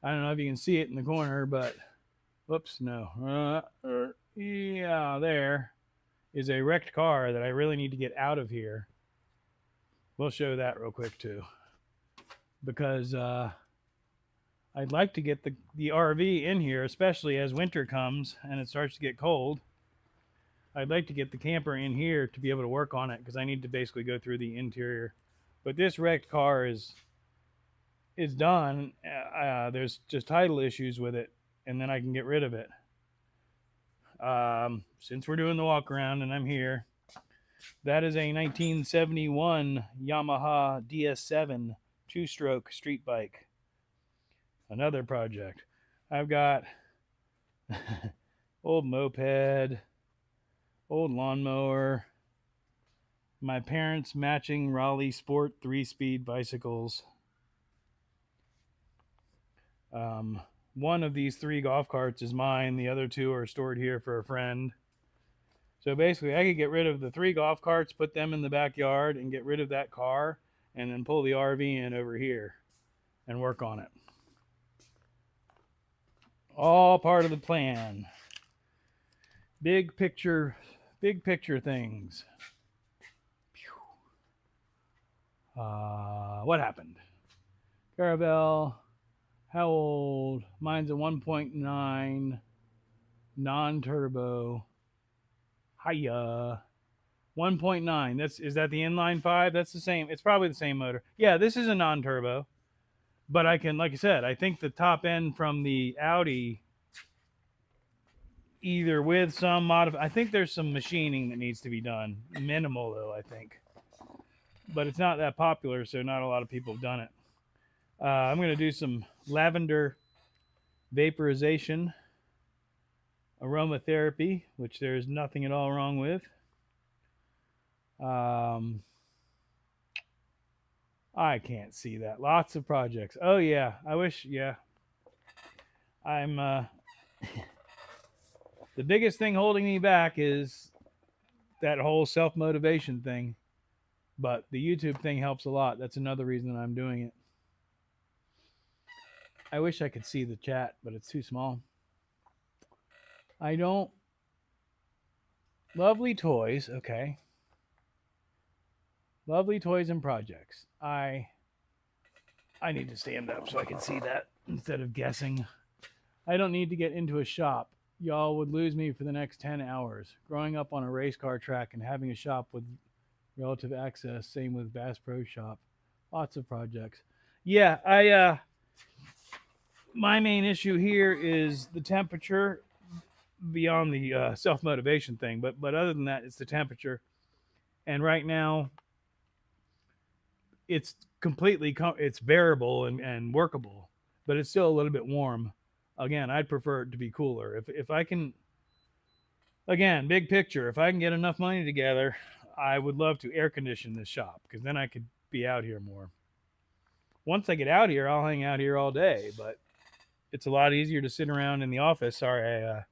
I don't know if you can see it in the corner, but whoops, no. Yeah, there is a wrecked car that I really need to get out of here. We'll show that real quick too, because I'd like to get the RV in here, especially as winter comes and it starts to get cold. I'd like to get the camper in here to be able to work on it because I need to basically go through the interior. But this wrecked car is done. There's just title issues with it, and then I can get rid of it. Since we're doing the walk around and I'm here, that is a 1971 Yamaha DS7 two-stroke street bike. Another project. I've got old moped, old lawnmower, my parents' matching Raleigh Sport 3-speed bicycles. One of these 3 golf carts is mine. The other 2 are stored here for a friend. So basically, I could get rid of the 3 golf carts, put them in the backyard, and get rid of that car, and then pull the RV in over here and work on it. All part of the plan. Big picture things. What happened? Caravel. How old? Mine's a 1.9 non-turbo. Hiya. 1.9. Is that the inline 5? That's the same. It's probably the same motor. Yeah, this is a non-turbo. But I can, like I said, I think the top end from the Audi, either with some I think there's some machining that needs to be done. Minimal though, I think. But it's not that popular, so not a lot of people have done it. I'm going to do some lavender vaporization aromatherapy, which there's nothing at all wrong with. I can't see that. Lots of projects. Oh yeah, I wish. Yeah, I'm. The biggest thing holding me back is that whole self-motivation thing, but the YouTube thing helps a lot. That's another reason I'm doing it. I wish I could see the chat, but it's too small. I don't. Lovely toys, okay. Lovely toys and projects. I need to stand up so I can see that instead of guessing. I don't need to get into a shop. Y'all would lose me for the next 10 hours. Growing up on a race car track and having a shop with relative access, same with Bass Pro Shop. Lots of projects. Yeah, my main issue here is the temperature beyond the self-motivation thing. But other than that, it's the temperature. And right now, it's completely, it's bearable and workable, but it's still a little bit warm. Again, I'd prefer it to be cooler. If I can, again, big picture, if I can get enough money together, I would love to air condition this shop because then I could be out here more. Once I get out here, I'll hang out here all day, but it's a lot easier to sit around in the office. Sorry,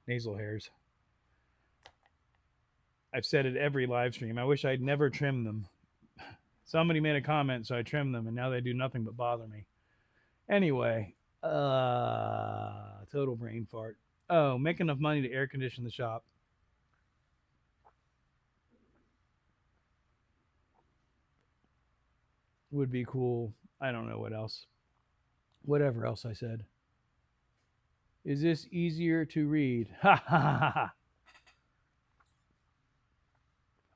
nasal hairs. I've said it every live stream. I wish I'd never trimmed them. Somebody made a comment, so I trimmed them, and now they do nothing but bother me. Anyway, total brain fart. Oh, make enough money to air condition the shop. Would be cool. I don't know what else. Whatever else I said. Is this easier to read? Ha ha ha ha.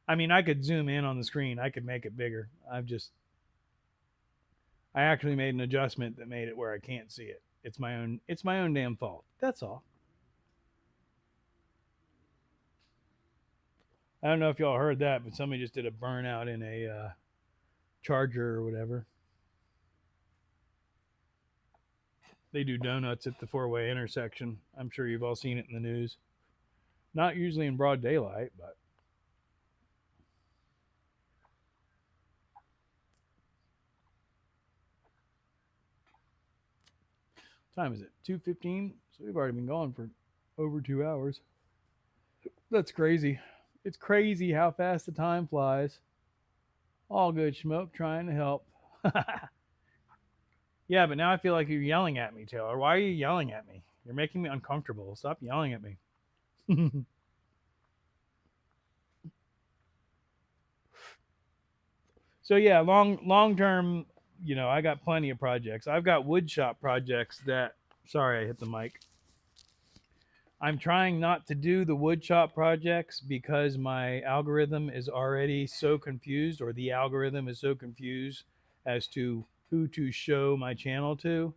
I mean, I could zoom in on the screen. I could make it bigger. I actually made an adjustment that made it where I can't see it. It's my own damn fault. That's all. I don't know if y'all heard that, but somebody just did a burnout in a charger or whatever. They do donuts at the 4-way intersection. I'm sure you've all seen it in the news. Not usually in broad daylight, but what time is it? 2:15. So we've already been gone for over 2 hours. That's crazy. It's crazy how fast the time flies. All good, Smoke. Trying to help. Yeah, but now I feel like you're yelling at me, Taylor. Why are you yelling at me? You're making me uncomfortable. Stop yelling at me. So yeah, long term, I got plenty of projects. I've got woodshop projects that. Sorry, I hit the mic. I'm trying not to do the woodshop projects because my algorithm is already so confused, or the algorithm is so confused as to who to show my channel to.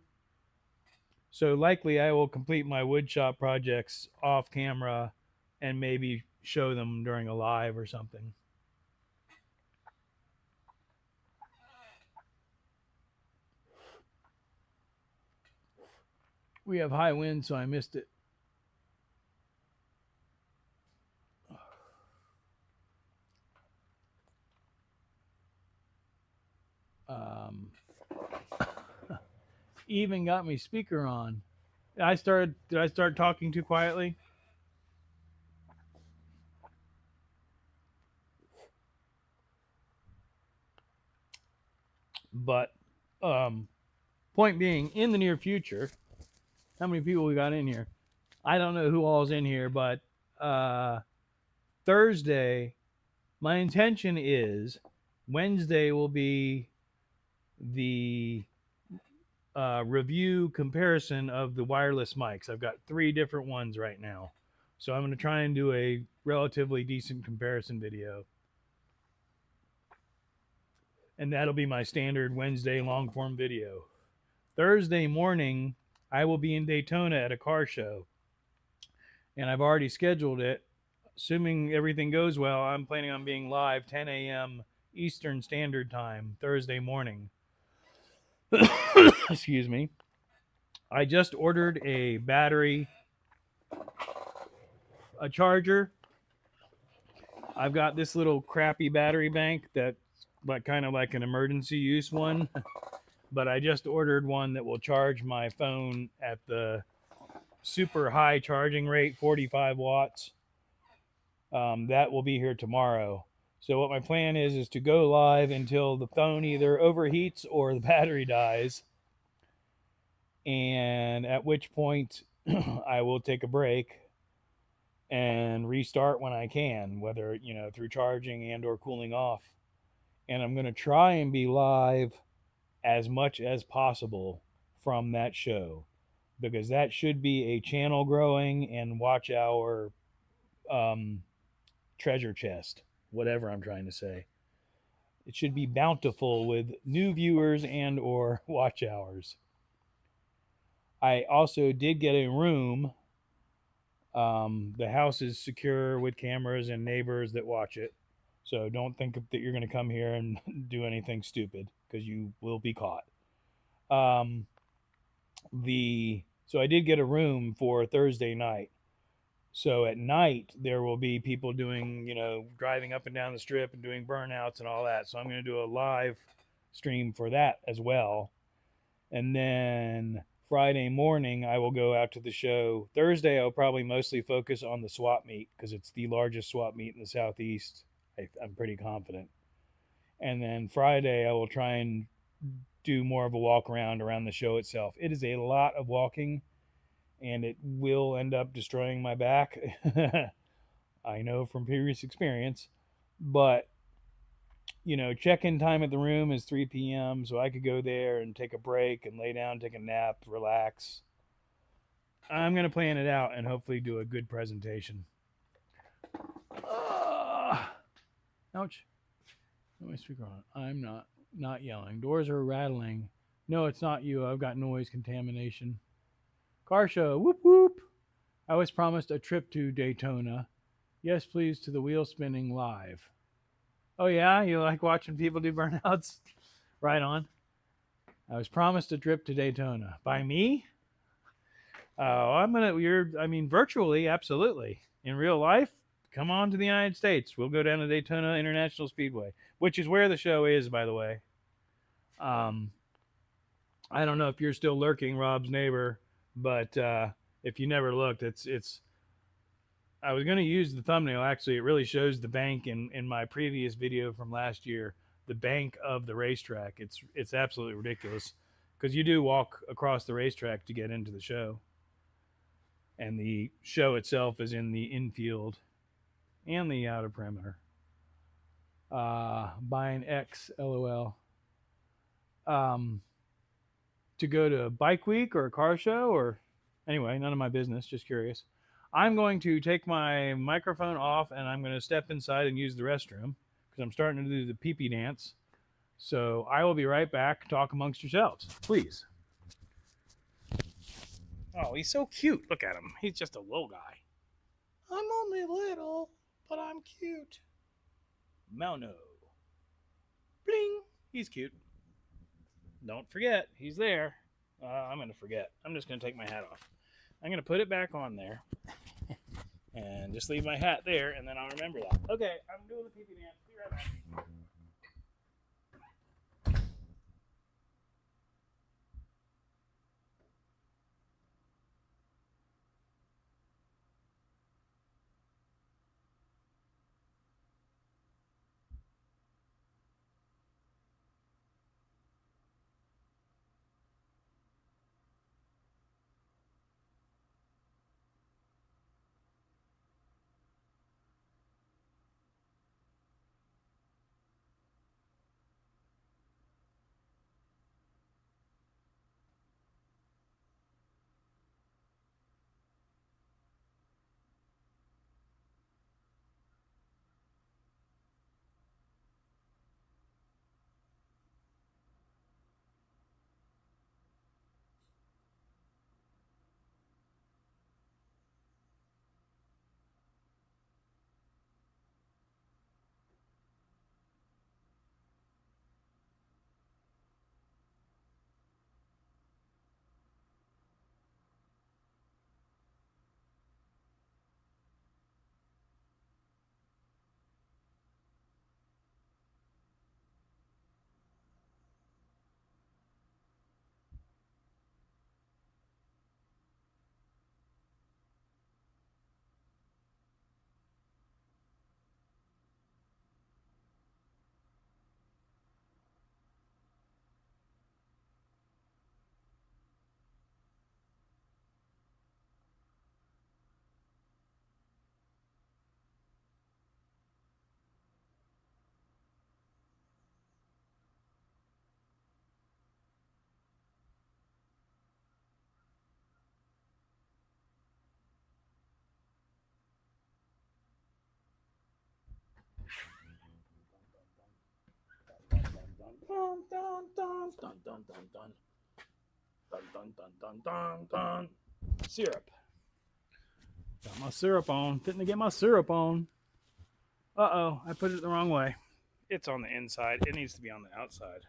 So likely I will complete my woodshop projects off camera and maybe show them during a live or something. We have high winds, so I missed it. Um, even got me speaker on. Did I start talking too quietly? But point being, in the near future, how many people we got in here? I don't know who all's in here, but Thursday, my intention is Wednesday will be the review comparison of the wireless mics. I've got 3 different ones right now. So I'm going to try and do a relatively decent comparison video. And that'll be my standard Wednesday long form video. Thursday morning, I will be in Daytona at a car show. And I've already scheduled it. Assuming everything goes well, I'm planning on being live 10 a.m. Eastern Standard Time, Thursday morning. Excuse me. I just ordered a battery, a charger. I've got this little crappy battery bank that's kind of like an emergency use one. But I just ordered one that will charge my phone at the super high charging rate, 45 watts. That will be here tomorrow. So what my plan is to go live until the phone either overheats or the battery dies. And at which point I will take a break and restart when I can, whether, through charging and or cooling off. And I'm going to try and be live as much as possible from that show, because that should be a channel growing and watch hour treasure chest, whatever I'm trying to say. It should be bountiful with new viewers and or watch hours. I also did get a room. The house is secure with cameras and neighbors that watch it. So don't think that you're going to come here and do anything stupid, because you will be caught. So I did get a room for Thursday night. So at night there will be people doing, driving up and down the strip and doing burnouts and all that. So I'm going to do a live stream for that as well. And then Friday morning I will go out to the show. Thursday I'll probably mostly focus on the swap meet, because it's the largest swap meet in the Southeast. I'm pretty confident. And then Friday I will try and do more of a walk around the show itself. It is a lot of walking, and it will end up destroying my back. I know from previous experience, but check-in time at the room is 3 p.m. so I could go there and take a break and lay down, take a nap, relax. I'm going to plan it out and hopefully do a good presentation. Ouch. Let me speaker on. I'm not yelling. Doors are rattling. No, it's not you. I've got noise contamination. Car show. Whoop whoop. I was promised a trip to Daytona. Yes, please, to the wheel spinning live. Oh yeah, you like watching people do burnouts? Right on. I was promised a trip to Daytona. By me? Virtually, absolutely. In real life, come on to the United States. We'll go down to Daytona International Speedway, which is where the show is, by the way. I don't know if you're still lurking, Rob's neighbor, but if you never looked, it's. I was going to use the thumbnail. Actually, it really shows the bank in my previous video from last year, the bank of the racetrack. It's absolutely ridiculous because you do walk across the racetrack to get into the show, and the show itself is in the infield and the outer perimeter. Buy an X, lol. Um, to go to a bike week or a car show or anyway, none of my business. Just curious. I'm going to take my microphone off and I'm going to step inside and use the restroom because I'm starting to do the pee-pee dance. So I will be right back. Talk amongst yourselves, please. Oh, he's so cute. Look at him. He's just a little guy. I'm only little, but I'm cute. Mauno. Bling. He's cute. Don't forget, he's there. I'm going to forget. I'm just going to take my hat off. I'm going to put it back on there and just leave my hat there, and then I'll remember that. Okay, I'm doing the pee-pee dance. Be right back. Dun, dun, dun, dun, dun, dun, dun. Dun, dun, dun, dun, dun, dun. Syrup. Got my syrup on. Didn't get my syrup on. Uh-oh, I put it the wrong way. It's on the inside. It needs to be on the outside.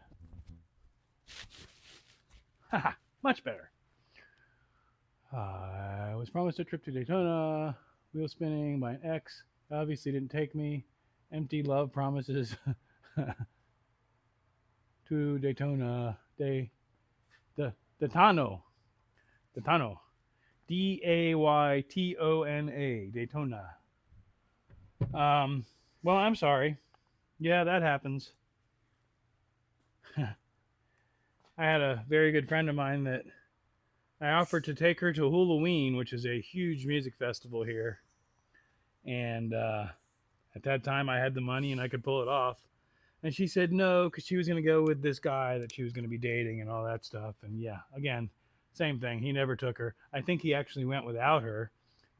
Haha, much better. I was promised a trip to Daytona. Wheel spinning by an ex. Obviously didn't take me. Empty love promises to Daytona. Daytona. Daytona. Daytona. Well, I'm sorry. Yeah, that happens. I had a very good friend of mine that I offered to take her to Halloween, which is a huge music festival here. And at that time, I had the money and I could pull it off. And she said no, because she was going to go with this guy that she was going to be dating and all that stuff. And yeah, again, same thing. He never took her. I think he actually went without her,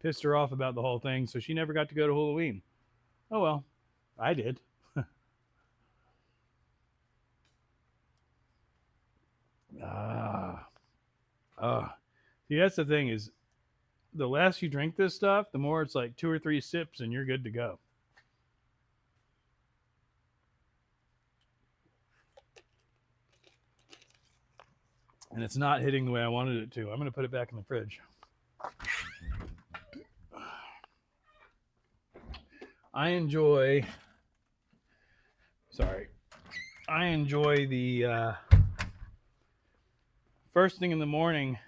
pissed her off about the whole thing, so she never got to go to Halloween. Oh well, I did. See, that's the thing is, the less you drink this stuff, the more it's like 2 or 3 sips and you're good to go. And it's not hitting the way I wanted it to. I'm going to put it back in the fridge. I enjoy the first thing in the morning,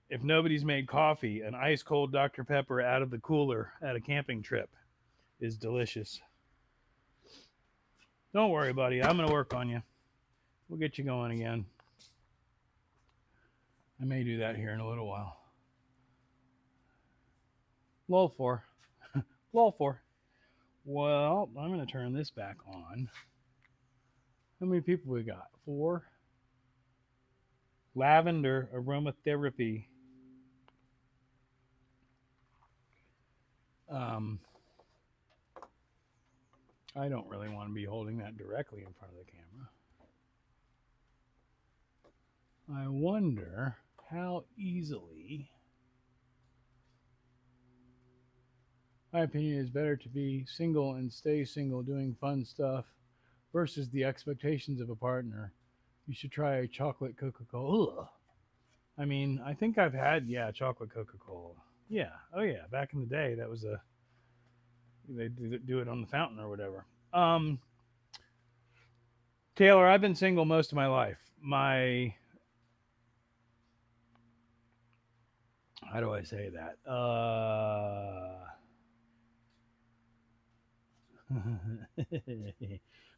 if nobody's made coffee, an ice cold Dr. Pepper out of the cooler at a camping trip is delicious. Don't worry, buddy. I'm going to work on you. We'll get you going again. I may do that here in a little while. Lull 4. Lull 4. Well, I'm going to turn this back on. How many people we got? 4. Lavender aromatherapy. I don't really want to be holding that directly in front of the camera. I wonder how easily, my opinion is better to be single and stay single doing fun stuff versus the expectations of a partner. You should try a chocolate Coca-Cola. I mean, I think I've had, chocolate Coca-Cola. Yeah. Oh, yeah. Back in the day, that was they do it on the fountain or whatever. Taylor, I've been single most of my life. How do I say that?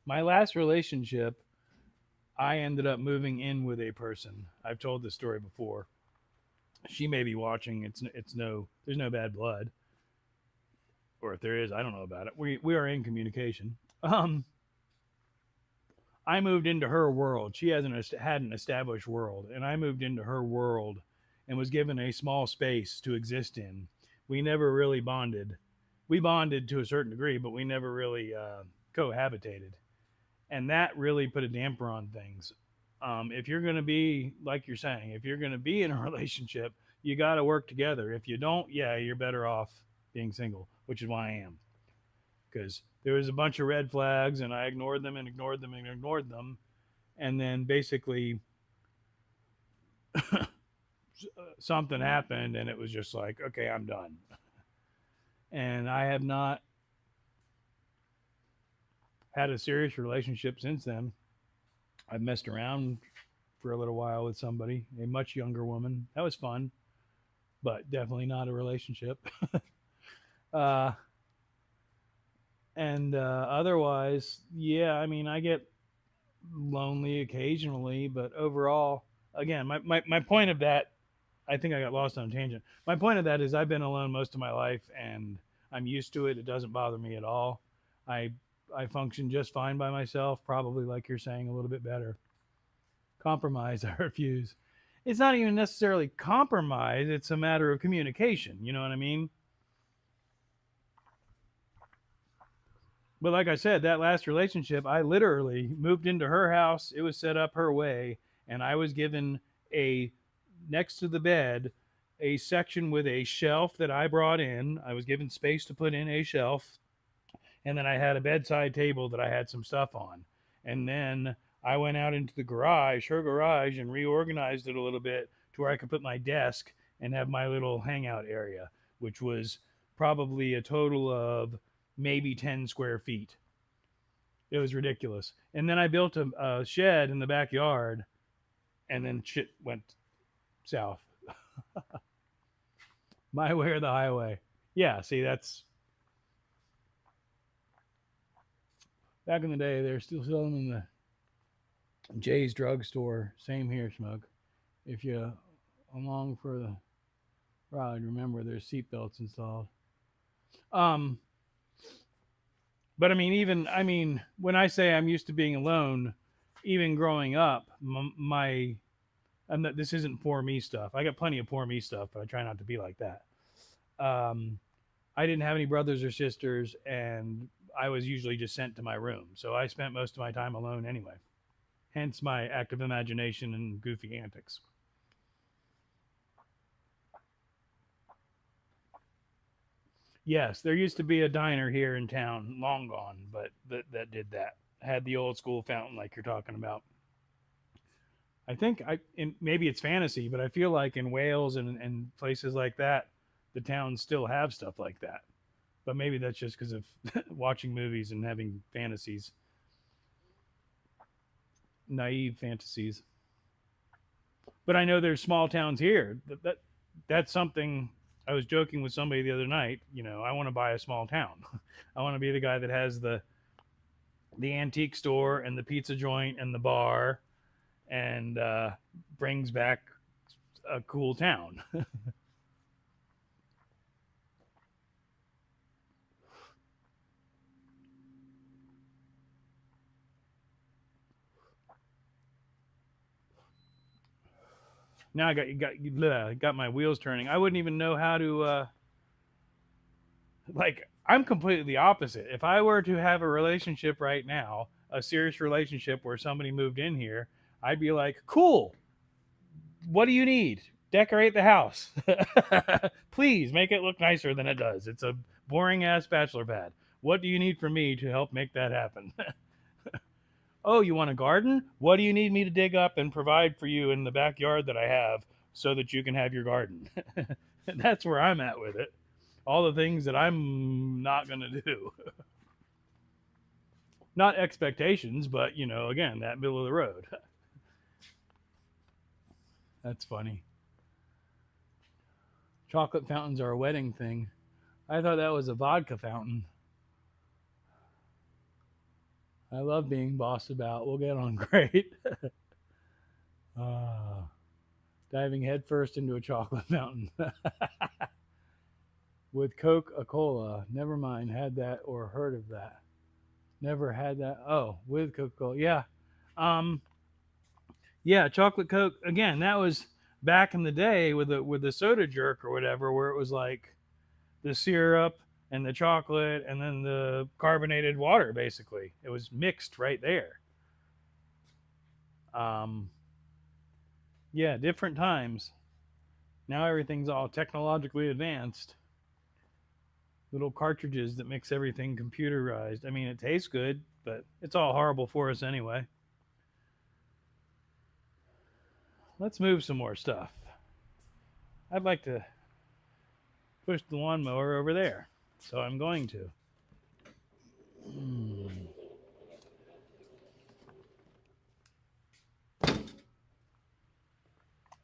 My last relationship, I ended up moving in with a person. I've told this story before. She may be watching. There's no bad blood, or if there is, I don't know about it. We are in communication. I moved into her world. She had an established world, and I moved into her world and was given a small space to exist in. We never really bonded. We bonded to a certain degree, but we never really cohabitated. And that really put a damper on things. If you're going to be, like you're saying, if you're going to be in a relationship, you got to work together. If you don't, you're better off being single, which is why I am. Because there was a bunch of red flags, and I ignored them and ignored them and ignored them. And then basically something happened, and it was just like, okay, I'm done. And I have not had a serious relationship since then. I've messed around for a little while with somebody, a much younger woman. That was fun, but definitely not a relationship. Otherwise, I mean, I get lonely occasionally, but overall, again, my point of that, I think I got lost on a tangent. My point of that is I've been alone most of my life, and I'm used to it. It doesn't bother me at all. I function just fine by myself, probably like you're saying, a little bit better. Compromise, I refuse. It's not even necessarily compromise. It's a matter of communication. You know what I mean? But like I said, that last relationship, I literally moved into her house. It was set up her way, and I was given next to the bed, a section with a shelf that I brought in. I was given space to put in a shelf, and then I had a bedside table that I had some stuff on. And then I went out into the garage, her garage, and reorganized it a little bit to where I could put my desk and have my little hangout area, which was probably a total of maybe 10 square feet. It was ridiculous. And then I built a shed in the backyard, and then shit went south. My way or the highway. Yeah, see, that's back in the day. They're still selling them in the Jay's drugstore. Same here, Smoke. If you along for the ride, remember there's seatbelts installed. But I mean, when I say I'm used to being alone, even growing up, this isn't poor me stuff. I got plenty of poor me stuff, but I try not to be like that. I didn't have any brothers or sisters, and I was usually just sent to my room. So I spent most of my time alone anyway. Hence my active imagination and goofy antics. Yes, there used to be a diner here in town, long gone, but that did that. Had the old school fountain like you're talking about. I think maybe it's fantasy, but I feel like in Wales and places like that, the towns still have stuff like that. But maybe that's just because of watching movies and having fantasies, naive fantasies. But I know there's small towns here. That's something. I was joking with somebody the other night. I want to buy a small town. I want to be the guy that has the the antique store and the pizza joint and the bar, and brings back a cool town. Now I got my wheels turning. I wouldn't even know how to like. I'm completely the opposite. If I were to have a relationship right now, a serious relationship where somebody moved in here, I'd be like, cool. What do you need? Decorate the house. Please make it look nicer than it does. It's a boring ass bachelor pad. What do you need from me to help make that happen? Oh, you want a garden? What do you need me to dig up and provide for you in the backyard that I have so that you can have your garden? That's where I'm at with it. All the things that I'm not going to do. Not expectations, but, again, that middle of the road. That's funny. Chocolate fountains are a wedding thing. I thought that was a vodka fountain. I love being bossed about. We'll get on great. uh, Diving headfirst into a chocolate fountain. With Coca-Cola. Never mind, had that or heard of that. Never had that. Oh, with Coca-Cola. Yeah. Um, yeah, chocolate Coke. Again, that was back in the day with the soda jerk or whatever, where it was like the syrup and the chocolate and then the carbonated water. Basically, it was mixed right there. Um, yeah, different times. Now everything's all technologically advanced. Little cartridges that mix everything computerized. I mean, it tastes good, but it's all horrible for us anyway. Let's move some more stuff. I'd like to push the lawnmower over there, so I'm going to.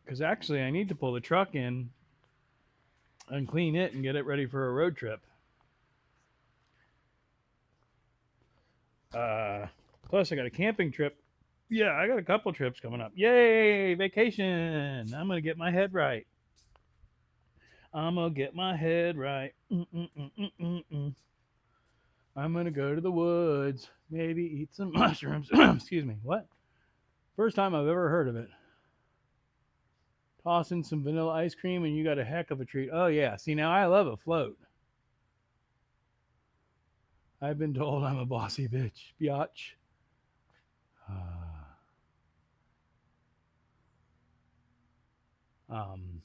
Because actually, I need to pull the truck in and clean it and get it ready for a road trip. Plus, I got a camping trip. Yeah, I got a couple trips coming up. Yay, vacation! I'm gonna get my head right. I'm gonna get my head right. I'm gonna go to the woods, maybe eat some mushrooms. Excuse me. What? First time I've ever heard of it. Toss in some vanilla ice cream and you got a heck of a treat. Oh yeah. See, now I love a float. I've been told I'm a bossy bitch. Biatch. Um,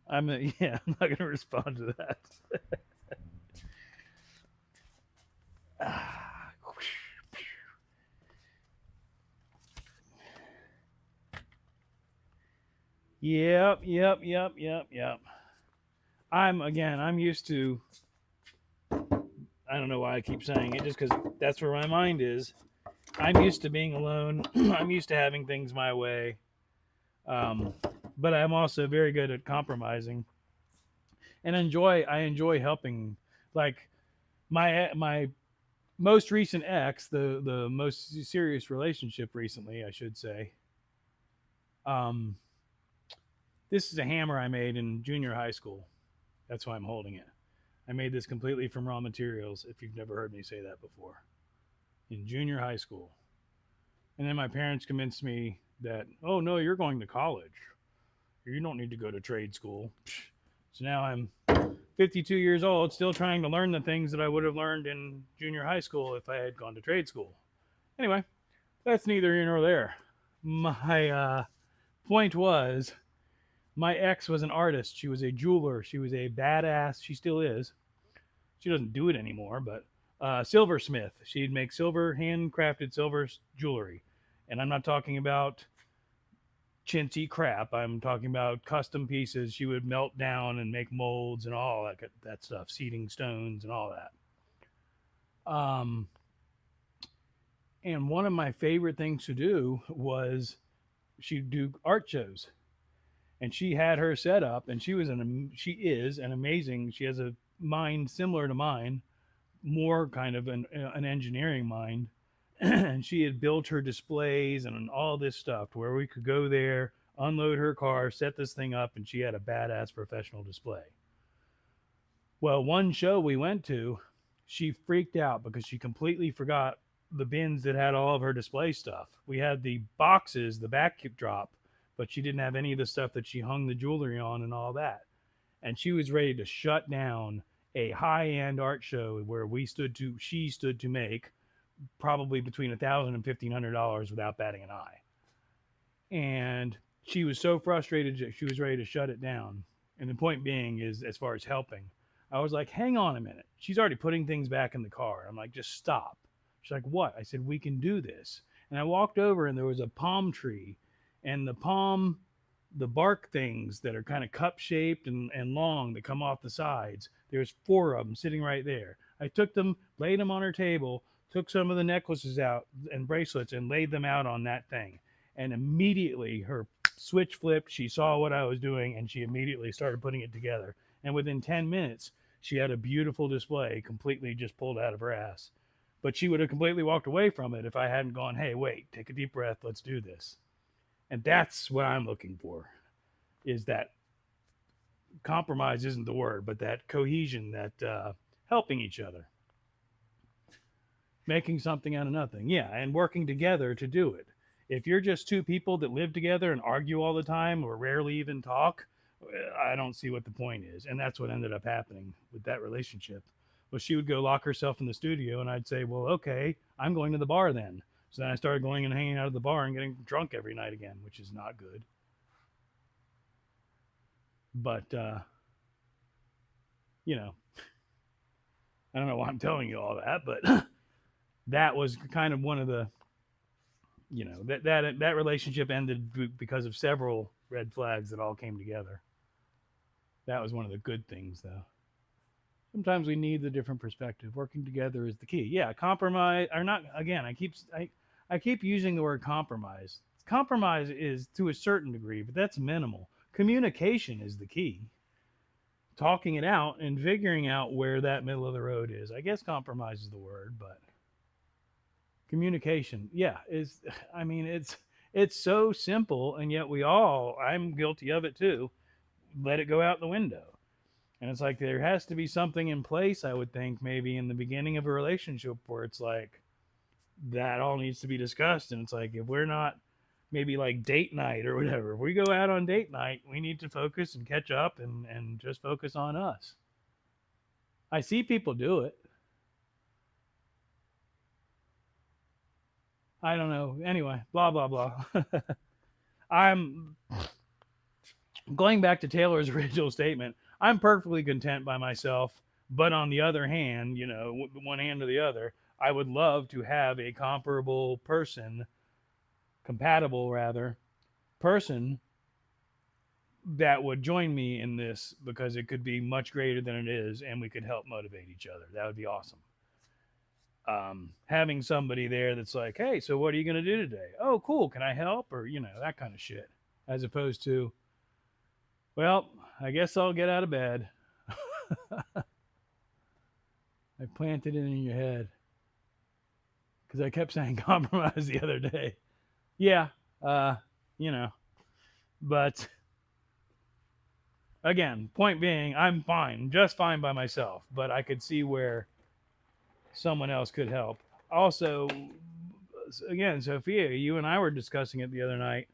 I'm not gonna respond to that. Yep. I'm used to. I don't know why I keep saying it, just because that's where my mind is. I'm used to being alone. I'm used to having things my way. But I'm also very good at compromising, and I enjoy helping. Like my most recent ex, the most serious relationship recently, I should say. Um, this is a hammer I made in junior high school. That's why I'm holding it. I made this completely from raw materials. If you've never heard me say that before, in junior high school, and then my parents convinced me that, oh no, you're going to college. You don't need to go to trade school. So now I'm 52 years old, still trying to learn the things that I would have learned in junior high school if I had gone to trade school. Anyway, that's neither here nor there. My point was, my ex was an artist. She was a jeweler. She was a badass. She still is. She doesn't do it anymore, but silversmith. She'd make handcrafted silver jewelry. And I'm not talking about chintzy crap. I'm talking about custom pieces. She would melt down and make molds and all that stuff, seeding stones and all that. And one of my favorite things to do was she'd do art shows, and she had her set up, and she is an amazing. She has a mind similar to mine, more kind of an engineering mind. And she had built her displays and all this stuff to where we could go there, unload her car, set this thing up, and she had a badass professional display. Well, one show we went to, she freaked out because she completely forgot the bins that had all of her display stuff. We had the boxes, the backdrop, but she didn't have any of the stuff that she hung the jewelry on and all that. And she was ready to shut down a high-end art show where she stood to make probably between $1,000 and $1,500 without batting an eye. And she was so frustrated that she was ready to shut it down. And the point being is, as far as helping, I was like, hang on a minute. She's already putting things back in the car. I'm like, just stop. She's like, what? I said, we can do this. And I walked over and there was a palm tree, and the bark things that are kind of cup shaped and long that come off the sides. There's 4 of them sitting right there. I took them, laid them on her table, took some of the necklaces out and bracelets and laid them out on that thing. And immediately her switch flipped. She saw what I was doing and she immediately started putting it together. And within 10 minutes, she had a beautiful display completely just pulled out of her ass. But she would have completely walked away from it if I hadn't gone, hey, wait, take a deep breath, let's do this. And that's what I'm looking for, is that compromise isn't the word, but that cohesion, that helping each other, making something out of nothing. Yeah, and working together to do it. If you're just 2 people that live together and argue all the time or rarely even talk, I don't see what the point is. And that's what ended up happening with that relationship. Well, she would go lock herself in the studio, and I'd say, well, okay, I'm going to the bar then. So then I started going and hanging out at the bar and getting drunk every night again, which is not good. But, you know, I don't know why I'm telling you all that, but that was kind of one of the, you know, that relationship ended because of several red flags that all came together. That was one of the good things, though. Sometimes we need the different perspective. Working together is the key. Yeah, compromise or not. Again, I keep using the word compromise. Compromise is to a certain degree, but that's minimal. Communication is the key. Talking it out and figuring out where that middle of the road is. I guess compromise is the word, but communication, yeah, is. I mean, it's so simple, and yet I'm guilty of it too, let it go out the window. And it's like there has to be something in place, I would think, maybe in the beginning of a relationship where it's like that all needs to be discussed. And it's like if we're not maybe like date night or whatever, if we go out on date night, we need to focus and catch up and just focus on us. I see people do it. I don't know. Anyway, blah, blah, blah. I'm going back to Taylor's original statement. I'm perfectly content by myself. But on the other hand, you know, one hand to the other, I would love to have a compatible rather, person that would join me in this because it could be much greater than it is and we could help motivate each other. That would be awesome. Having somebody there that's like, hey, so what are you going to do today? Oh, cool. Can I help? Or, you know, that kind of shit. As opposed to, well, I guess I'll get out of bed. I planted it in your head because I kept saying compromise the other day. Yeah, you know, but again, point being, I'm fine, just fine by myself, but I could see where someone else could help. Also, again, Sophia, you and I were discussing it the other night.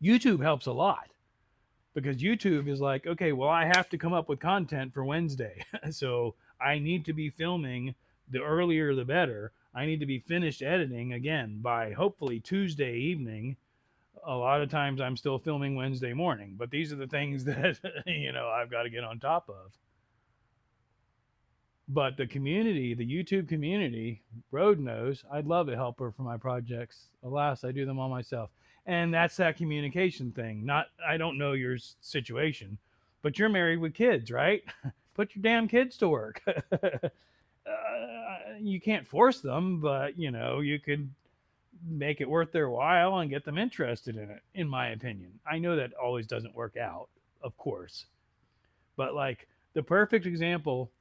YouTube helps a lot because YouTube is like, okay, well, I have to come up with content for Wednesday. So I need to be filming, the earlier the better. I need to be finished editing again by hopefully Tuesday evening. A lot of times I'm still filming Wednesday morning, but these are the things that, you know, I've got to get on top of. But the community, the YouTube community, Road knows I'd love a helper for my projects. Alas, I do them all myself. And that's that communication thing. Not, I don't know your situation, but you're married with kids, right? Put your damn kids to work. You can't force them, but you know, you could make it worth their while and get them interested in it, in my opinion. I know that always doesn't work out, of course. But like the perfect example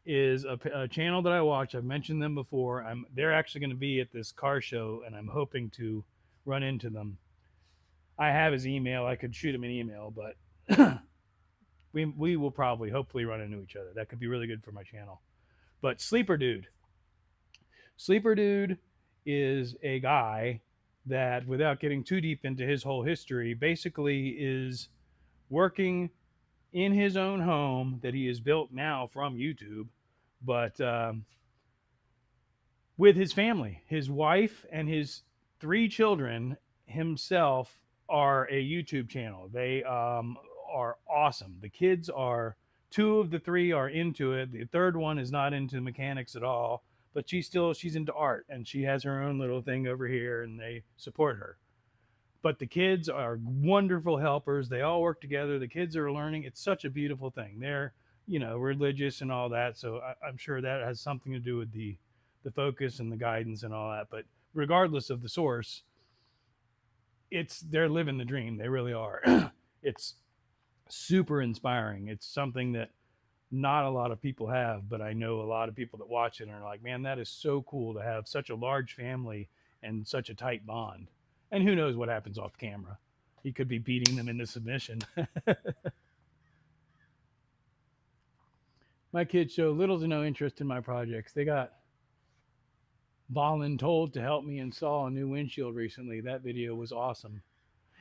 is a channel that I watch. I've mentioned them before. They're actually going to be at this car show, and I'm hoping to run into them. I have his email. I could shoot him an email, but we will probably hopefully run into each other. That could be really good for my channel. But Sleeper Dude is a guy that, without getting too deep into his whole history, basically is working in his own home that he has built now from YouTube, but with his family. His wife and his 3 children himself are a YouTube channel. They are awesome. The kids are 2 of the 3 are into it. The third one is not into mechanics at all, but she's into art and she has her own little thing over here and they support her. But the kids are wonderful helpers. They all work together. The kids are learning. It's such a beautiful thing. They're, religious and all that. So I'm sure that has something to do with the focus and the guidance and all that. But regardless of the source, they're living the dream. They really are. It's super inspiring. It's something that not a lot of people have, but I know a lot of people that watch it and are like, man, that is so cool to have such a large family and such a tight bond. And who knows what happens off camera? He could be beating them into submission. My kids show little to no interest in my projects. They got voluntold to help me install a new windshield recently. That video was awesome.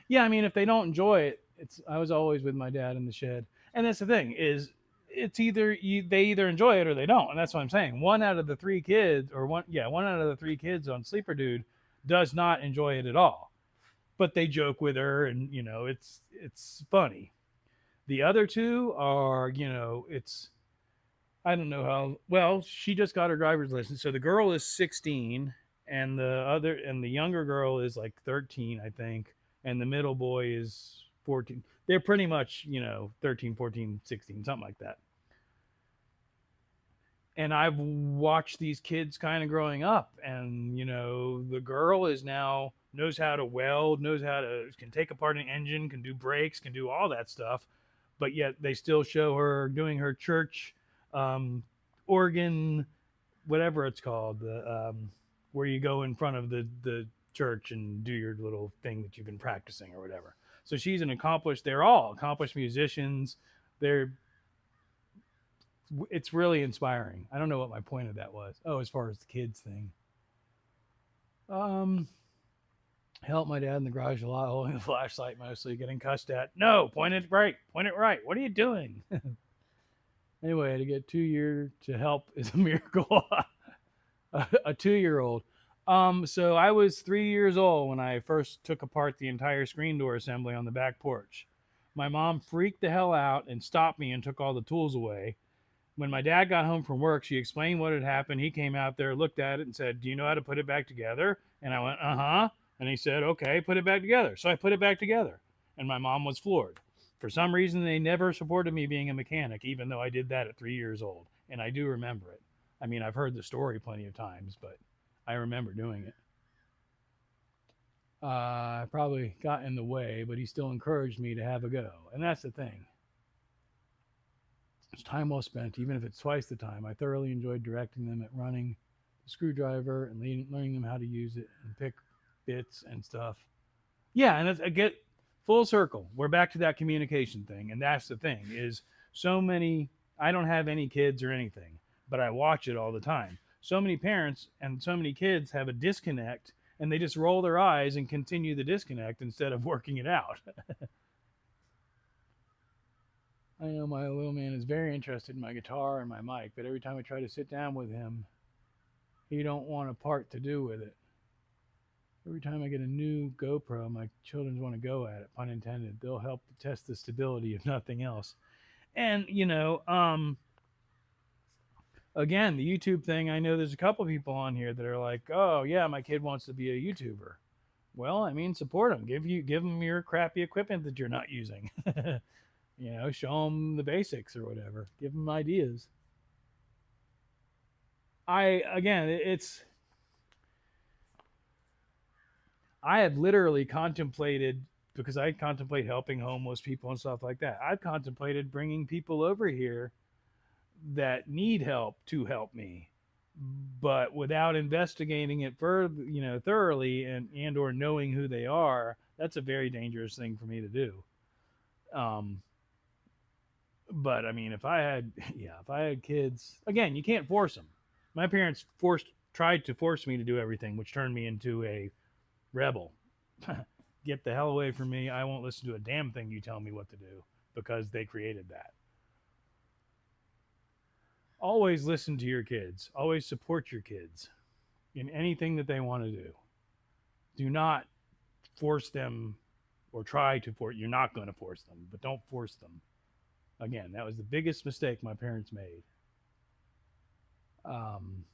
Yeah, I mean, if they don't enjoy it, I was always with my dad in the shed. And that's the thing is, it's they either enjoy it or they don't, and that's what I'm saying. One out of the 3 kids, one out of the 3 kids on Sleeper Dude does not enjoy it at all. But they joke with her, and it's funny. The other 2 are, I don't know how well. She just got her driver's license, so the girl is 16, and the younger girl is like 13, I think, and the middle boy is 14. They're pretty much 13, 14, 16, something like that. And I've watched these kids kind of growing up, and the girl is now knows how to weld, can take apart an engine, can do brakes, can do all that stuff, but yet they still show her doing her church organ, whatever it's called, where you go in front of the church and do your little thing that you've been practicing or whatever. So they're all accomplished musicians. It's really inspiring. I don't know what my point of that was. Oh, as far as the kids thing. Help my dad in the garage a lot, holding the flashlight mostly, getting cussed at. No, point it right. Point it right. What are you doing? Anyway, to get 2 years to help is a miracle. A 2-year-old. So I was 3 years old when I first took apart the entire screen door assembly on the back porch. My mom freaked the hell out and stopped me and took all the tools away. When my dad got home from work, she explained what had happened. He came out there, looked at it, and said, "Do you know how to put it back together?" And I went, "Uh-huh." And he said, "Okay, put it back together." So I put it back together, and my mom was floored. For some reason, they never supported me being a mechanic, even though I did that at 3 years old. And I do remember it. I mean, I've heard the story plenty of times, but I remember doing it. I probably got in the way, but he still encouraged me to have a go. And that's the thing. It's time well spent, even if it's twice the time. I thoroughly enjoyed directing them at running the screwdriver and learning them how to use it and pick bits and stuff. Yeah, and I get full circle. We're back to that communication thing, and that's the thing is I don't have any kids or anything, but I watch it all the time. So many parents and so many kids have a disconnect, and they just roll their eyes and continue the disconnect instead of working it out. I know my little man is very interested in my guitar and my mic, but every time I try to sit down with him, he don't want a part to do with it. Every time I get a new GoPro, my children want to go at it, pun intended. They'll help to test the stability, if nothing else. And, again, the YouTube thing, I know there's a couple people on here that are like, "Oh, yeah, my kid wants to be a YouTuber." Well, I mean, support them. Give them your crappy equipment that you're not using. Show them the basics or whatever. Give them ideas. I have literally contemplated because I contemplate helping homeless people and stuff like that. I've contemplated bringing people over here that need help to help me, but without investigating it further, thoroughly and or knowing who they are, that's a very dangerous thing for me to do. Um, but I mean, if I had, yeah, if I had kids, again, you can't force them. My parents tried to force me to do everything, which turned me into a rebel. Get the hell away from me. I won't listen to a damn thing you tell me what to do because they created that. Always listen to your kids. Always support your kids in anything that they want to do. Do not force them or try to force. You're not going to force them, but don't force them. Again, that was the biggest mistake my parents made. Um,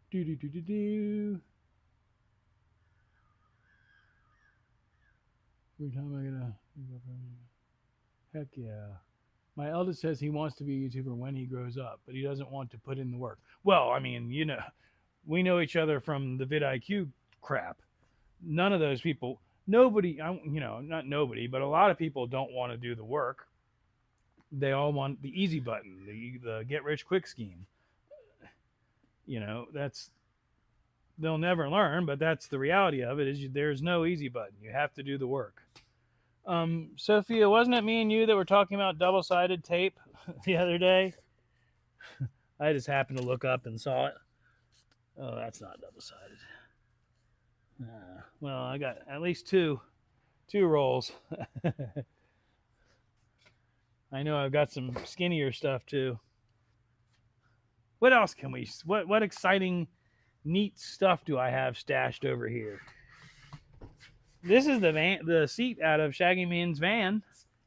do do do do do. Every time I get a heck yeah. My eldest says he wants to be a YouTuber when he grows up, but he doesn't want to put in the work. Well, I mean, we know each other from the vidIQ crap. None of those people, nobody, not nobody, but a lot of people don't want to do the work. They all want the easy button, the get rich quick scheme. That's, they'll never learn, but that's the reality of it. Is there's no easy button. You have to do the work. Sophia, wasn't it me and you that were talking about double-sided tape the other day? I just happened to look up and saw it. Oh, that's not double-sided. Well, I got at least two rolls. I know I've got some skinnier stuff too. What else can we? What exciting, neat stuff do I have stashed over here? This is the seat out of Shaggy Man's van.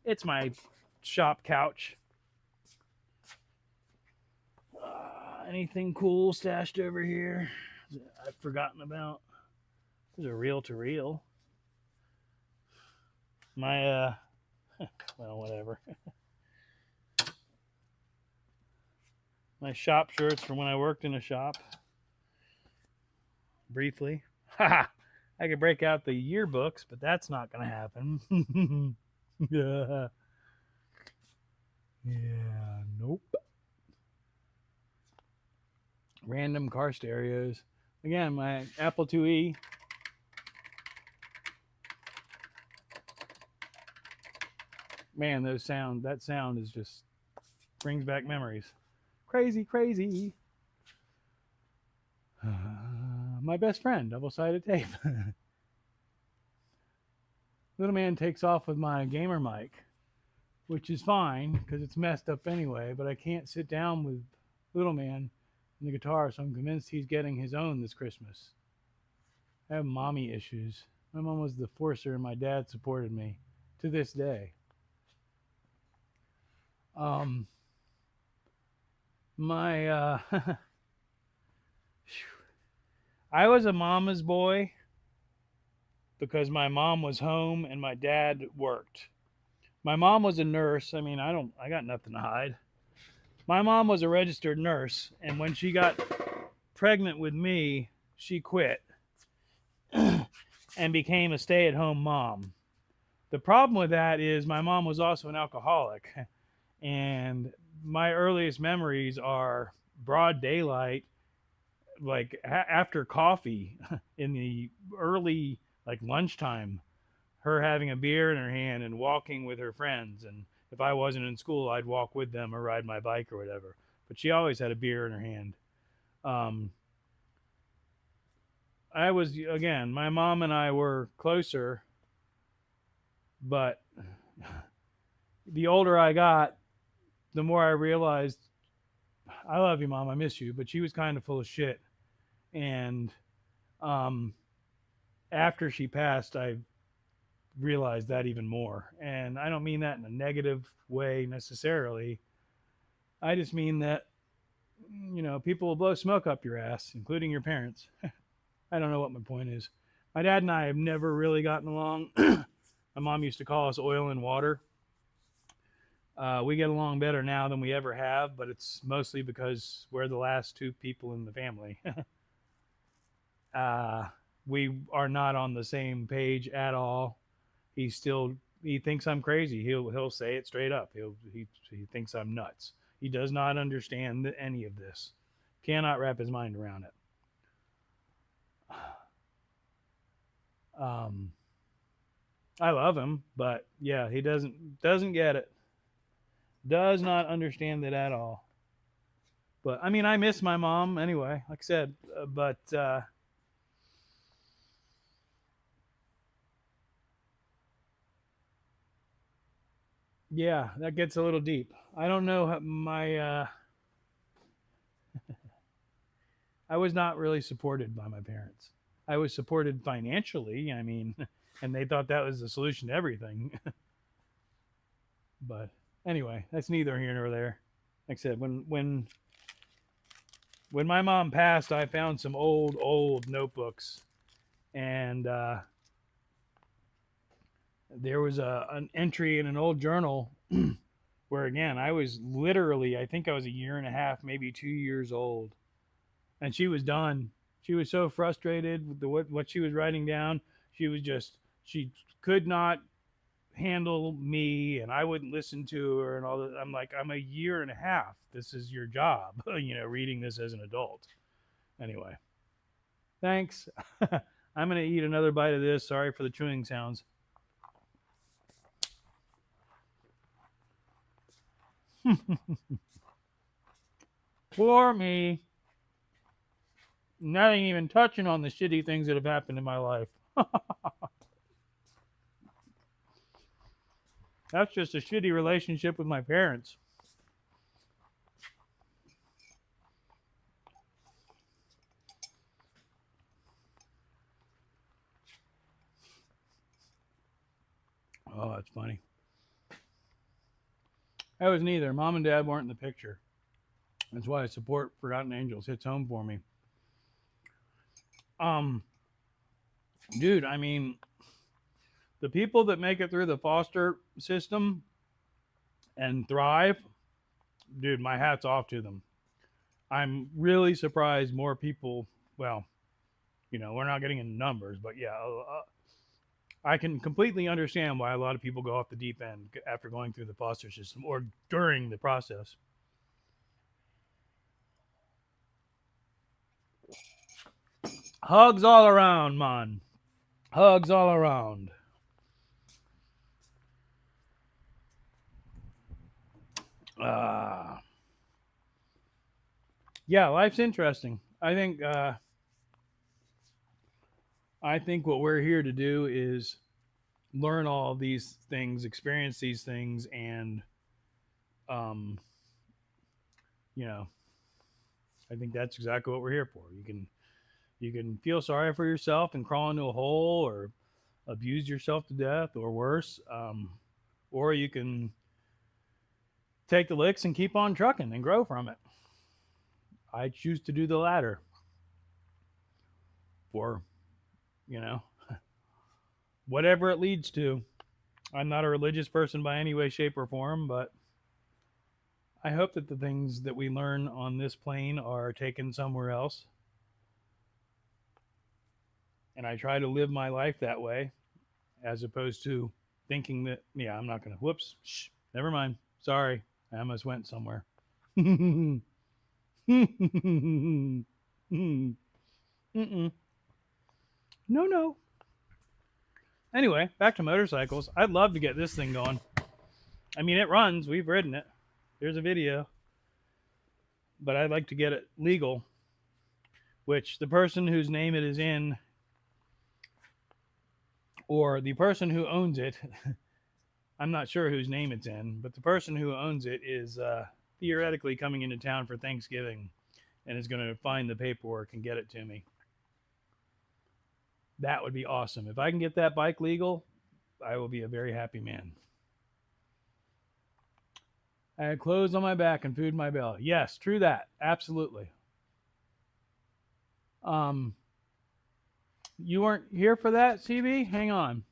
It's my shop couch. Anything cool stashed over here I've forgotten about? There's a reel-to-reel. My, well, whatever. My shop shirts from when I worked in a shop. Briefly. Ha! I could break out the yearbooks, but that's not going to happen. Yeah, nope. Random car stereos. Again, my Apple IIe. Man, that sound is just brings back memories. Crazy, crazy. My best friend, double-sided tape. Little man takes off with my gamer mic, which is fine because it's messed up anyway, but I can't sit down with little man and the guitar, so I'm convinced he's getting his own this Christmas. I have mommy issues. My mom was the forcer and my dad supported me to this day. I was a mama's boy because my mom was home and my dad worked. My mom was a nurse. I mean, I got nothing to hide. My mom was a registered nurse, and when she got pregnant with me, she quit and became a stay-at-home mom. The problem with that is my mom was also an alcoholic, and my earliest memories are broad daylight, like after coffee in the early, like lunchtime, her having a beer in her hand and walking with her friends. And if I wasn't in school, I'd walk with them or ride my bike or whatever. But she always had a beer in her hand. My mom and I were closer, but the older I got, the more I realized, I love you, Mom, I miss you, but she was kind of full of shit. And after she passed, I realized that even more. And I don't mean that in a negative way necessarily. I just mean that, people will blow smoke up your ass, including your parents. I don't know what my point is. My dad and I have never really gotten along. My mom used to call us oil and water. We get along better now than we ever have, but it's mostly because we're the last two people in the family. we are not on the same page at all. He thinks I'm crazy. He'll say it straight up. He thinks I'm nuts. He does not understand any of this. Cannot wrap his mind around it. Um, I love him, but yeah, he doesn't get it. Does not understand it at all. But I mean, I miss my mom anyway. Like I said, but yeah, that gets a little deep. I don't know my. I was not really supported by my parents. I was supported financially. I mean, and they thought that was the solution to everything. But anyway, that's neither here nor there. Like I said, when my mom passed, I found some old notebooks, and there was an entry in an old journal where again I was literally, I think I was a year and a half, maybe 2 years old, and she was done. She was so frustrated with what she was writing down. She could not handle me, and I wouldn't listen to her and all that. I'm like, I'm a year and a half. This is your job, reading this as an adult. Anyway, thanks. I'm gonna eat another bite of this. Sorry for the chewing sounds. Poor me. Not even touching on the shitty things that have happened in my life. That's just a shitty relationship with my parents. Oh, that's funny. That was neither. Mom and Dad weren't in the picture. That's why support Forgotten Angels hits home for me. Um, Dude, I mean, the people that make it through the foster system and thrive, dude, my hat's off to them. I'm really surprised more people, well, we're not getting into numbers, but yeah, I can completely understand why a lot of people go off the deep end after going through the foster system or during the process. Hugs all around, man. Hugs all around. Uh, yeah, life's interesting. I think what we're here to do is learn all of these things, experience these things, and um, you know, I think that's exactly what we're here for. You can feel sorry for yourself and crawl into a hole, or abuse yourself to death, or worse, or you can take the licks and keep on trucking and grow from it. I choose to do the latter. For you know whatever it leads to. I'm not a religious person by any way, shape, or form, but I hope that the things that we learn on this plane are taken somewhere else. And I try to live my life that way, as opposed to thinking that, yeah, I'm not going to, whoops, never mind. Sorry, I almost went somewhere. Mm-mm. No, no. Anyway, back to motorcycles. I'd love to get this thing going. I mean, it runs. We've ridden it. There's a video. But I'd like to get it legal, which the person whose name it is in, or the person who owns it, I'm not sure whose name it's in, but the person who owns it is theoretically coming into town for Thanksgiving and is going to find the paperwork and get it to me. That would be awesome. If I can get that bike legal, I will be a very happy man. I had clothes on my back and food in my belly. Yes, true that. Absolutely. You weren't here for that, CB? Hang on.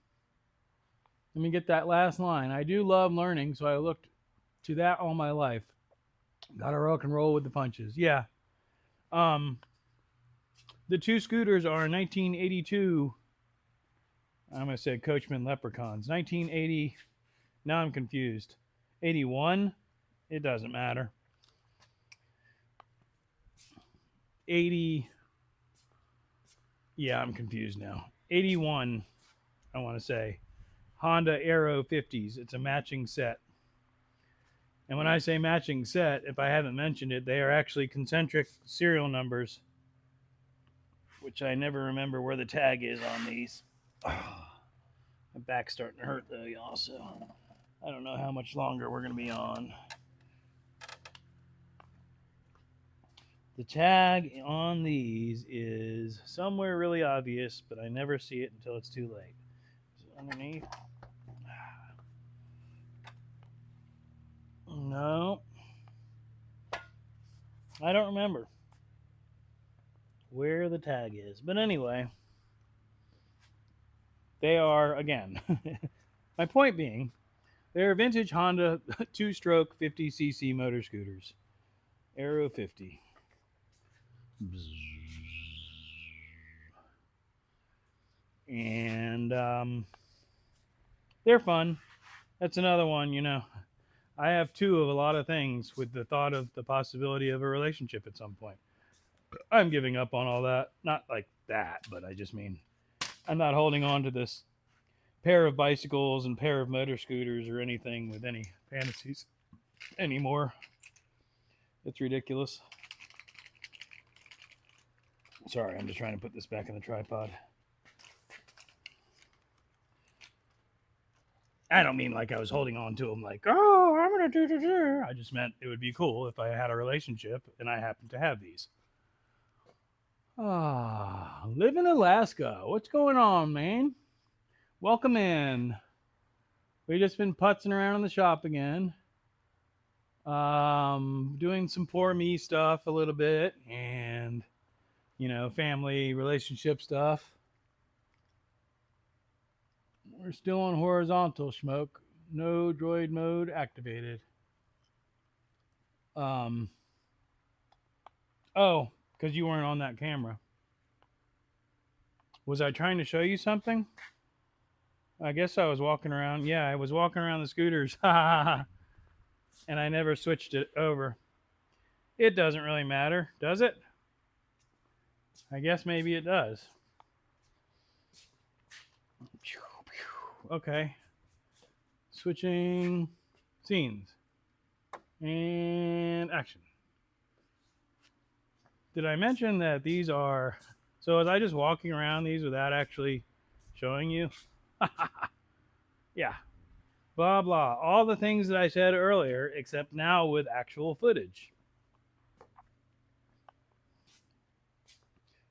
Let me get that last line. I do love learning, so I looked to that all my life. Gotta rock and roll with the punches. Yeah. The two scooters are 1982. I'm going to say Coachman Leprechauns. 1980. Now I'm confused. 81. It doesn't matter. 80. Yeah, I'm confused now. 81. I want to say Honda Aero 50s. It's a matching set. And when I say matching set, if I haven't mentioned it, they are actually concentric serial numbers, which I never remember where the tag is on these. My back's starting to hurt though, y'all, so I don't know how much longer we're going to be on. The tag on these is somewhere really obvious, but I never see it until it's too late. Is it underneath? No. I don't remember where the tag is. But anyway, they are, again, my point being, they're vintage Honda two-stroke 50cc motor scooters. Aero 50. And they're fun. That's another one, you know. I have two of a lot of things with the thought of the possibility of a relationship at some point. I'm giving up on all that. Not like that, but I just mean I'm not holding on to this pair of bicycles and pair of motor scooters or anything with any fantasies anymore. It's ridiculous. Sorry, I'm just trying to put this back in the tripod. I don't mean like I was holding on to them like, oh, I'm going to do. I just meant it would be cool if I had a relationship and I happened to have these. Live in Alaska. What's going on, man? Welcome in. We've just been putzing around in the shop again. Doing some poor me stuff a little bit and, you know, family relationship stuff. We're still on horizontal, Smoke. No droid mode activated. Oh, because you weren't on that camera. Was I trying to show you something? I guess I was walking around. Yeah, I was walking around the scooters. And I never switched it over. It doesn't really matter, does it? I guess maybe it does. Okay. Switching scenes. And action. Did I mention that these are... So was I just walking around these without actually showing you? Yeah. Blah, blah. All the things that I said earlier, except now with actual footage.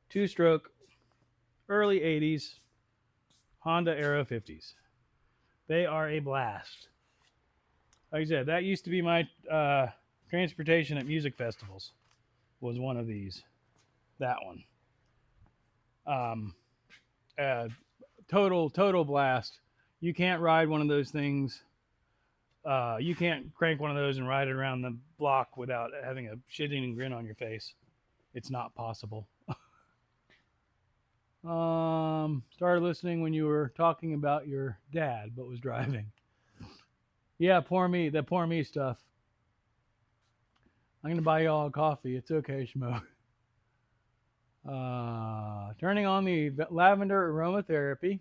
Two-stroke, early 80s Honda Aero 50s. They are a blast. Like I said, that used to be my transportation at music festivals, was one of these. That one. Total blast. You can't ride one of those things. You can't crank one of those and ride it around the block without having a shit-eating grin on your face. It's not possible. Started listening when you were talking about your dad, but was driving. Yeah, poor me. That poor me stuff. I'm gonna buy you all a coffee. It's okay, Schmo. Turning on the lavender aromatherapy.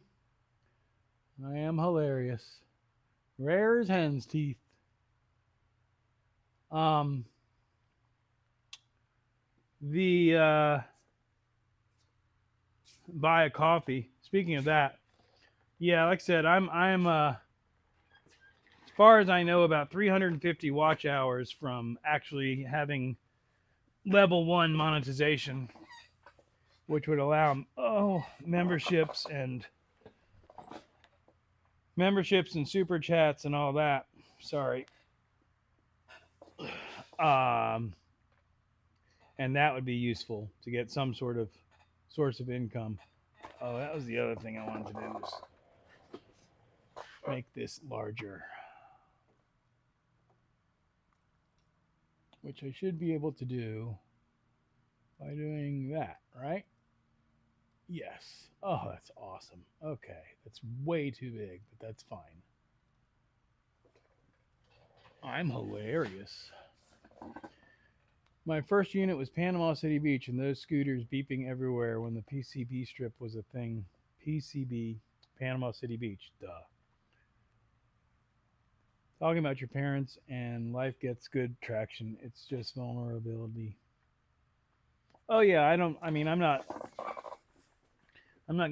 I am hilarious. Rare as hen's teeth. Buy a coffee. Speaking of that, yeah, like I said, I'm as far as I know, about 350 watch hours from actually having level 1 monetization, which would allow memberships and super chats and all that. Sorry. And that would be useful to get some sort of source of income. Oh, that was the other thing I wanted to do, was make this larger, which I should be able to do by doing that, right? Yes. Oh, that's awesome. Okay. That's way too big, but that's fine. I'm hilarious. My first unit was Panama City Beach, and those scooters beeping everywhere when the PCB strip was a thing. PCB, Panama City Beach, duh. Talking about your parents and life gets good traction. It's just vulnerability. Oh yeah, I don't. I mean, I'm not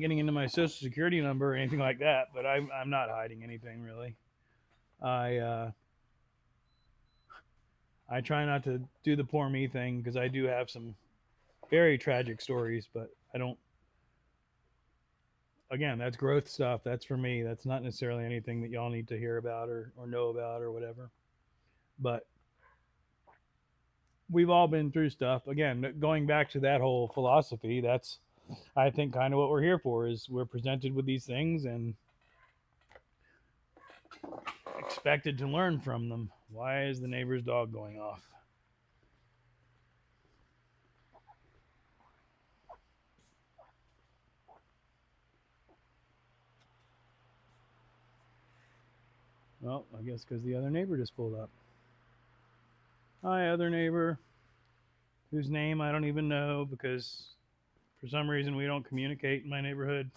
getting into my social security number or anything like that, but I'm not hiding anything really. I I try not to do the poor me thing because I do have some very tragic stories, but I don't. Again, that's growth stuff. That's for me. That's not necessarily anything that y'all need to hear about or know about or whatever. But we've all been through stuff. Again, going back to that whole philosophy, that's I think kind of what we're here for is we're presented with these things and expected to learn from them. Why is the neighbor's dog going off? Well, I guess because the other neighbor just pulled up. Hi, other neighbor, whose name I don't even know because for some reason we don't communicate in my neighborhood.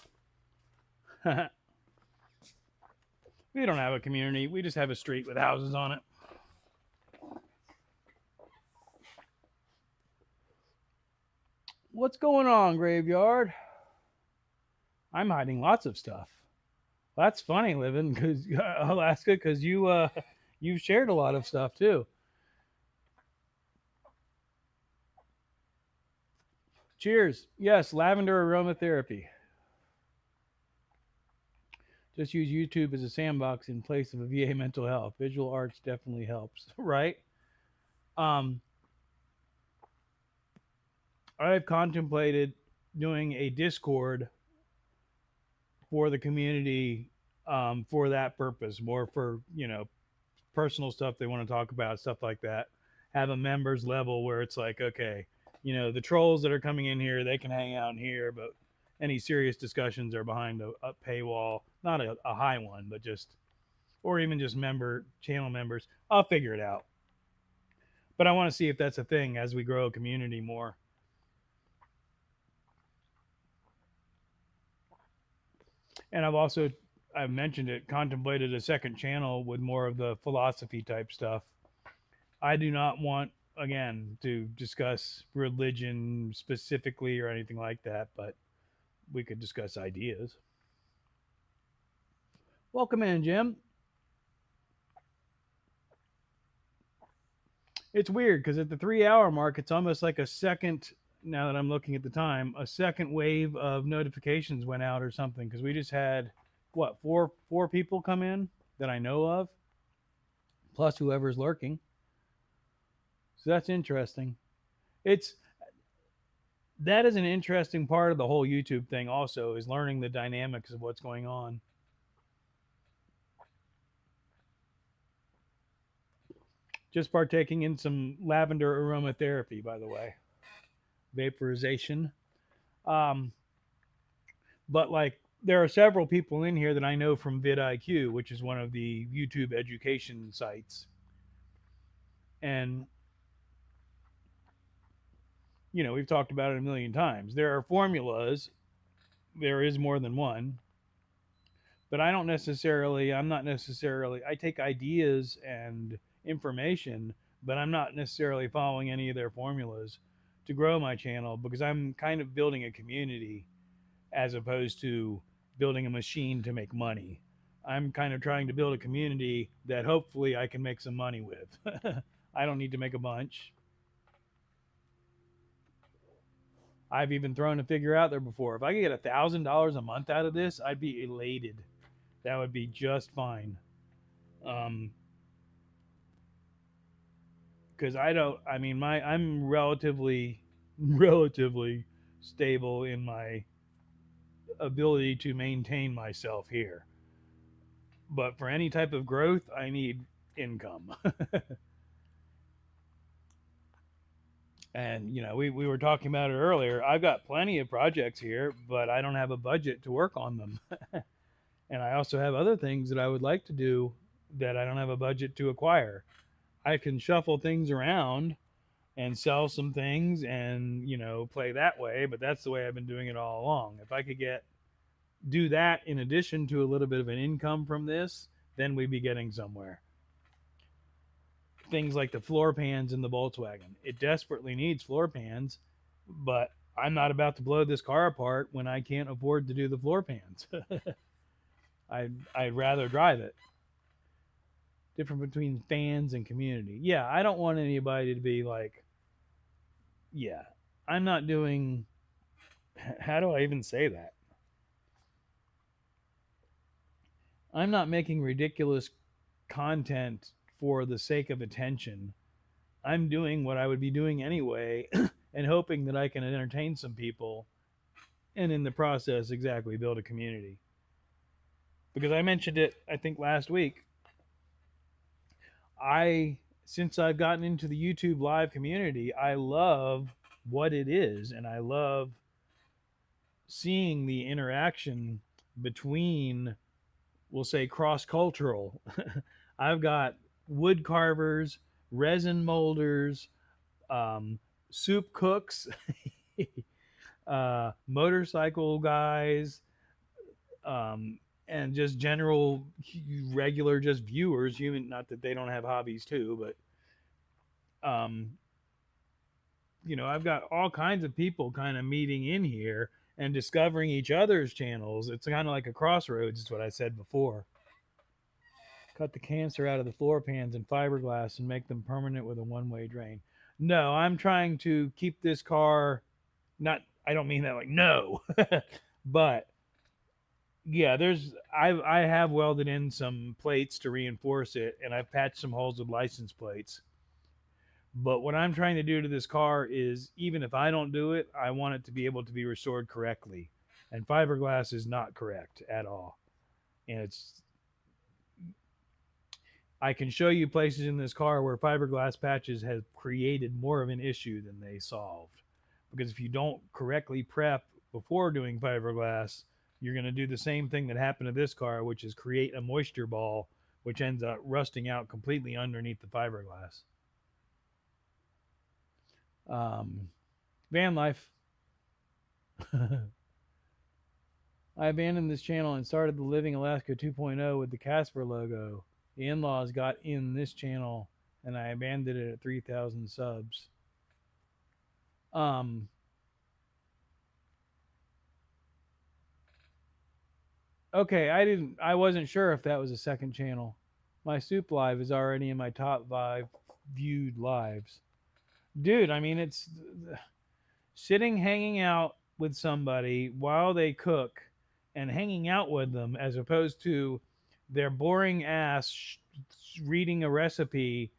We don't have a community. We just have a street with houses on it. What's going on, graveyard? I'm hiding lots of stuff. That's funny, living because Alaska, because you've shared a lot of stuff too. Cheers. Yes, lavender aromatherapy. Just use YouTube as a sandbox in place of a VA mental health. Visual arts definitely helps, right? Um, I've contemplated doing a Discord for the community for that purpose, more for personal stuff they want to talk about, stuff like that. Have a members level where it's like, okay, the trolls that are coming in here, they can hang out in here, but any serious discussions are behind a paywall, not a high one, but just, or even just channel members. I'll figure it out. But I want to see if that's a thing as we grow a community more. And I've mentioned it, contemplated a second channel with more of the philosophy type stuff. I do not want, again, to discuss religion specifically or anything like that, but we could discuss ideas. Welcome in, Jim. It's weird because at the 3 hour mark, it's almost like a second. Now that I'm looking at the time, a second wave of notifications went out or something because we just had what four people come in that I know of, plus whoever's lurking. So that's interesting. It's that is an interesting part of the whole YouTube thing. Also, is learning the dynamics of what's going on. Just partaking in some lavender aromatherapy, by the way, vaporization. Um, but like, there are several people in here that I know from vidIQ, which is one of the YouTube education sites, and we've talked about it a million times. There are formulas. There is more than one, but I'm not necessarily, I take ideas and information, but I'm not necessarily following any of their formulas to grow my channel because I'm kind of building a community as opposed to building a machine to make money. I'm kind of trying to build a community that hopefully I can make some money with. I don't need to make a bunch. I've even thrown a figure out there before. If I could get $1,000 a month out of this, I'd be elated. That would be just fine. Because I'm relatively stable in my ability to maintain myself here. But for any type of growth, I need income. And, we were talking about it earlier. I've got plenty of projects here, but I don't have a budget to work on them. And I also have other things that I would like to do that I don't have a budget to acquire. I can shuffle things around and sell some things and, play that way, but that's the way I've been doing it all along. If I could do that in addition to a little bit of an income from this, then we'd be getting somewhere. Things like the floor pans in the Volkswagen. It desperately needs floor pans, but I'm not about to blow this car apart when I can't afford to do the floor pans. I'd rather drive it. Different between fans and community. Yeah, I don't want anybody to be like, yeah, I'm not doing. How do I even say that? I'm not making ridiculous content for the sake of attention. I'm doing what I would be doing anyway and hoping that I can entertain some people and in the process exactly build a community. Because I mentioned it I think last week. Since I've gotten into the YouTube live community, I love what it is and I love seeing the interaction between, we'll say, cross cultural. I've got wood carvers, resin molders, soup cooks, motorcycle guys, and just general regular just viewers. Human, not that they don't have hobbies too, but I've got all kinds of people kind of meeting in here and discovering each other's channels. It's kind of like a crossroads, is what I said before. Cut the cancer out of the floor pans and fiberglass and make them permanent with a one-way drain. No, I'm trying to keep this car, not, I don't mean that like no, but yeah, I have welded in some plates to reinforce it, and I've patched some holes with license plates. But what I'm trying to do to this car is, even if I don't do it, I want it to be able to be restored correctly. And fiberglass is not correct at all. And I can show you places in this car where fiberglass patches have created more of an issue than they solved. Because if you don't correctly prep before doing fiberglass, you're going to do the same thing that happened to this car, which is create a moisture ball, which ends up rusting out completely underneath the fiberglass. Van life. I abandoned this channel and started the Living Alaska 2.0 with the Casper logo. The in-laws got in this channel and I abandoned it at 3,000 subs. Okay, I wasn't sure if that was a second channel. My soup live is already in my top 5 viewed lives. Dude, I mean, it's sitting hanging out with somebody while they cook and hanging out with them as opposed to their boring ass reading a recipe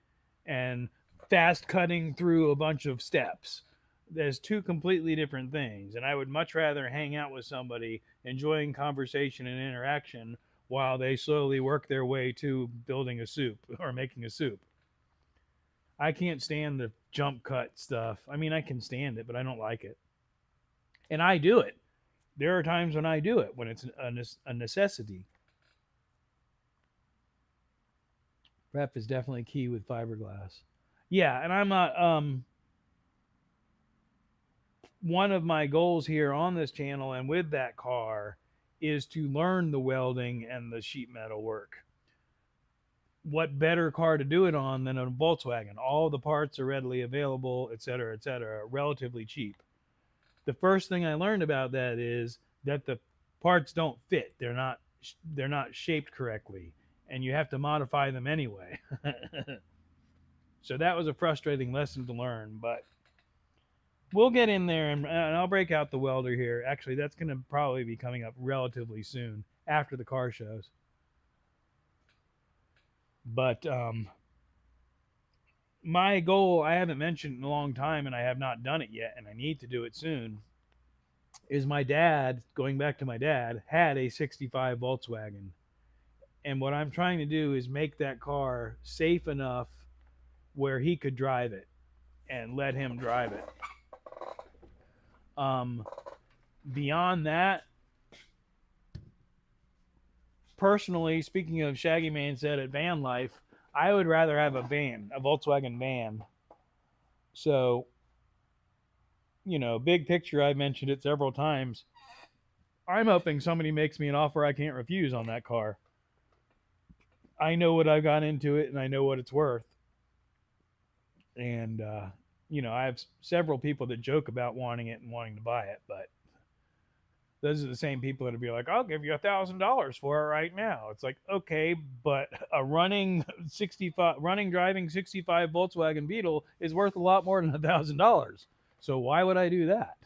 and fast cutting through a bunch of steps. There's two completely different things, and I would much rather hang out with somebody enjoying conversation and interaction while they slowly work their way to building a soup or making a soup. I can't stand the jump cut stuff. I mean, I can stand it, but I don't like it. And I do it. There are times when I do it, when it's a necessity. Prep is definitely key with fiberglass. Yeah, and I'm not one of my goals here on this channel and with that car is to learn the welding and the sheet metal work. What better car to do it on than a Volkswagen? All the parts are readily available, etc., relatively cheap. The first thing I learned about that is that the parts don't fit. They're not shaped correctly, and you have to modify them anyway. So that was a frustrating lesson to learn, but we'll get in there and I'll break out the welder here. Actually, that's going to probably be coming up relatively soon after the car shows. But my goal, I haven't mentioned in a long time and I have not done it yet, and I need to do it soon, is my dad, going back to my dad, had a 65 Volkswagen. And what I'm trying to do is make that car safe enough where he could drive it. and let him drive it. Beyond that, personally, speaking of Shaggy Man said at van life, I would rather have a van, a Volkswagen van. So, big picture, I've mentioned it several times. I'm hoping somebody makes me an offer I can't refuse on that car. I know what I've got into it and I know what it's worth. And, I have several people that joke about wanting it and wanting to buy it, but those are the same people that'd be like, "I'll give you $1,000 for it right now." It's like, okay, but a driving 65 Volkswagen Beetle is worth a lot more than $1,000. So why would I do that?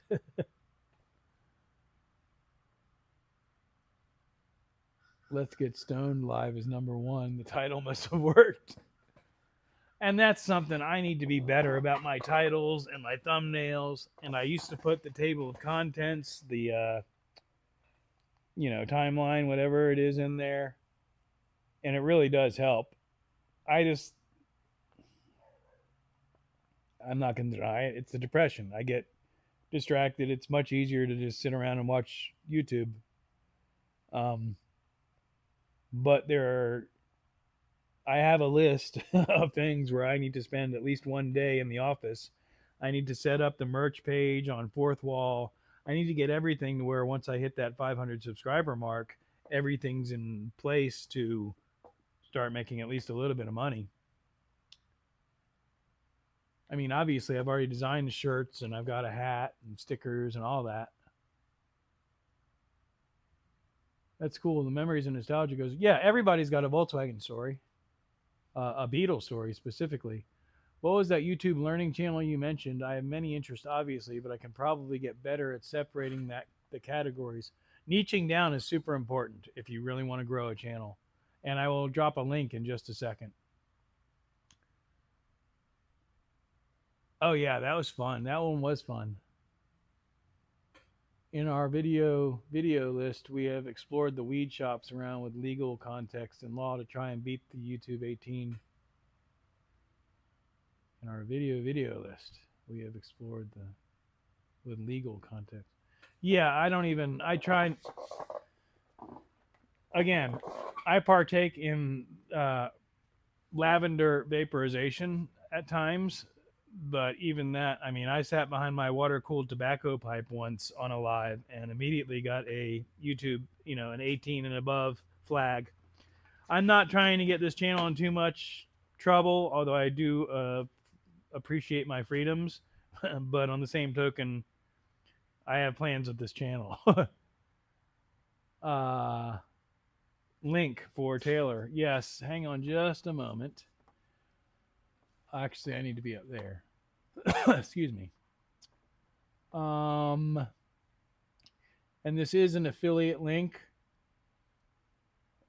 Let's Get Stoned Live is number one. The title must have worked. And that's something I need to be better about, my titles and my thumbnails. And I used to put the table of contents, the timeline, whatever it is in there. And it really does help. I'm not going to deny it. It's the depression. I get distracted. It's much easier to just sit around and watch YouTube. But I have a list of things where I need to spend at least one day in the office. I need to set up the merch page on Fourth Wall. I need to get everything to where once I hit that 500 subscriber mark, everything's in place to start making at least a little bit of money. I mean, obviously, I've already designed the shirts and I've got a hat and stickers and all that. That's cool. The Memories and Nostalgia goes, yeah, everybody's got a Volkswagen story, a Beetle story specifically. What was that YouTube learning channel you mentioned? I have many interests, obviously, but I can probably get better at separating the categories. Niching down is super important if you really want to grow a channel. And I will drop a link in just a second. Oh, yeah, that was fun. That one was fun. In our video list, we have explored the weed shops around with legal context and law to try and beat the YouTube 18. In our video list, we have explored with legal context. Yeah, I try. Again, I partake in lavender vaporization at times. But even that, I mean, I sat behind my water-cooled tobacco pipe once on a live and immediately got a YouTube, an 18 and above flag. I'm not trying to get this channel in too much trouble, although I do appreciate my freedoms. But on the same token, I have plans with this channel. Link for Taylor. Yes, hang on just a moment. Actually, I need to be up there. Excuse me. And this is an affiliate link.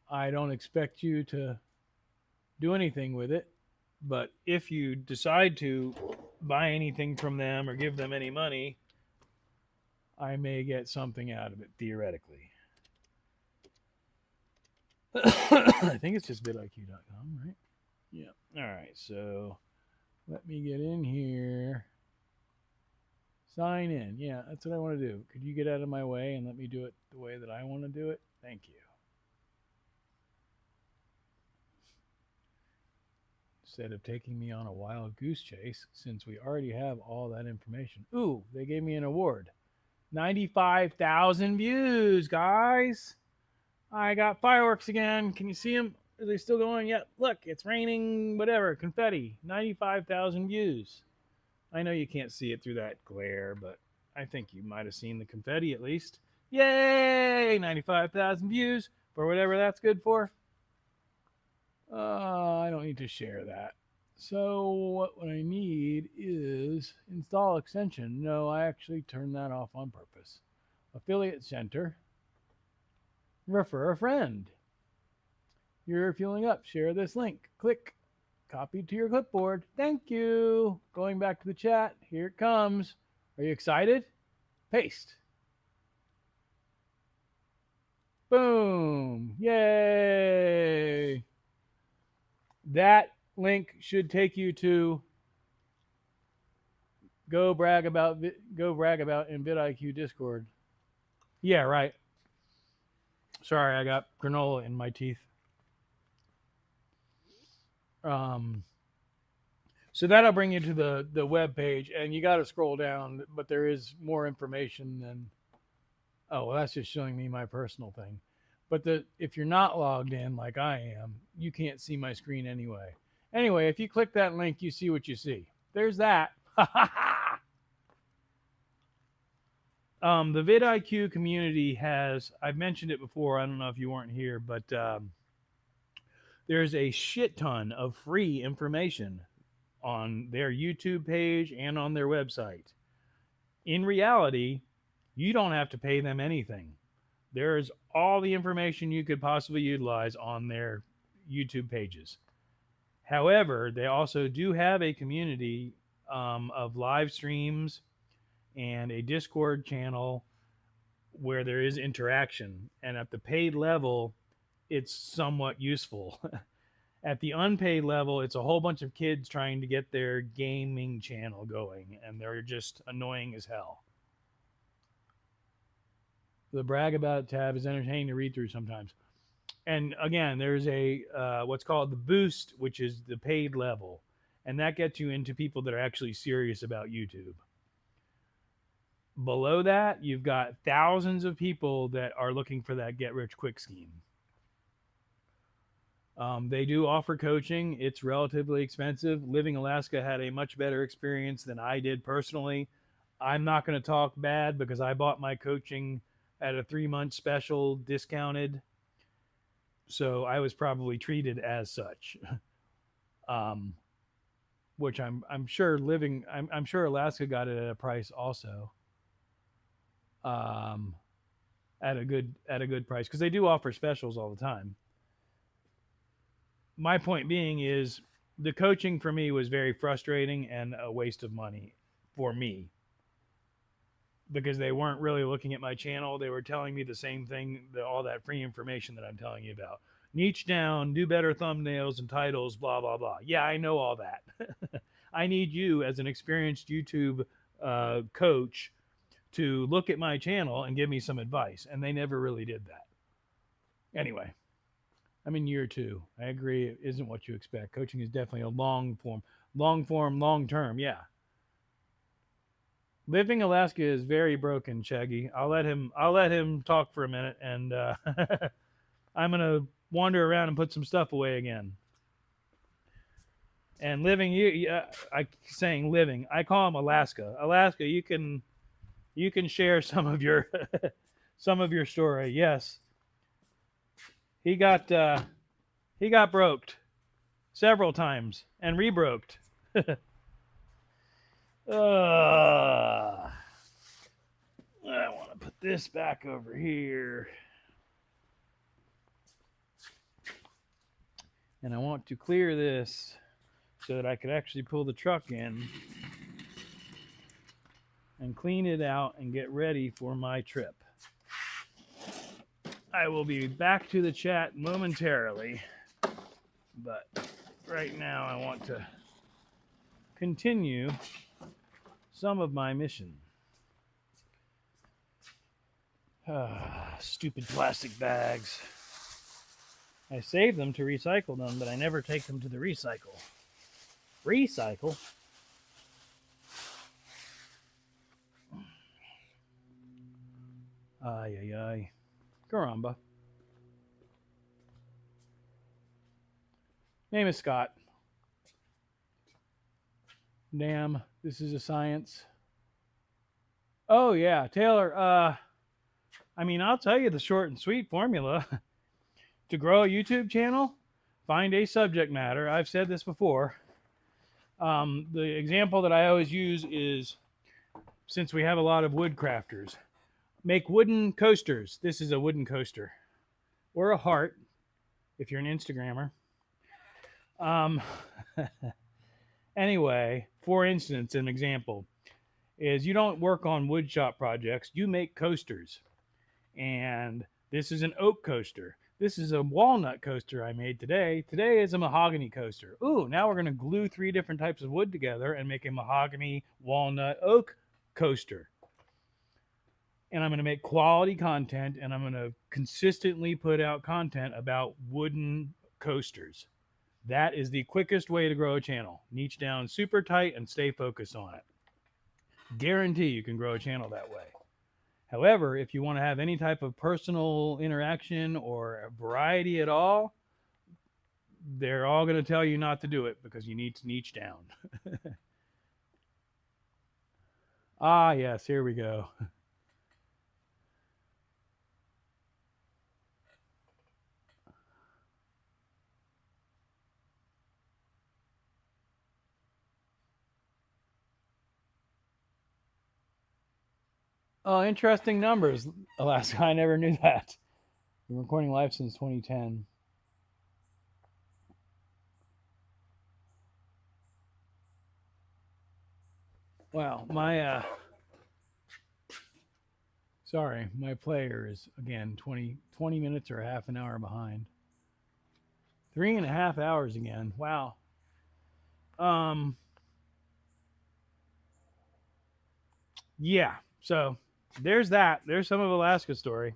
I don't expect you to do anything with it, but if you decide to buy anything from them or give them any money, I may get something out of it, theoretically. I think it's just vidIQ.com, right? Yeah. All right, so let me get in here. Sign in. Yeah, that's what I want to do. Could you get out of my way and let me do it the way that I want to do it? Thank you. Instead of taking me on a wild goose chase, since we already have all that information. Ooh, they gave me an award. 95,000 views, guys. I got fireworks again. Can you see them? Are they still going? Yep. Look, it's raining, whatever, confetti. 95,000 views. I know you can't see it through that glare, but I think you might have seen the confetti at least. Yay! 95,000 views for whatever that's good for. I don't need to share that. So what I need is install extension. No, I actually turned that off on purpose. Affiliate center. Refer a friend. You're fueling up. Share this link. Click. Copy to your clipboard. Thank you. Going back to the chat. Here it comes. Are you excited? Paste. Boom. Yay. That link should take you to Go brag about in vidIQ Discord. Yeah, right. Sorry, I got granola in my teeth. Um, so that'll bring you to the web page, and you got to scroll down, but there is more information than. Oh, well, that's just showing me my personal thing. But if you're not logged in like I am, you can't see my screen anyway. Anyway, if you click that link, you see what you see. There's that. The vidIQ community has, I've mentioned it before, I don't know if you weren't here, but there's a shit ton of free information on their YouTube page and on their website. In reality, you don't have to pay them anything. There's all the information you could possibly utilize on their YouTube pages. However, they also do have a community of live streams and a Discord channel where there is interaction. And at the paid level, it's somewhat useful. At the unpaid level, it's a whole bunch of kids trying to get their gaming channel going, and they're just annoying as hell. The brag about tab is entertaining to read through sometimes. And again, there's a what's called the boost, which is the paid level, and that gets you into people that are actually serious about YouTube. Below that, you've got thousands of people that are looking for that get rich quick scheme. They do offer coaching. It's relatively expensive. Living Alaska had a much better experience than I did personally. I'm not going to talk bad because I bought my coaching at a 3-month special discounted. So I was probably treated as such. Which I'm sure I'm sure Alaska got it at a price also. At a good price, because they do offer specials all the time. My point being is the coaching for me was very frustrating and a waste of money for me, because they weren't really looking at my channel. They were telling me the same thing, all that free information that I'm telling you about. Niche down, do better thumbnails and titles, blah, blah, blah. Yeah, I know all that. I need you as an experienced YouTube coach to look at my channel and give me some advice. And they never really did that. Anyway, I'm in year 2. I agree. It isn't what you expect. Coaching is definitely a long term. Yeah. Living Alaska is very broken, Shaggy. I'll let him talk for a minute, and I'm gonna wander around and put some stuff away again. And living, I saying living. I call him Alaska. Alaska, you can share some of your story. Yes, he got broked several times and rebroked. I want to put this back over here. And I want to clear this so that I could actually pull the truck in and clean it out and get ready for my trip. I will be back to the chat momentarily, but right now I want to continue some of my mission. Stupid plastic bags. I save them to recycle them, but I never take them to the recycle. Recycle? Ay, ay, ay. Caramba. Name is Scott. Damn, this is a science. Oh, yeah, Taylor, I mean, I'll tell you the short and sweet formula. To grow a YouTube channel, find a subject matter. I've said this before. The example that I always use is, since we have a lot of wood crafters, make wooden coasters. This is a wooden coaster. Or a heart, if you're an Instagrammer. Anyway, for instance, an example is you don't work on wood shop projects. You make coasters. And this is an oak coaster. This is a walnut coaster I made today. Today is a mahogany coaster. Ooh, now we're going to glue 3 different types of wood together and make a mahogany, walnut, oak coaster. And I'm going to make quality content, and I'm going to consistently put out content about wooden coasters. That is the quickest way to grow a channel. Niche down super tight and stay focused on it. Guarantee you can grow a channel that way. However, if you want to have any type of personal interaction or variety at all, they're all going to tell you not to do it because you need to niche down. Ah, yes, here we go. Oh, interesting numbers, Alaska. I never knew that. Been recording live since 2010. Wow, my sorry, my player is again 20 minutes or half an hour behind. 3.5 hours again. Wow. Yeah. So there's that. There's some of Alaska's story.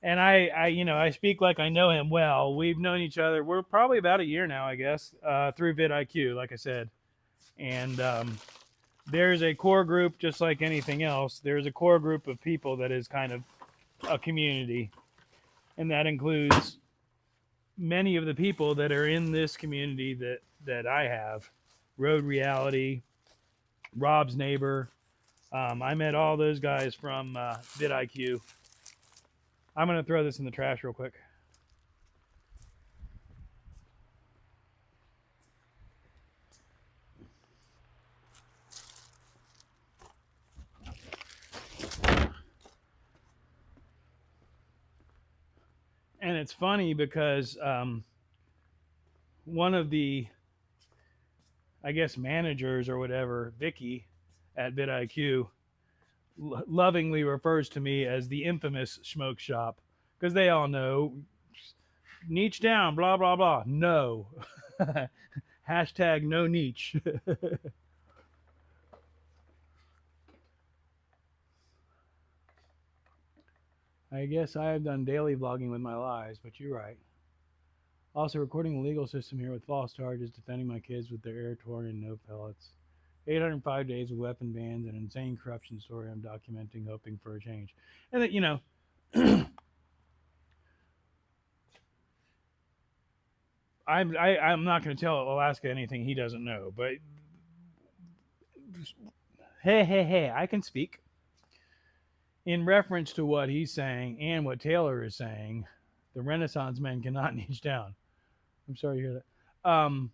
And I speak like I know him well. We've known each other. We're probably about a year now, I guess, through vidIQ, like I said. And there's a core group, just like anything else. There's a core group of people that is kind of a community, and that includes many of the people that are in this community that I have. Road Reality, Rob's neighbor. I met all those guys from vidIQ. I'm going to throw this in the trash real quick. And it's funny because one of the, I guess, managers or whatever, Vicky at vidIQ, lovingly refers to me as the infamous smoke shop because they all know niche down, blah, blah, blah. No. Hashtag no niche. I guess I have done daily vlogging with my lives, but you're right. Also, recording the legal system here with false charges, defending my kids with their air torn and no pellets. 805 days with weapon bans, an insane corruption story I'm documenting, hoping for a change. And that, I'm not going to tell Alaska anything he doesn't know, but hey, I can speak. In reference to what he's saying and what Taylor is saying, the Renaissance men cannot niche down. I'm sorry to hear that.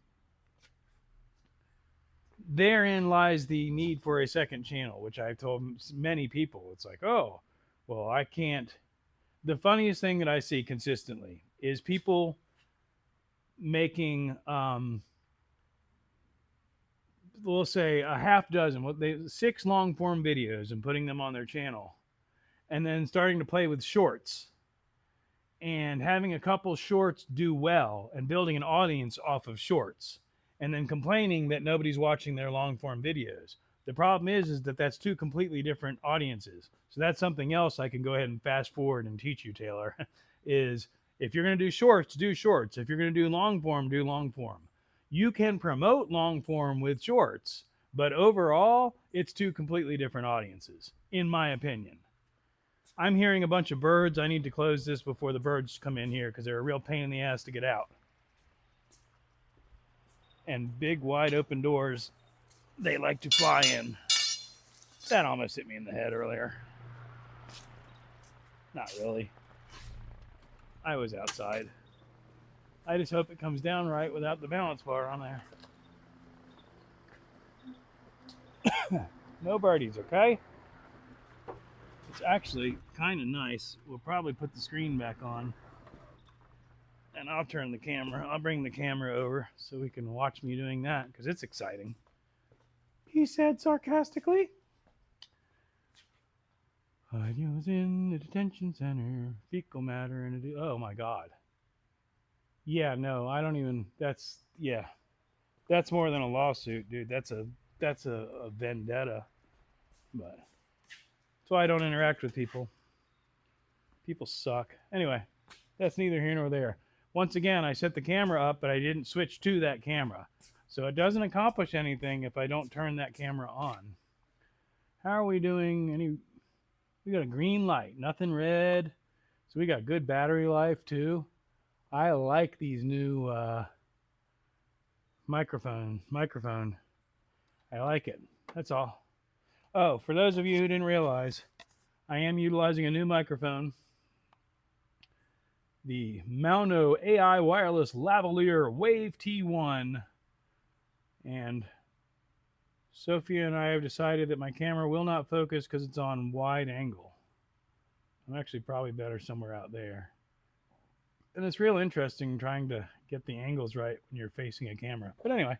Therein lies the need for a second channel, which I've told many people. It's like, oh, well, I can't. The funniest thing that I see consistently is people making, we'll say, a half dozen, 6 long form videos and putting them on their channel, and then starting to play with shorts and having a couple shorts do well and building an audience off of shorts and then complaining that nobody's watching their long form videos. The problem is that that's 2 completely different audiences. So that's something else I can go ahead and fast forward and teach you, Taylor, is if you're going to do shorts, do shorts. If you're going to do long form, do long form. You can promote long form with shorts, but overall, it's 2 completely different audiences, in my opinion. I'm hearing a bunch of birds. I need to close this before the birds come in here because they're a real pain in the ass to get out. And big, wide open doors, they like to fly in. That almost hit me in the head earlier. Not really. I was outside. I just hope it comes down right without the balance bar on there. No birdies, okay? It's actually kind of nice. We'll probably put the screen back on. And I'll turn the camera. I'll bring the camera over so we can watch me doing that because it's exciting. He said sarcastically. I was in the detention center, fecal matter, and oh my god. Yeah, no, I don't even. That's more than a lawsuit, dude. That's a vendetta. But that's why I don't interact with people. People suck. Anyway, that's neither here nor there. Once again, I set the camera up, but I didn't switch to that camera. So it doesn't accomplish anything if I don't turn that camera on. How are we doing? We got a green light, nothing red. So we got good battery life too. I like these new microphone. I like it. That's all. Oh, for those of you who didn't realize, I am utilizing a new microphone. The Mauno AI Wireless Lavalier Wave T1. And Sophia and I have decided that my camera will not focus because it's on wide angle. I'm actually probably better somewhere out there. And it's real interesting trying to get the angles right when you're facing a camera. But anyway,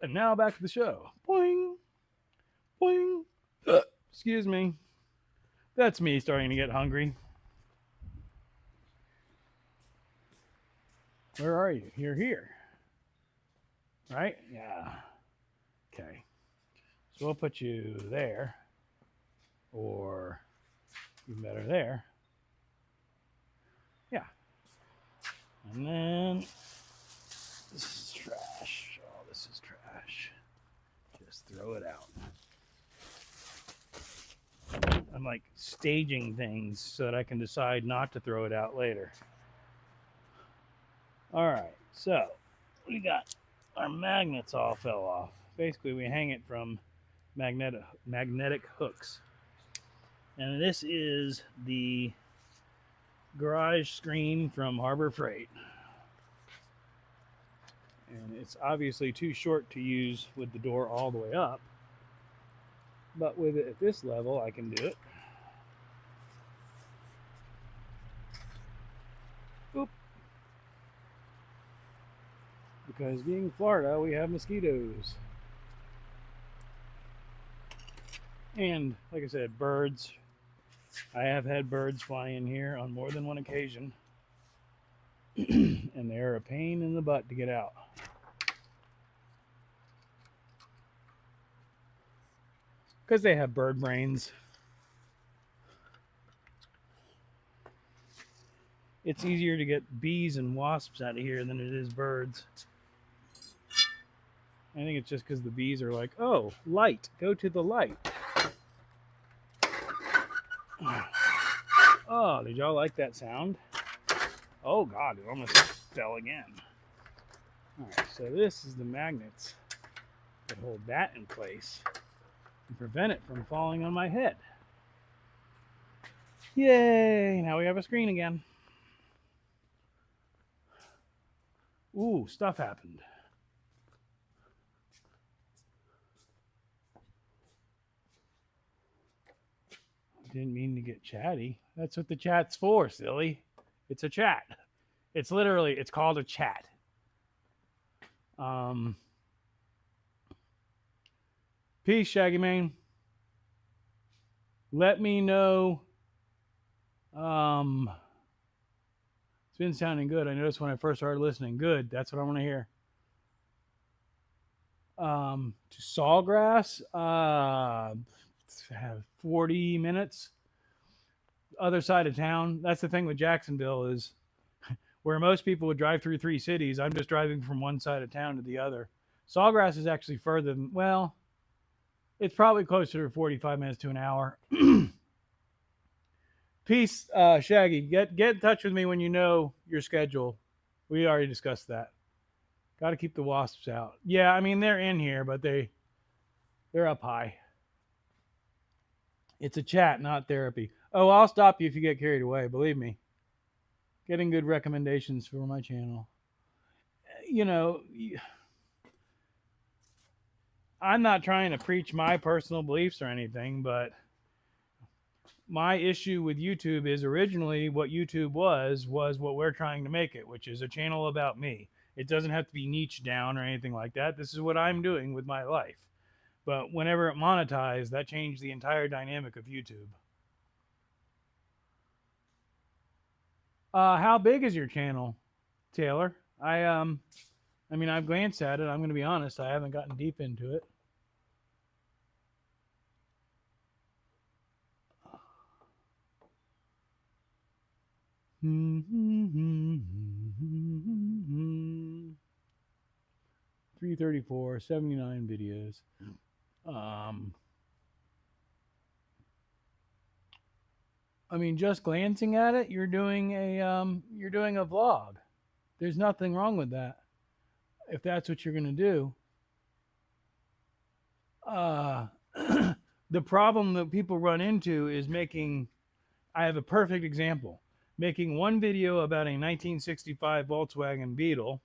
and now back to the show. Boing, boing. Excuse me. That's me starting to get hungry. Where are you? You're here. Right? Yeah. Okay. So we'll put you there. Or even better there. Yeah. And then this is trash. Oh, this is trash. Just throw it out. I'm like staging things so that I can decide not to throw it out later. All right, so we got our magnets all fell off. Basically, we hang it from magnetic hooks. And this is the garage screen from Harbor Freight. And it's obviously too short to use with the door all the way up. But with it at this level, I can do it. Oop. Because being Florida, we have mosquitoes. And, like I said, birds. I have had birds fly in here on more than one occasion. And they're a pain in the butt to get out. Because they have bird brains. It's easier to get bees and wasps out of here than it is birds. I think it's just because the bees are like, oh, light, go to the light. Oh, did y'all like that sound? Oh God, it almost fell again. All right, so this is the magnets that hold that in place and prevent it from falling on my head. Yay, now we have a screen again. Ooh, stuff happened. I didn't mean to get chatty. That's what the chat's for, silly. It's a chat. It's called a chat. Peace, Shaggy Man. Let me know. It's been sounding good. I noticed when I first started listening. Good. That's what I want to hear. To Sawgrass, have 40 minutes. Other side of town. That's the thing with Jacksonville is where most people would drive through 3 cities. I'm just driving from one side of town to the other. Sawgrass is actually further than, well, it's probably closer to 45 minutes to an hour. Peace, Shaggy. Get in touch with me when you know your schedule. We already discussed that. Got to keep the wasps out. Yeah, I mean, they're in here, but they're up high. It's a chat, not therapy. Oh, I'll stop you if you get carried away. Believe me. Getting good recommendations for my channel. You know, I'm not trying to preach my personal beliefs or anything, but my issue with YouTube is originally what YouTube was what we're trying to make it, which is a channel about me. It doesn't have to be niche down or anything like that. This is what I'm doing with my life. But whenever it monetized, that changed the entire dynamic of YouTube. How big is your channel, Taylor? I mean, I've glanced at it. I'm going to be honest. I haven't gotten deep into it. Mm-hmm. 334, 79 videos. I mean, just glancing at it, you're doing a vlog. There's nothing wrong with that. If that's what you're going to do. The problem that people run into is making. I have a perfect example. Making one video about a 1965 Volkswagen Beetle,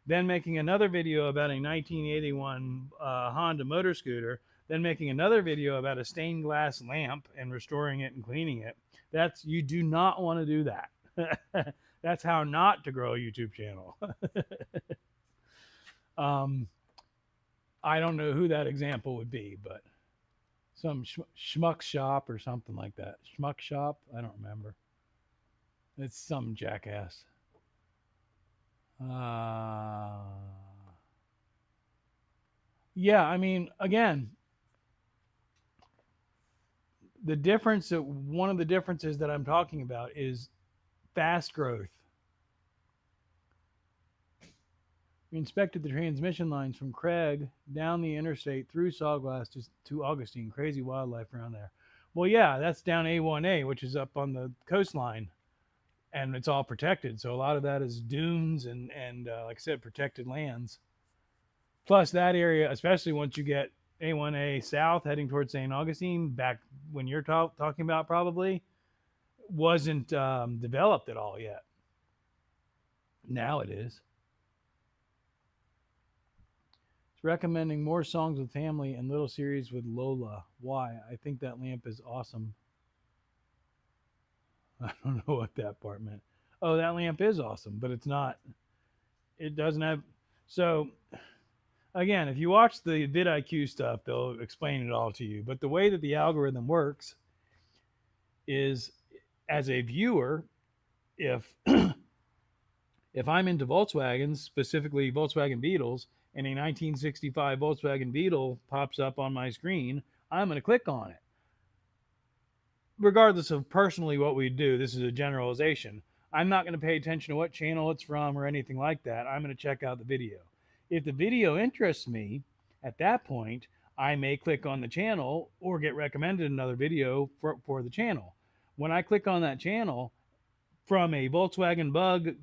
then making another video about a 1981 Honda motor scooter, then making another video about a stained glass lamp and restoring it and cleaning it. You do not want to do that. That's how not to grow a YouTube channel. I don't know who that example would be, but some schmuck shop or something like that. Schmuck shop? I don't remember. It's some jackass. Yeah, I mean, again, one of the differences that I'm talking about is fast growth. We inspected the transmission lines from Craig down the interstate through Sawgrass to Augustine. Crazy wildlife around there. Well, yeah, that's down A1A, which is up on the coastline, and it's all protected. So a lot of that is dunes and like I said, protected lands. Plus that area, especially once you get A1A south heading towards St. Augustine, back when you're talking about probably, wasn't developed at all yet. Now it is. It's recommending more songs with family and little series with Lola. Why? I think that lamp is awesome. I don't know what that part meant. Oh, that lamp is awesome, but it's not. It doesn't have. So, again, if you watch the vidIQ stuff, they'll explain it all to you. But the way that the algorithm works is, as a viewer, if I'm into Volkswagens, specifically Volkswagen Beetles, and a 1965 Volkswagen Beetle pops up on my screen, I'm going to click on it. Regardless of personally what we do, this is a generalization. I'm not going to pay attention to what channel it's from or anything like that. I'm going to check out the video. If the video interests me, at that point, I may click on the channel or get recommended another video for the channel. When I click on that channel from a Volkswagen Bug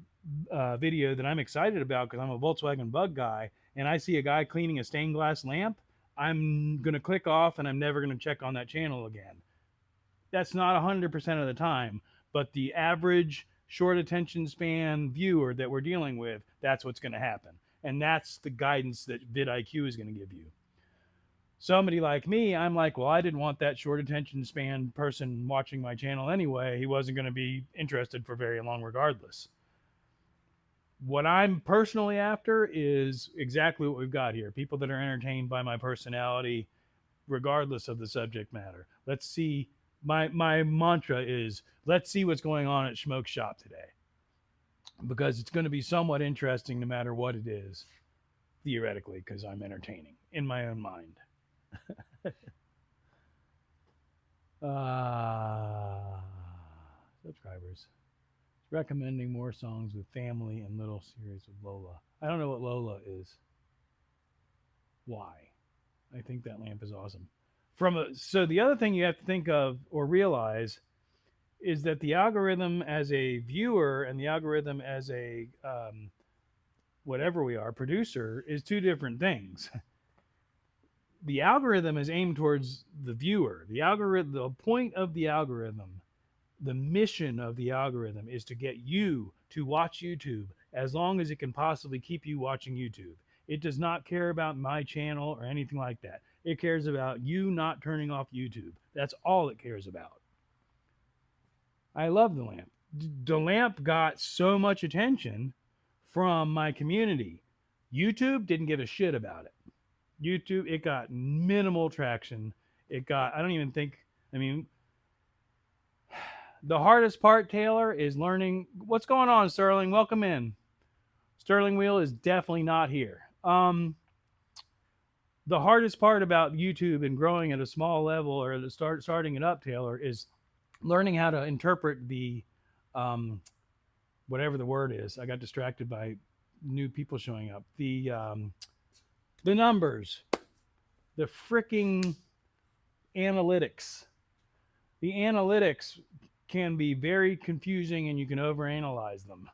video that I'm excited about because I'm a Volkswagen Bug guy, and I see a guy cleaning a stained glass lamp, I'm going to click off and I'm never going to check on that channel again. That's not 100% of the time, but the average short attention span viewer that we're dealing with, that's what's going to happen. And that's the guidance that vidIQ is going to give you. Somebody like me, I'm like, well, I didn't want that short attention span person watching my channel anyway. He wasn't going to be interested for very long regardless. What I'm personally after is exactly what we've got here. People that are entertained by my personality, regardless of the subject matter. Let's see. My mantra is, let's see what's going on at Smoke Shop today. Because it's going to be somewhat interesting no matter what it is, theoretically, because I'm entertaining in my own mind. Subscribers. It's recommending more songs with family and little series with Lola. I don't know what Lola is. Why? I think that lamp is awesome. So the other thing you have to think of or realize is that the algorithm as a viewer and the algorithm as a whatever we are, producer, is two different things. The algorithm is aimed towards the viewer. The point of the algorithm, the mission of the algorithm is to get you to watch YouTube as long as it can possibly keep you watching YouTube. It does not care about my channel or anything like that. It cares about you not turning off YouTube. That's all it cares about. I love the lamp. The lamp got so much attention from my community. YouTube didn't give a shit about it. YouTube, it got minimal traction. It got, I don't even think, I mean, the hardest part, Taylor, is learning what's going on, Sterling. Welcome in. Sterling Wheel is definitely not here. The hardest part about YouTube and growing at a small level or starting it up, Taylor, is learning how to interpret the um, whatever the word is. I got distracted by new people showing up. The numbers, the freaking analytics. The analytics can be very confusing, and you can overanalyze them.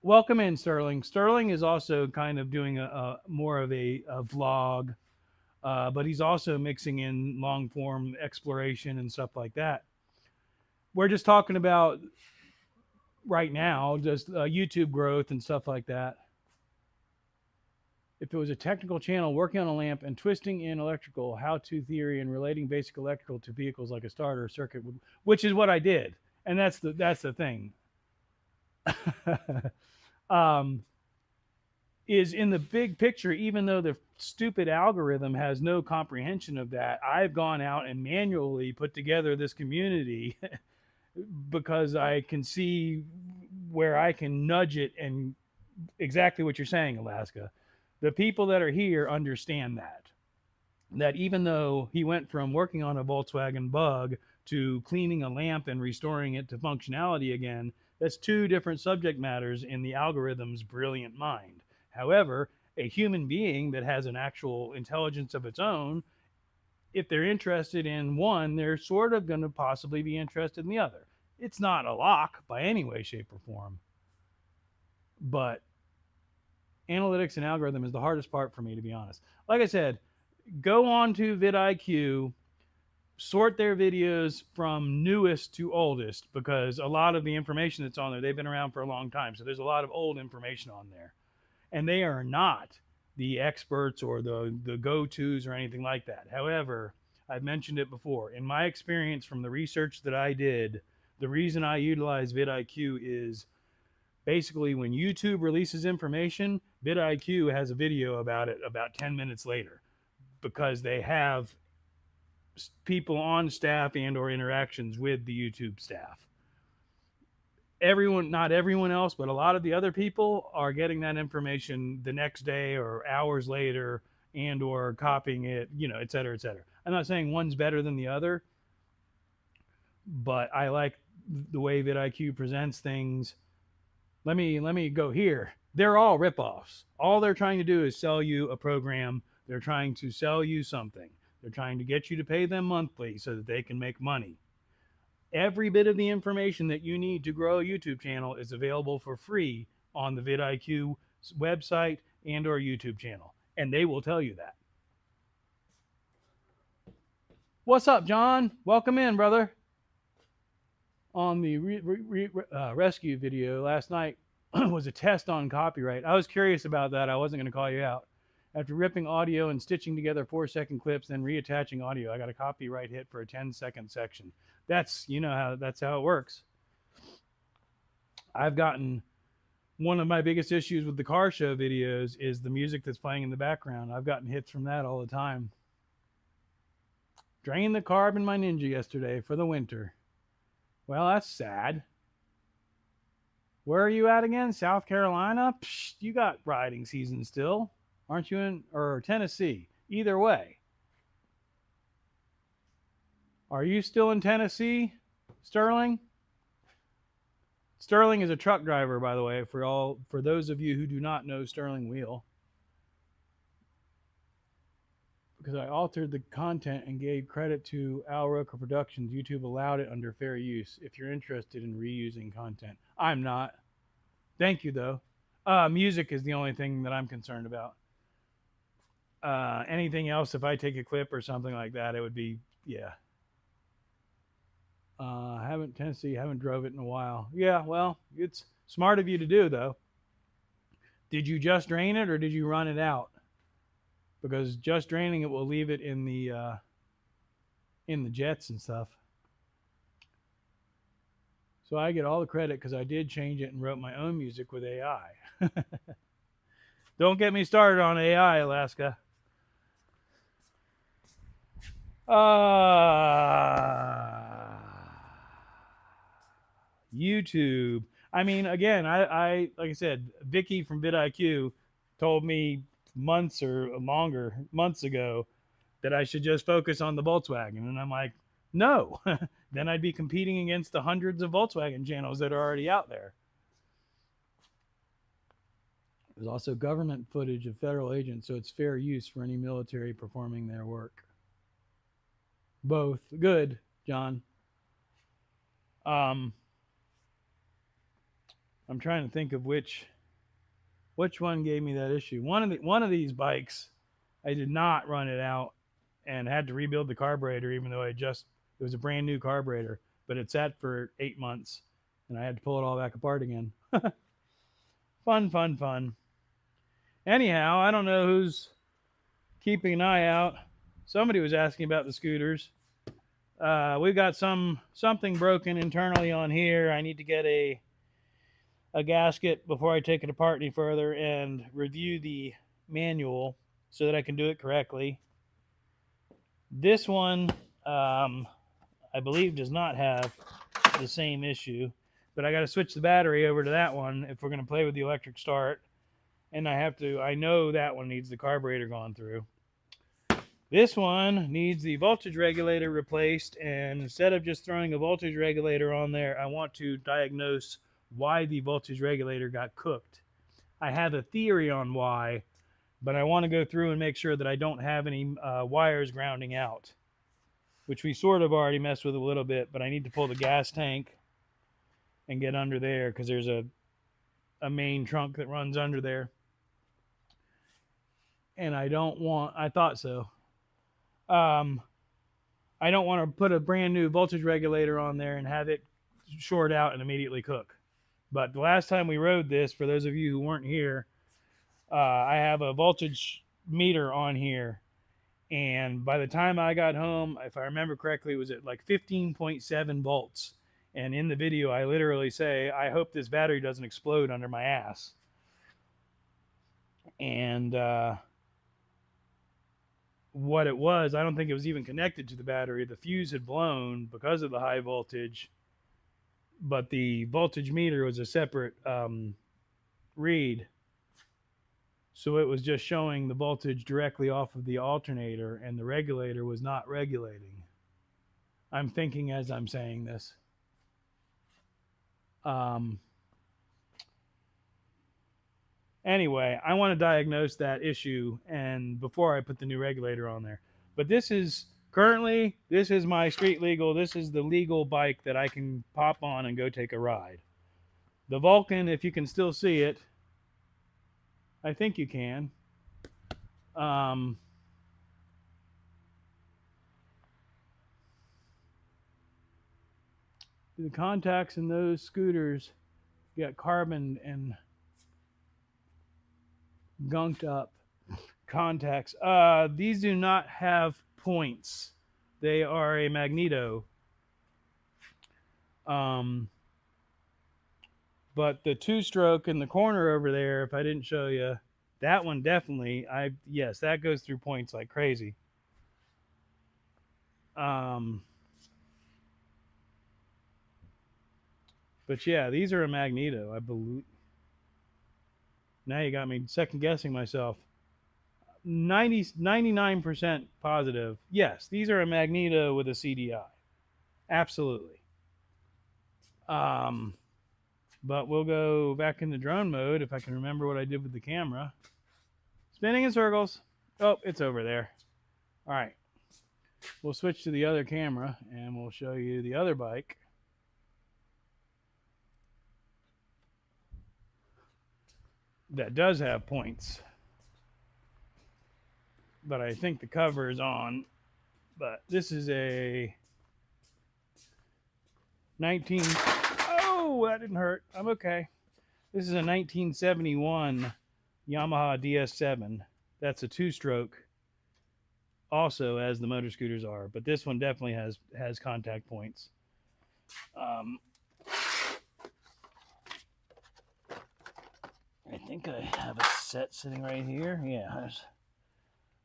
Welcome in, Sterling. Sterling is also kind of doing a more of a vlog, but he's also mixing in long form exploration and stuff like that. We're just talking about right now, just YouTube growth and stuff like that. If it was a technical channel working on a lamp and twisting in electrical how-to theory and relating basic electrical to vehicles like a starter circuit, which is what I did, and that's the thing. um, is in the big picture, even though the stupid algorithm has no comprehension of that, I've gone out and manually put together this community because I can see where I can nudge it, and exactly what you're saying, Alaska. The people that are here understand that even though he went from working on a Volkswagen Bug to cleaning a lamp and restoring it to functionality again, that's two different subject matters in the algorithm's brilliant mind. However, a human being that has an actual intelligence of its own, if they're interested in one, they're sort of going to possibly be interested in the other. It's not a lock by any way, shape, or form, but analytics and algorithm is the hardest part for me, to be honest. Like I said, go on to vidIQ, sort their videos from newest to oldest, because a lot of the information that's on there, they've been around for a long time. So there's a lot of old information on there. And they are not the experts or the go-tos or anything like that. However, I've mentioned it before. In my experience from the research that I did, the reason I utilize vidIQ is basically when YouTube releases information, vidIQ has a video about it about 10 minutes later, because they have people on staff and or interactions with the YouTube staff. Everyone, not everyone else, but a lot of the other people are getting that information the next day or hours later, and or copying it, et cetera, et cetera. I'm not saying one's better than the other, but I like the way vidIQ presents things. Let me go here. They're all ripoffs. All they're trying to do is sell you a program. They're trying to sell you something. They're trying to get you to pay them monthly so that they can make money. Every bit of the information that you need to grow a YouTube channel is available for free on the vidIQ website and or YouTube channel, and they will tell you that. What's up, John? Welcome in, brother. On the rescue video last night was a test on copyright. I was curious about that. I wasn't going to call you out. After ripping audio and stitching together 4-second clips, then reattaching audio, I got a copyright hit for a 10-second section. That's how it works. I've gotten, one of my biggest issues with the car show videos is the music that's playing in the background. I've gotten hits from that all the time. Drained the carb in my Ninja yesterday for the winter. Well, that's sad. Where are you at again? South Carolina? Psh, you got riding season still. Aren't you in, or Tennessee? Either way. Are you still in Tennessee, Sterling? Sterling is a truck driver, by the way, for those of you who do not know Sterling Wheel. Because I altered the content and gave credit to Al Roker Productions, YouTube allowed it under fair use. If you're interested in reusing content, I'm not. Thank you, though. Music is the only thing that I'm concerned about. Anything else, if I take a clip or something like that, it would be, yeah. Haven't drove it in a while. Yeah, well, it's smart of you to do, though. Did you just drain it or did you run it out? Because just draining it will leave it in the jets and stuff. So I get all the credit because I did change it and wrote my own music with AI. Don't get me started on AI, Alaska. YouTube. I mean, again, I like I said, Vicky from vidIQ told me months or longer, months ago, that I should just focus on the Volkswagen. And I'm like, no. Then I'd be competing against the hundreds of Volkswagen channels that are already out there. There's also government footage of federal agents, so it's fair use for any military performing their work. Both. Good, John. I'm trying to think of which one gave me that issue. One of these bikes, I did not run it out and had to rebuild the carburetor, even though it was a brand new carburetor, but it sat for 8 months and I had to pull it all back apart again. Fun. Anyhow, I don't know who's keeping an eye out. Somebody was asking about the scooters. We've got something broken internally on here. I need to get a gasket before I take it apart any further and review the manual so that I can do it correctly. This one, I believe, does not have the same issue, but I got to switch the battery over to that one if we're going to play with the electric start. And I know that one needs the carburetor gone through. This one needs the voltage regulator replaced, and instead of just throwing a voltage regulator on there, I want to diagnose why the voltage regulator got cooked. I have a theory on why, but I want to go through and make sure that I don't have any wires grounding out, which we sort of already messed with a little bit, but I need to pull the gas tank and get under there because there's a main trunk that runs under there. And I thought so. I don't want to put a brand new voltage regulator on there and have it short out and immediately cook. But the last time we rode this, for those of you who weren't here, I have a voltage meter on here. And by the time I got home, if I remember correctly, it was at like 15.7 volts. And in the video, I literally say, I hope this battery doesn't explode under my ass. And what it was, I don't think it was even connected to the battery. The fuse had blown because of the high voltage, but the voltage meter was a separate read. So it was just showing the voltage directly off of the alternator, and the regulator was not regulating. I'm thinking as I'm saying this. Anyway, I want to diagnose that issue and before I put the new regulator on there. But this is my street legal. This is the legal bike that I can pop on and go take a ride. The Vulcan, if you can still see it, I think you can. The contacts in those scooters got carbon and gunked up contacts. These do not have points. They are a magneto. But the two-stroke in the corner over there, if I didn't show you, that one definitely, yes, that goes through points like crazy. But yeah, these are a magneto, I believe. Now you got me second guessing myself. 99% positive. Yes, these are a magneto with a CDI. Absolutely. But we'll go back into drone mode if I can remember what I did with the camera. Spinning in circles. Oh, it's over there. All right. We'll switch to the other camera and we'll show you the other bike. That does have points. But I think the cover is on. But this is a 19... Oh, that didn't hurt. I'm okay. This is a 1971 Yamaha DS7. That's a two-stroke. Also, as the motor scooters are. But this one definitely has contact points. I think I have a set sitting right here. Yeah, there's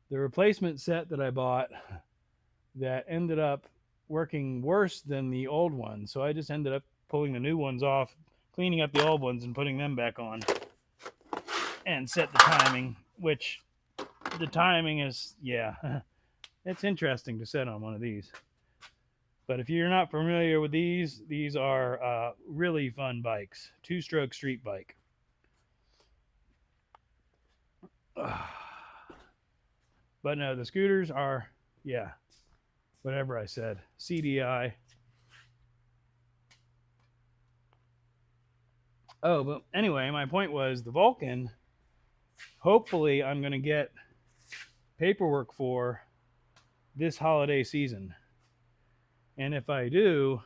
the replacement set that I bought that ended up working worse than the old one. So I just ended up pulling the new ones off, cleaning up the old ones, and putting them back on, and set the timing, which the timing is, yeah, it's interesting to set on one of these. But if you're not familiar with these are really fun bikes. Two-stroke street bike. But no, the scooters are, yeah, whatever I said. CDI. Oh, but anyway, my point was the Vulcan, hopefully I'm going to get paperwork for this holiday season. And if I do,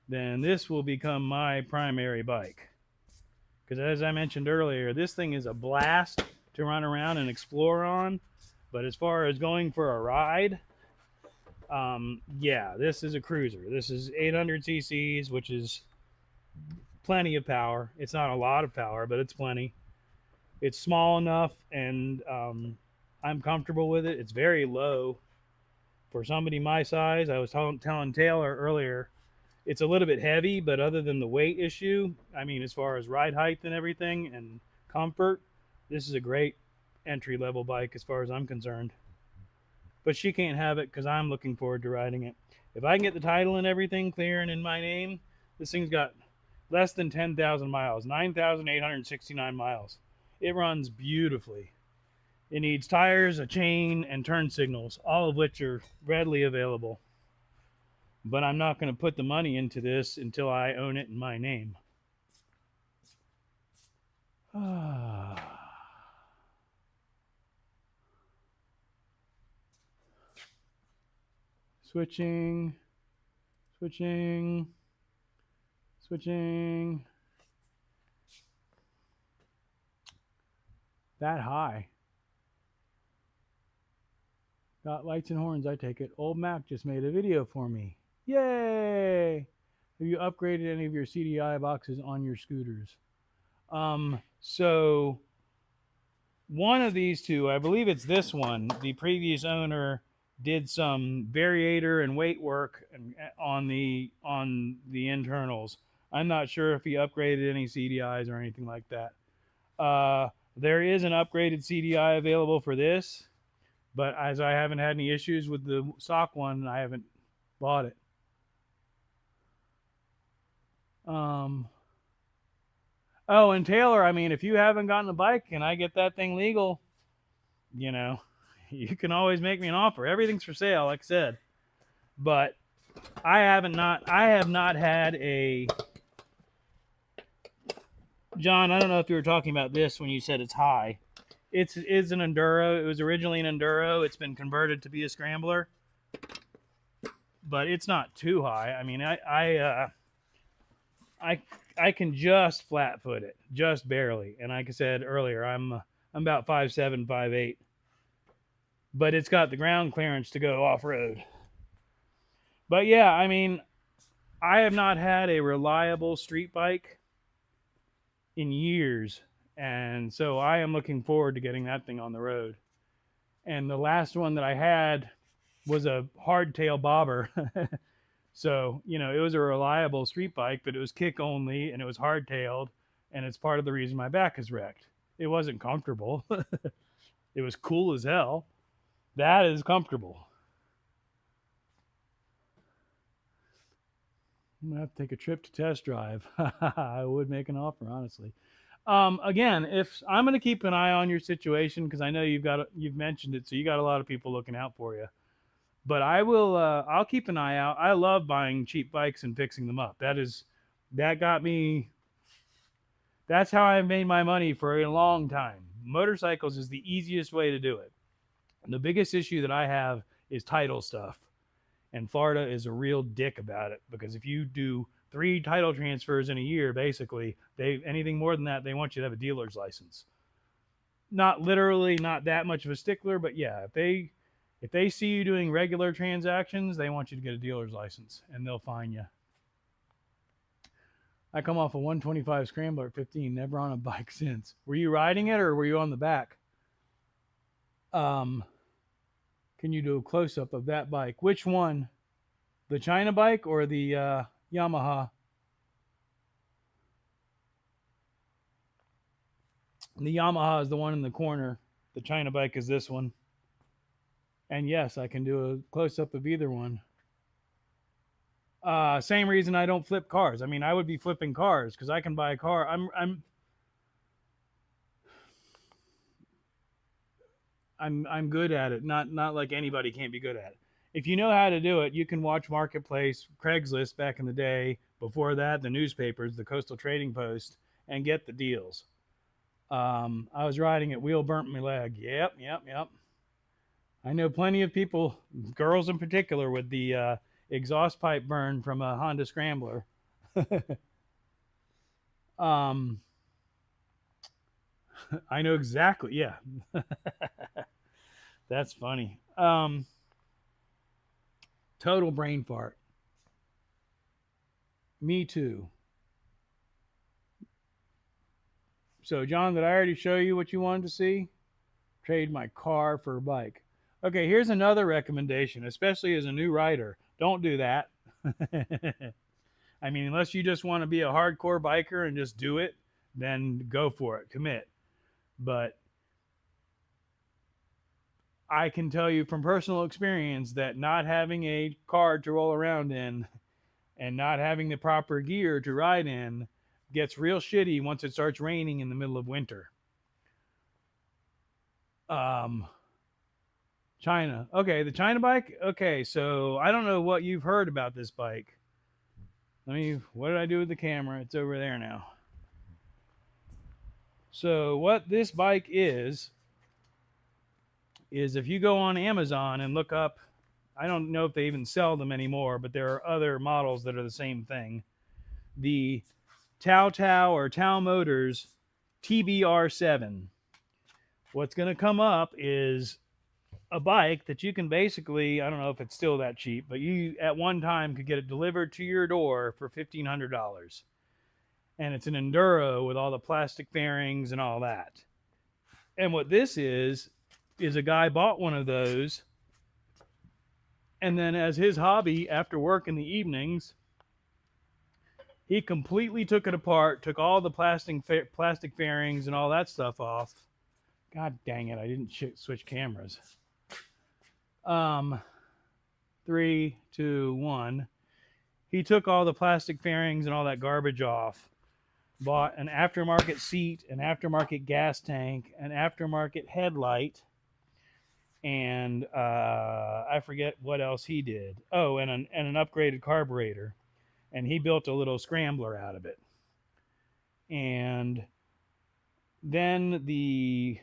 then this will become my primary bike. Because as I mentioned earlier, this thing is a blast to run around and explore on. But as far as going for a ride, yeah, this is a cruiser. This is 800 cc's, which is plenty of power. It's not a lot of power, but it's plenty. It's small enough, and I'm comfortable with it. It's very low for somebody my size. I was telling Taylor earlier, it's a little bit heavy, but other than the weight issue, I mean, as far as ride height and everything and comfort, this is a great entry-level bike as far as I'm concerned. But she can't have it because I'm looking forward to riding it. If I can get the title and everything clear and in my name, this thing's got less than 10,000 miles, 9,869 miles. It runs beautifully. It needs tires, a chain, and turn signals, all of which are readily available. But I'm not going to put the money into this until I own it in my name. Switching. That high. Got lights and horns, I take it. Old Mac just made a video for me. Yay! Have you upgraded any of your CDI boxes on your scooters? So one of these two, I believe it's this one, the previous owner did some variator and weight work on the internals. I'm not sure if he upgraded any CDIs or anything like that. There is an upgraded CDI available for this, but as I haven't had any issues with the stock one, I haven't bought it. Oh, and Taylor, I mean, if you haven't gotten a bike and I get that thing legal, you know, you can always make me an offer. Everything's for sale, like I said. But I have not had a, John, I don't know if you were talking about this when you said it's high. It's an enduro. It was originally an enduro. It's been converted to be a scrambler, but it's not too high. I mean, I can just flat foot it, just barely. And like I said earlier, I'm about 5'7", 5'8", but it's got the ground clearance to go off road. But yeah, I mean, I have not had a reliable street bike in years. And so I am looking forward to getting that thing on the road. And the last one that I had was a hardtail bobber. So, you know, it was a reliable street bike, but it was kick only and it was hardtailed. And it's part of the reason my back is wrecked. It wasn't comfortable. It was cool as hell. That is comfortable. I'm gonna have to take a trip to test drive. I would make an offer, honestly. Again, if I'm going to keep an eye on your situation because I know you've mentioned it, so you got a lot of people looking out for you. But I will. I'll keep an eye out. I love buying cheap bikes and fixing them up. That got me. That's how I made my money for a long time. Motorcycles is the easiest way to do it. The biggest issue that I have is title stuff, and Florida is a real dick about it because if you do 3 title transfers in a year, basically, anything more than that, they want you to have a dealer's license. Not literally, not that much of a stickler, but yeah, if they see you doing regular transactions, they want you to get a dealer's license, and they'll fine you. I come off a 125 Scrambler at 15, never on a bike since. Were you riding it or were you on the back? Can you do a close up of that bike? Which one? The China bike or the Yamaha? The Yamaha is the one in the corner. The China bike is this one. And yes, I can do a close up of either one. Same reason I don't flip cars. I mean, I would be flipping cars because I can buy a car. I'm good at it. Not like anybody can't be good at it. If you know how to do it, you can watch Marketplace, Craigslist back in the day. Before that, the newspapers, the Coastal Trading Post, and get the deals. I was riding it. Wheel burnt my leg. Yep. I know plenty of people, girls in particular, with the exhaust pipe burn from a Honda Scrambler. I know exactly. Yeah. That's funny. Total brain fart. Me too. So, John, did I already show you what you wanted to see? Trade my car for a bike. Okay, here's another recommendation, especially as a new rider. Don't do that. I mean, unless you just want to be a hardcore biker and just do it, then go for it. Commit. But I can tell you from personal experience that not having a car to roll around in and not having the proper gear to ride in gets real shitty once it starts raining in the middle of winter. China. Okay, the China bike. Okay, so I don't know what you've heard about this bike. What did I do with the camera? It's over there now. So what this bike is if you go on Amazon and look up, I don't know if they even sell them anymore, but there are other models that are the same thing. The Tao Motors TBR7. What's going to come up is a bike that you can basically, I don't know if it's still that cheap, but you at one time could get it delivered to your door for $1,500. And it's an enduro with all the plastic fairings and all that. And what this is a guy bought one of those, and then as his hobby after work in the evenings, he completely took it apart, took all the plastic fairings and all that stuff off. God dang it, I didn't switch cameras. 3, 2, 1. He took all the plastic fairings and all that garbage off, bought an aftermarket seat, an aftermarket gas tank, an aftermarket headlight, and I forget what else he did. Oh, and an upgraded carburetor. And he built a little scrambler out of it. And then the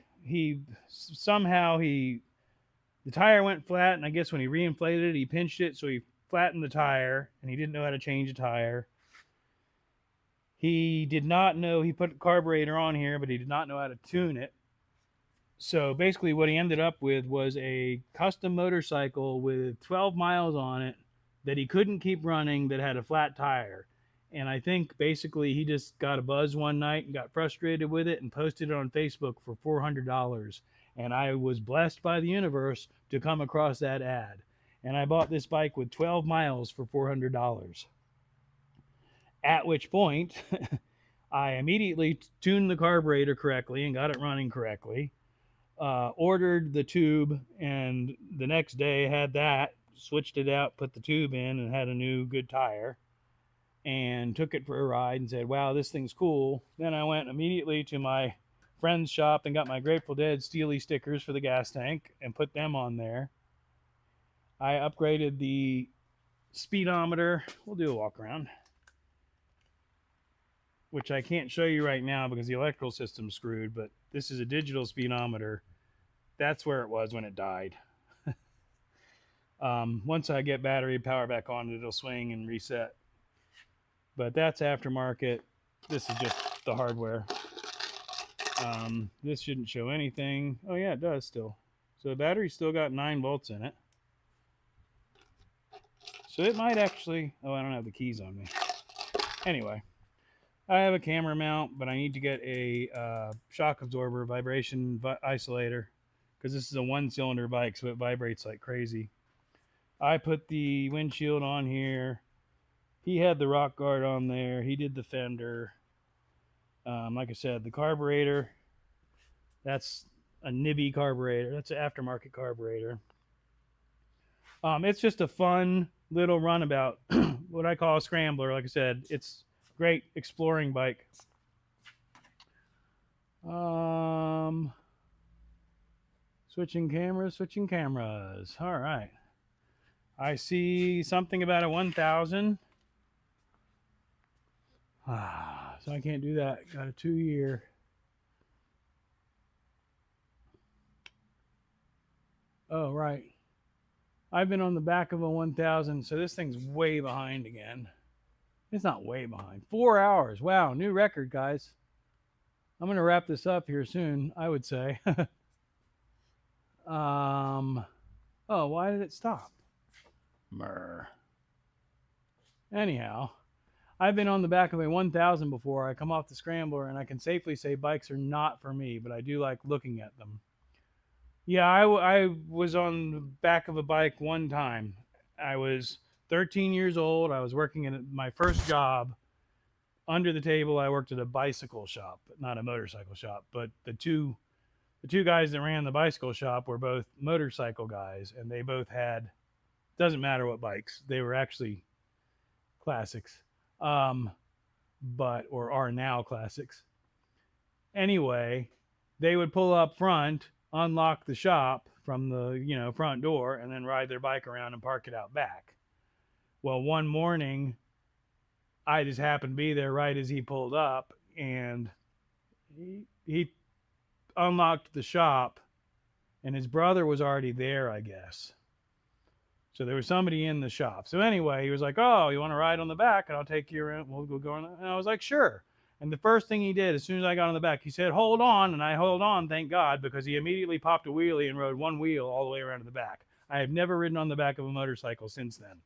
tire went flat, and I guess when he reinflated it, he pinched it, so he flattened the tire, and he didn't know how to change a tire. He did not know, he put a carburetor on here, but he did not know how to tune it. So basically what he ended up with was a custom motorcycle with 12 miles on it that he couldn't keep running, that had a flat tire. And I think basically he just got a buzz one night and got frustrated with it and posted it on Facebook for $400. And I was blessed by the universe to come across that ad. And I bought this bike with 12 miles for $400. At which point, I immediately tuned the carburetor correctly and got it running correctly. Ordered the tube, and the next day had that, switched it out, put the tube in, and had a new good tire, and took it for a ride and said, wow, this thing's cool. Then I went immediately to my friend's shop and got my Grateful Dead Steely stickers for the gas tank and put them on there. I upgraded the speedometer. We'll do a walk around, which I can't show you right now because the electrical system's screwed, but this is a digital speedometer. That's where it was when it died. Once I get battery power back on, it'll swing and reset. But that's aftermarket. This is just the hardware. This shouldn't show anything. Oh yeah, it does still. So the battery's still got 9 volts in it. So it might actually, oh, I don't have the keys on me. Anyway, I have a camera mount, but I need to get a shock absorber vibration isolator because this is a one-cylinder bike, so it vibrates like crazy. I put the windshield on here. He had the rock guard on there. He did the fender. Like I said, the carburetor, that's a Nibby carburetor. That's an aftermarket carburetor. It's just a fun little runabout, what I call a scrambler. Like I said, it's great exploring bike. Switching cameras. All right. I see something about a 1000. So I can't do that. Got a 2-year. Oh, right. I've been on the back of a 1000, so this thing's way behind again. It's not way behind. 4 hours. Wow, new record, guys. I'm going to wrap this up here soon, I would say. Oh, why did it stop? Myrrh. Anyhow, I've been on the back of a 1000 before. I come off the scrambler, and I can safely say bikes are not for me, but I do like looking at them. Yeah, I was on the back of a bike one time. I was 13 years old. I was working at my first job. Under the table, I worked at a bicycle shop, not a motorcycle shop. But the two guys that ran the bicycle shop were both motorcycle guys, and they both had, doesn't matter what bikes, they were actually classics, but or are now classics. Anyway, they would pull up front, unlock the shop from the front door, and then ride their bike around and park it out back. Well, one morning, I just happened to be there right as he pulled up, and he unlocked the shop, and his brother was already there, I guess. So there was somebody in the shop. So anyway, he was like, "Oh, you want to ride on the back, and I'll take you around. We'll go on." And I was like, "Sure." And the first thing he did, as soon as I got on the back, he said, "Hold on," and I held on, thank God, because he immediately popped a wheelie and rode one wheel all the way around to the back. I have never ridden on the back of a motorcycle since then.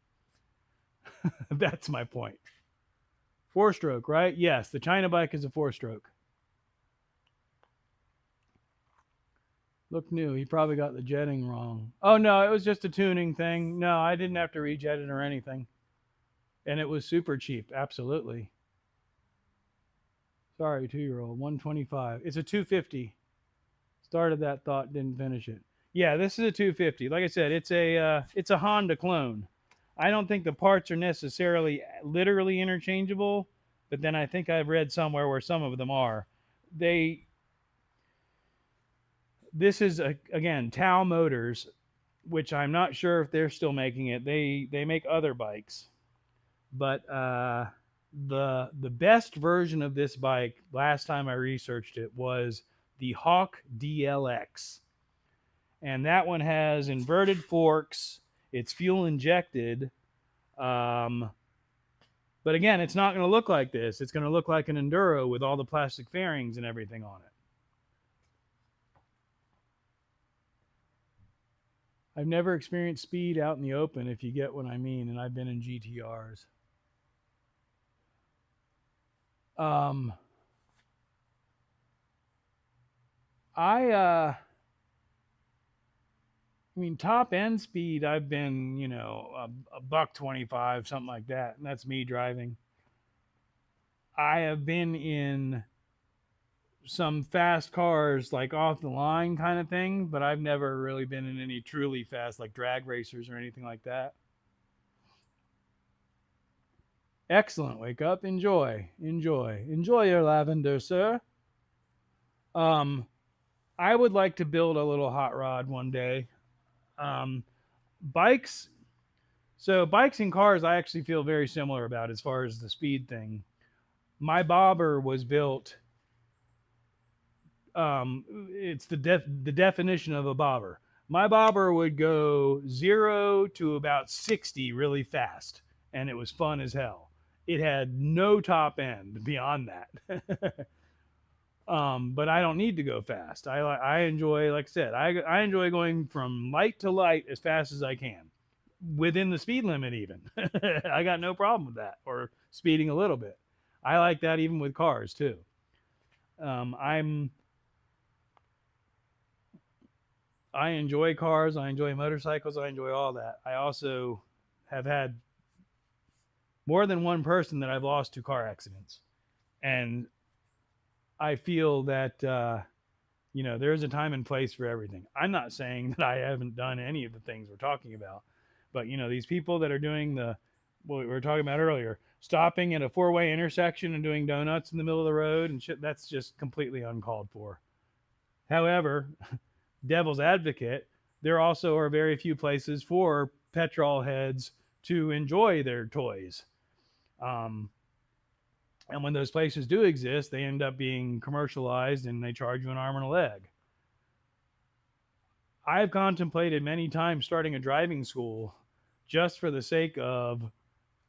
That's my point. 4-stroke, right? Yes, the China bike is a 4-stroke. Look new. He probably got the jetting wrong. Oh, no, it was just a tuning thing. No, I didn't have to rejet it or anything. And it was super cheap. Absolutely. Sorry, 2-year-old. 125. It's a 250. Started that thought, didn't finish it. Yeah, this is a 250. Like I said, it's a Honda clone. I don't think the parts are necessarily literally interchangeable, but then I think I've read somewhere where some of them are. This is again Tao Motors, which I'm not sure if they're still making it. They make other bikes, but the best version of this bike last time I researched it was the Hawk DLX, and that one has inverted forks. It's fuel injected, but again, it's not going to look like this. It's going to look like an Enduro with all the plastic fairings and everything on it. I've never experienced speed out in the open, if you get what I mean, and I've been in GTRs. I mean, top end speed, I've been, a buck 25, something like that, and that's me driving. I have been in some fast cars, like off the line kind of thing, but I've never really been in any truly fast, like drag racers or anything like that. Excellent. Wake up. Enjoy your lavender, sir. I would like to build a little hot rod one day. Bikes. So bikes and cars, I actually feel very similar about as far as the speed thing. My bobber was built. It's the definition of a bobber. My bobber would go 0 to about 60 really fast, and it was fun as hell. It had no top end beyond that. But I don't need to go fast. I enjoy, like I said, I enjoy going from light to light as fast as I can, within the speed limit even. I got no problem with that, or speeding a little bit. I like that even with cars too. Um, I'm I enjoy cars. I enjoy motorcycles. I enjoy all that. I also have had more than one person that I've lost to car accidents, and I feel that there's a time and place for everything. I'm not saying that I haven't done any of the things we're talking about, but these people that are doing what we were talking about earlier, stopping at a four-way intersection and doing donuts in the middle of the road and shit, that's just completely uncalled for. However, devil's advocate, there also are very few places for petrol heads to enjoy their toys. Um, and when those places do exist, they end up being commercialized and they charge you an arm and a leg. I've contemplated many times starting a driving school just for the sake of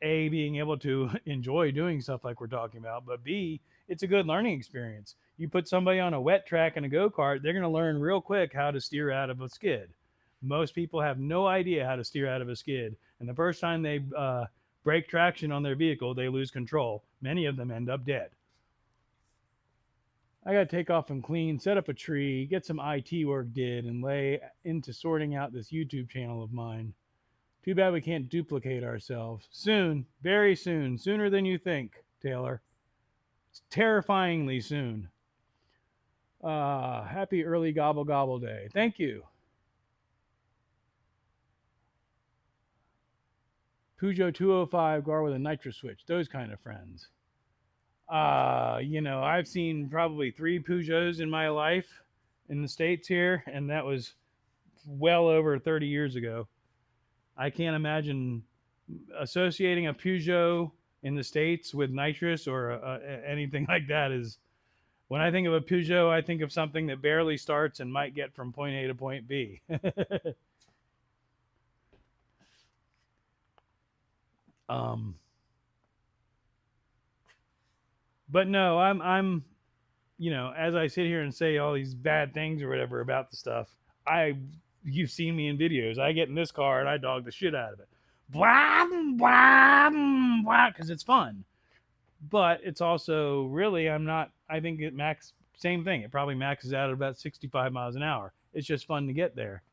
A, being able to enjoy doing stuff like we're talking about, but B, it's a good learning experience. You put somebody on a wet track and a go kart, they're going to learn real quick how to steer out of a skid. Most people have no idea how to steer out of a skid, and the first time they break traction on their vehicle, they lose control. Many of them end up dead. I got to take off and clean, set up a tree, get some IT work did, and lay into sorting out this YouTube channel of mine. Too bad we can't duplicate ourselves. Soon, very soon, sooner than you think, Taylor. It's terrifyingly soon. Happy early gobble gobble day. Thank you. Peugeot 205 car with a nitro switch. Those kind of friends. I've seen probably 3 Peugeots in my life in the States here, and that was well over 30 years ago. I can't imagine associating a Peugeot in the States with nitrous or anything like that. Is when I think of a Peugeot, I think of something that barely starts and might get from point A to point B. But no, I'm as I sit here and say all these bad things or whatever about the stuff, you've seen me in videos. I get in this car and I dog the shit out of it. Blah, blah, blah, because it's fun. But it's also really, I think same thing. It probably maxes out at about 65 miles an hour. It's just fun to get there.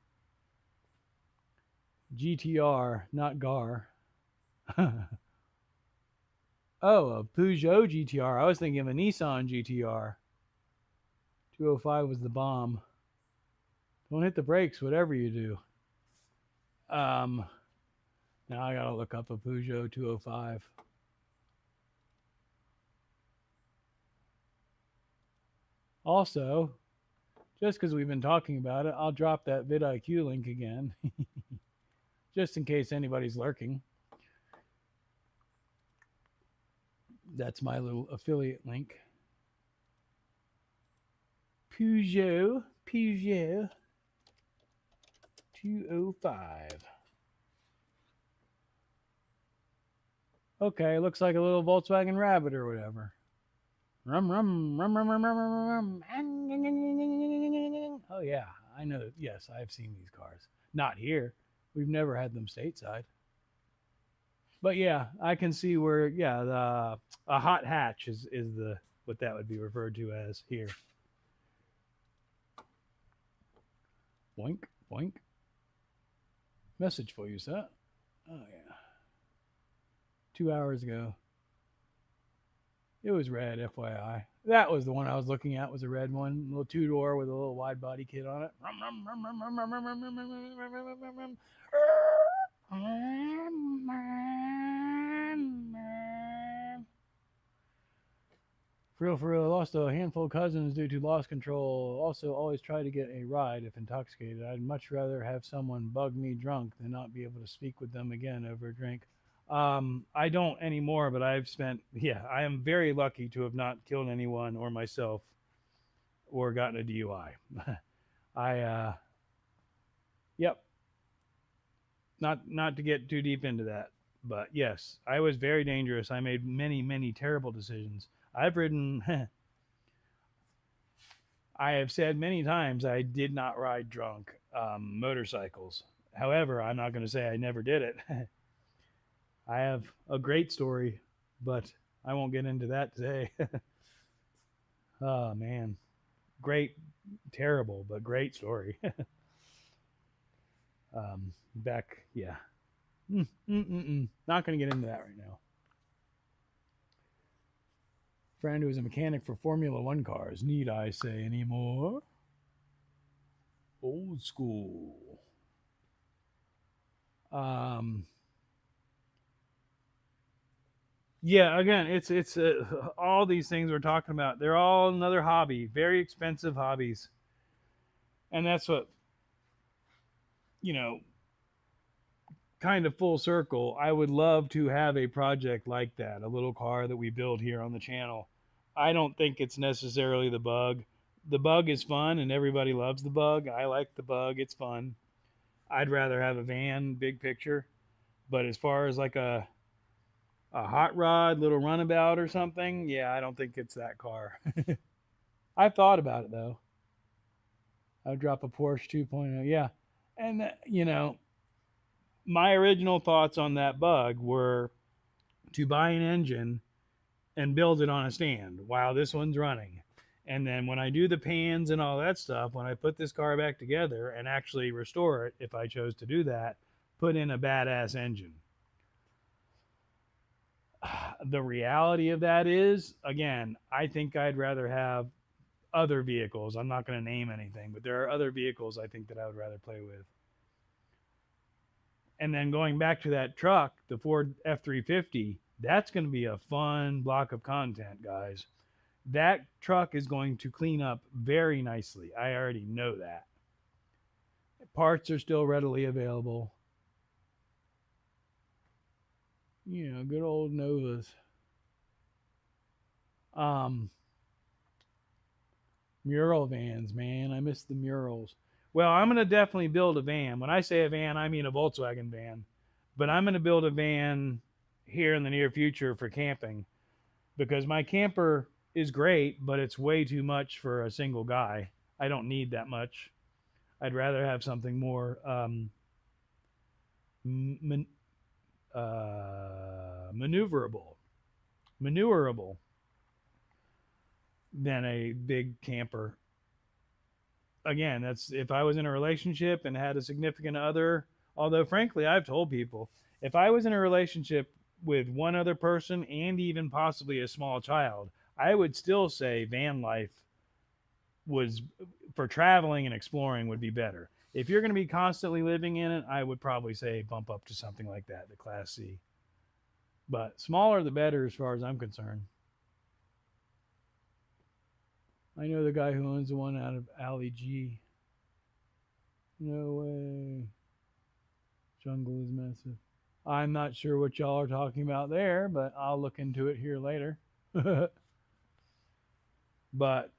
GTR, not GAR. Oh, a Peugeot GTR. I was thinking of a Nissan GTR. 205 was the bomb. Don't hit the brakes, whatever you do. Now I gotta look up a Peugeot 205. Also, just because we've been talking about it, I'll drop that vidIQ link again, just in case anybody's lurking. That's my little affiliate link. Peugeot 205. Okay, looks like a little Volkswagen Rabbit or whatever. Rum, rum, rum, rum, rum, rum, rum, rum. Oh, yeah, I know. Yes, I've seen these cars. Not here. We've never had them stateside. But yeah, I can see where, a hot hatch is what that would be referred to as here. Boink, boink. Message for you, sir. Oh, yeah. 2 hours ago. It was red, FYI. That was the one I was looking at, was a red one. A little two-door with a little wide body kit on it. For real, lost a handful of cousins due to lost control. Also, always try to get a ride if intoxicated. I'd much rather have someone bug me drunk than not be able to speak with them again over a drink. I don't anymore, but I am very lucky to have not killed anyone or myself or gotten a DUI. Yep. Not to get too deep into that, but yes, I was very dangerous. I made many, many terrible decisions. I've ridden, I have said many times I did not ride drunk motorcycles. However, I'm not going to say I never did it. I have a great story, but I won't get into that today. Oh man, great, terrible, but great story. Back, yeah. Not going to get into that right now. Friend who is a mechanic for Formula One cars. Need I say any more? Old school. Um, yeah, again, it's all these things we're talking about. They're all another hobby, very expensive hobbies, and that's what you know. Kind of full circle. I would love to have a project like that, a little car that we build here on the channel. I don't think it's necessarily the bug. The bug is fun, and everybody loves the bug. I like the bug; it's fun. I'd rather have a van, big picture. But as far as like a hot rod, little runabout or something, yeah, I don't think it's that car. I've thought about it though. I'd drop a Porsche 2.0, yeah, and my original thoughts on that bug were to buy an engine and build it on a stand while this one's running. And then when I do the pans and all that stuff, when I put this car back together and actually restore it, if I chose to do that, put in a badass engine. The reality of that is, again, I think I'd rather have other vehicles. I'm not going to name anything, but there are other vehicles I think that I would rather play with. And then going back to that truck, the Ford F350, that's going to be a fun block of content, guys. That truck is going to clean up very nicely. I already know that. Parts are still readily available. Good old Novas. Mural vans, man. I miss the murals. Well, I'm going to definitely build a van. When I say a van, I mean a Volkswagen van. But I'm going to build a van here in the near future for camping because my camper is great, but it's way too much for a single guy. I don't need that much. I'd rather have something more maneuverable than a big camper. Again, that's if I was in a relationship and had a significant other. Although, frankly, I've told people if I was in a relationship with one other person and even possibly a small child, I would still say van life was for traveling and exploring would be better. If you're going to be constantly living in it, I would probably say bump up to something like that, the Class C. But smaller the better as far as I'm concerned. I know the guy who owns the one out of Alley G. No way. Jungle is massive. I'm not sure what y'all are talking about there, but I'll look into it here later. But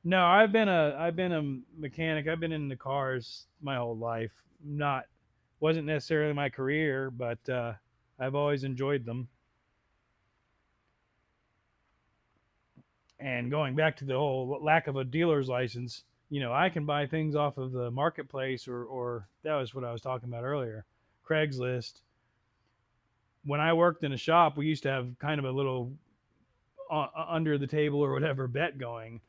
no, I've been a mechanic. I've been in the cars my whole life. Wasn't necessarily my career, but I've always enjoyed them. And going back to the whole lack of a dealer's license, I can buy things off of the marketplace or that was what I was talking about earlier, Craigslist. When I worked in a shop, we used to have kind of a little under the table or whatever bet going.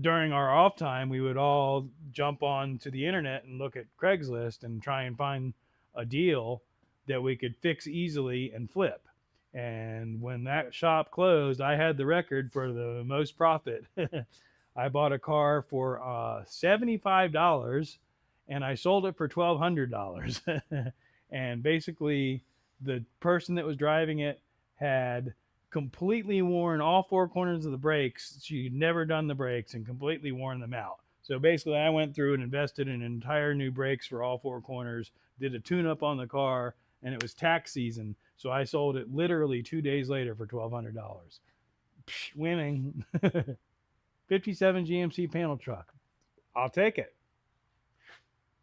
During our off time, we would all jump on to the internet and look at Craigslist and try and find a deal that we could fix easily and flip. And when that shop closed, I had the record for the most profit. I bought a car for $75 and I sold it for $1,200. And basically, the person that was driving it had completely worn all four corners of the brakes. She'd never done the brakes and completely worn them out. So basically, I went through and invested in entire new brakes for all four corners, did a tune up on the car, and it was tax season. So I sold it literally 2 days later for $1,200. Winning. 57 GMC panel truck. I'll take it.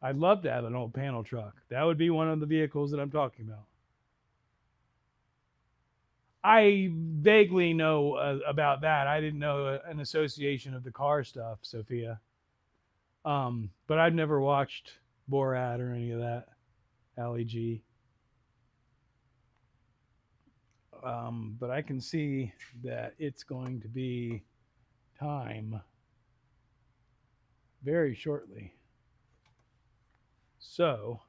I'd love to have an old panel truck. That would be one of the vehicles that I'm talking about. I vaguely know about that. I didn't know an association of the car stuff, Sophia. But I've never watched Borat or any of that. Ali G. But I can see that it's going to be time very shortly. So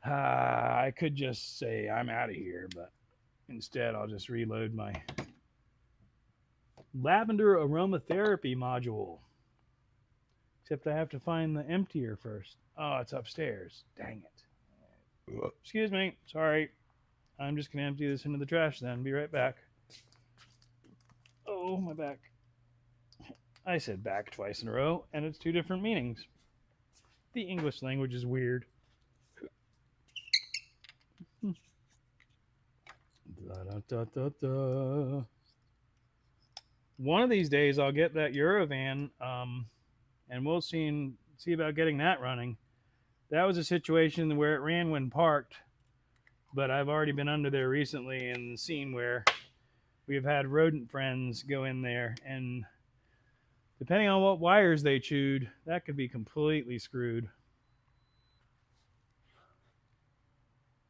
I could just say I'm out of here, but instead I'll just reload my lavender aromatherapy module. Except I have to find the emptier first. Oh, it's upstairs. Dang it. Excuse me. Sorry. I'm just going to empty this into the trash then. Be right back. Oh, my back. I said back twice in a row, and it's two different meanings. The English language is weird. One of these days, I'll get that Eurovan, and we'll see about getting that running. That was a situation where it ran when parked, but I've already been under there recently and seen where we've had rodent friends go in there, and depending on what wires they chewed, that could be completely screwed.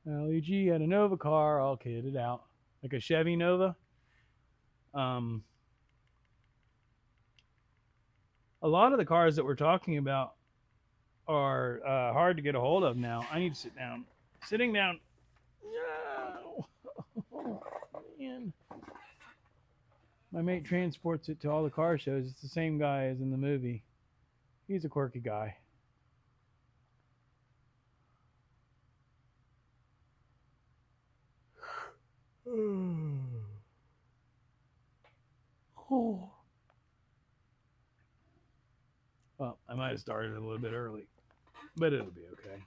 LEG had a Nova car, all kitted out, like a Chevy Nova. A lot of the cars that we're talking about are hard to get a hold of now. I need to sit down. Sitting down. No. Oh, man. My mate transports it to all the car shows. It's the same guy as in the movie. He's a quirky guy. Oh. Well, I might have started a little bit early, but it'll be okay.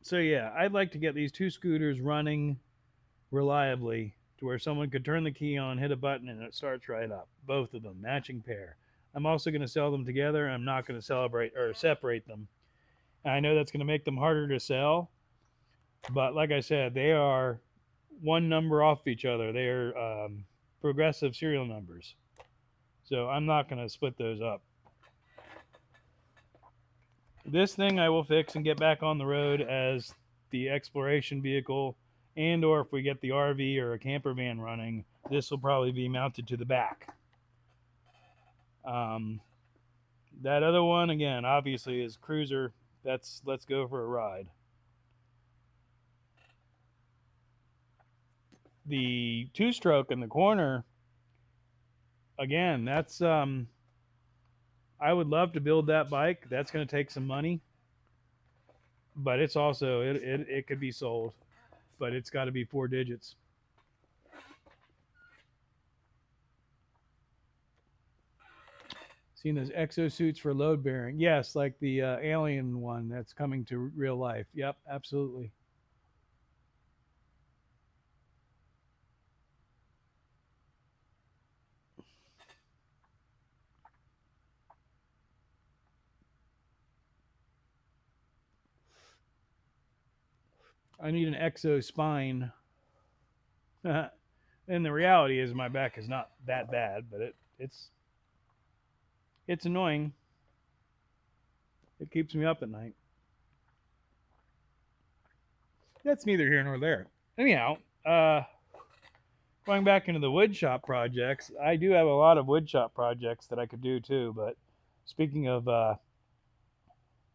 So yeah, I'd like to get these two scooters running reliably to where someone could turn the key on, hit a button, and it starts right up. Both of them, matching pair. I'm also going to sell them together. I'm not going to separate them. And I know that's going to make them harder to sell, but like I said, they are one number off each other. They are progressive serial numbers. So I'm not going to split those up. This thing I will fix and get back on the road as the exploration vehicle, and or if we get the RV or a camper van running, this will probably be mounted to the back. That other one, again, obviously is cruiser. Let's go for a ride. The two-stroke in the corner, again, that's I would love to build that bike. That's going to take some money, but it's also it could be sold, but it's got to be 4 digits. Seen those exosuits for load bearing? Yes, like the alien one that's coming to real life. Yep, absolutely. I need an exo spine. And the reality is my back is not that bad, but it's annoying. It keeps me up at night. That's neither here nor there. Anyhow, going back into the woodshop projects, I do have a lot of woodshop projects that I could do too, but speaking of I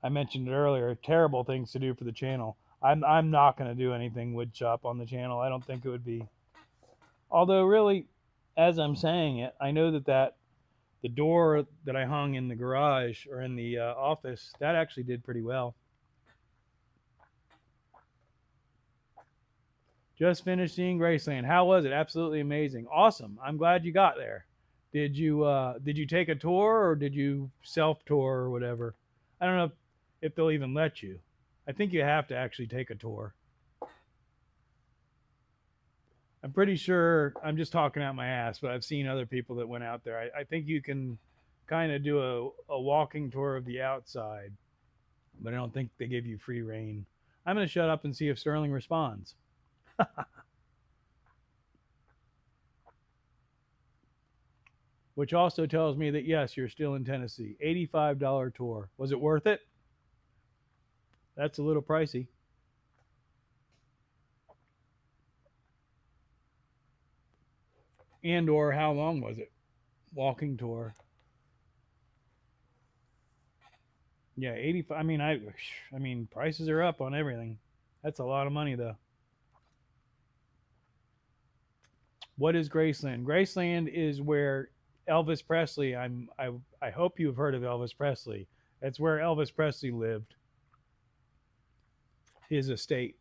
mentioned it earlier, terrible things to do for the channel. I'm not going to do anything woodshop on the channel. I don't think it would be. Although really, as I'm saying it, I know that the door that I hung in the garage or in the office, that actually did pretty well. Just finished seeing Graceland. How was it? Absolutely amazing. Awesome. I'm glad you got there. Did you take a tour or did you self tour or whatever? I don't know if they'll even let you. I think you have to actually take a tour. I'm pretty sure, I'm just talking out my ass, but I've seen other people that went out there. I think you can kind of do a walking tour of the outside, but I don't think they give you free reign. I'm going to shut up and see if Sterling responds. which also tells me that yes, you're still in Tennessee. $85 tour. Was it worth it? That's a little pricey. And or how long was it? Walking tour. Yeah, 85. I mean prices are up on everything. That's a lot of money though. What is Graceland? Graceland is where Elvis Presley. I hope you've heard of Elvis Presley. That's where Elvis Presley lived. His estate.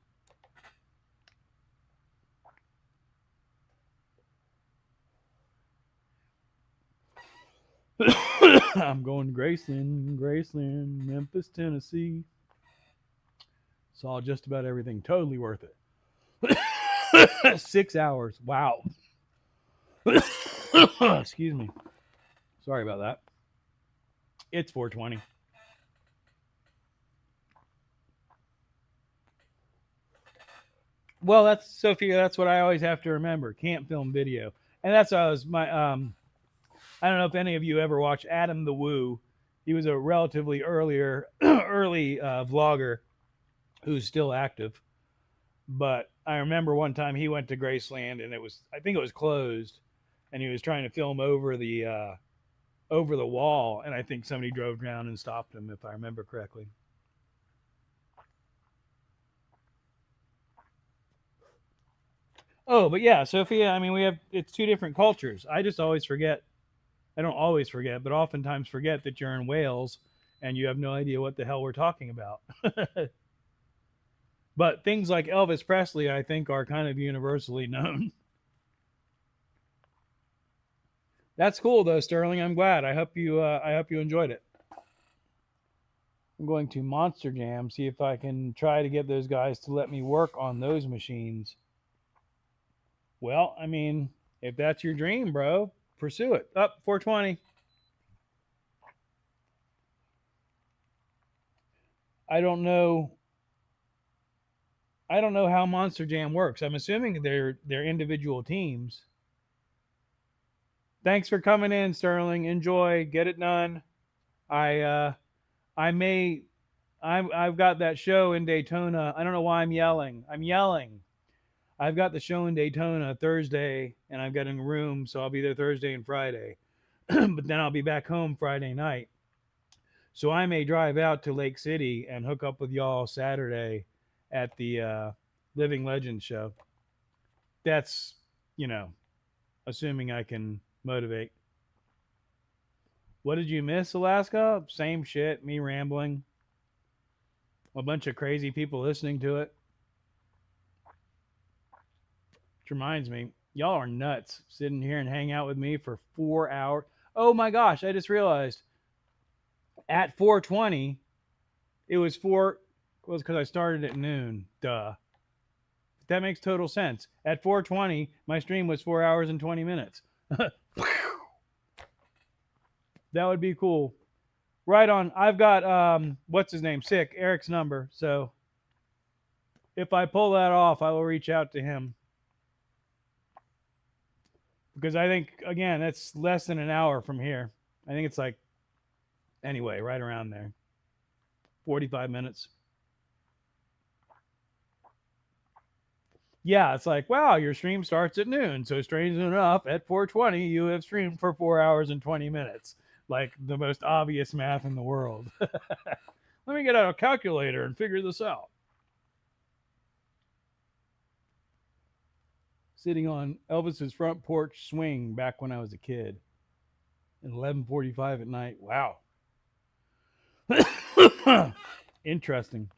I'm going to Graceland, Memphis, Tennessee. Saw just about everything. Totally worth it. 6 hours. Wow. Excuse me. Sorry about that. It's 420. Well, that's Sophia. That's what I always have to remember. Can't film video, and that's what I was my. I don't know if any of you ever watched Adam the Woo. He was a relatively early vlogger who's still active. But I remember one time he went to Graceland and I think it was closed, and he was trying to film over the wall, and I think somebody drove down and stopped him, if I remember correctly. Oh, but yeah, Sophia. I mean, it's two different cultures. I just always forget. I don't always forget, but oftentimes forget that you're in Wales and you have no idea what the hell we're talking about. But things like Elvis Presley, I think, are kind of universally known. That's cool, though, Sterling. I'm glad. I hope you enjoyed it. I'm going to Monster Jam, see if I can try to get those guys to let me work on those machines. Well, I mean, if that's your dream, bro, pursue it. Up 420. I don't know. I don't know how Monster Jam works. I'm assuming they're individual teams. Thanks for coming in, Sterling. Enjoy. Get it done. I I may I've got that show in Daytona. I don't know why I'm yelling. I'm yelling. I've got the show in Daytona Thursday, and I've got a room, so I'll be there Thursday and Friday. But then I'll be back home Friday night. So I may drive out to Lake City and hook up with y'all Saturday at the Living Legends show. That's, you know, assuming I can motivate. What did you miss, Alaska? Same shit, me rambling. A bunch of crazy people listening to it. Which reminds me, y'all are nuts sitting here and hang out with me for 4 hours. Oh my gosh, I just realized at 420, it was because I started at noon. Duh. That makes total sense. At 420, my stream was 4 hours and 20 minutes. That would be cool. Right on. I've got what's his name? Sick, Eric's number. So if I pull that off, I will reach out to him. Because I think, again, that's less than an hour from here. I think it's like, anyway, right around there. 45 minutes. Yeah, it's like, wow, your stream starts at noon. So strange enough, at 420, you have streamed for 4 hours and 20 minutes. Like the most obvious math in the world. Let me get out a calculator and figure this out. Sitting on Elvis's front porch swing back when I was a kid. At 11:45 at night. Wow. Interesting.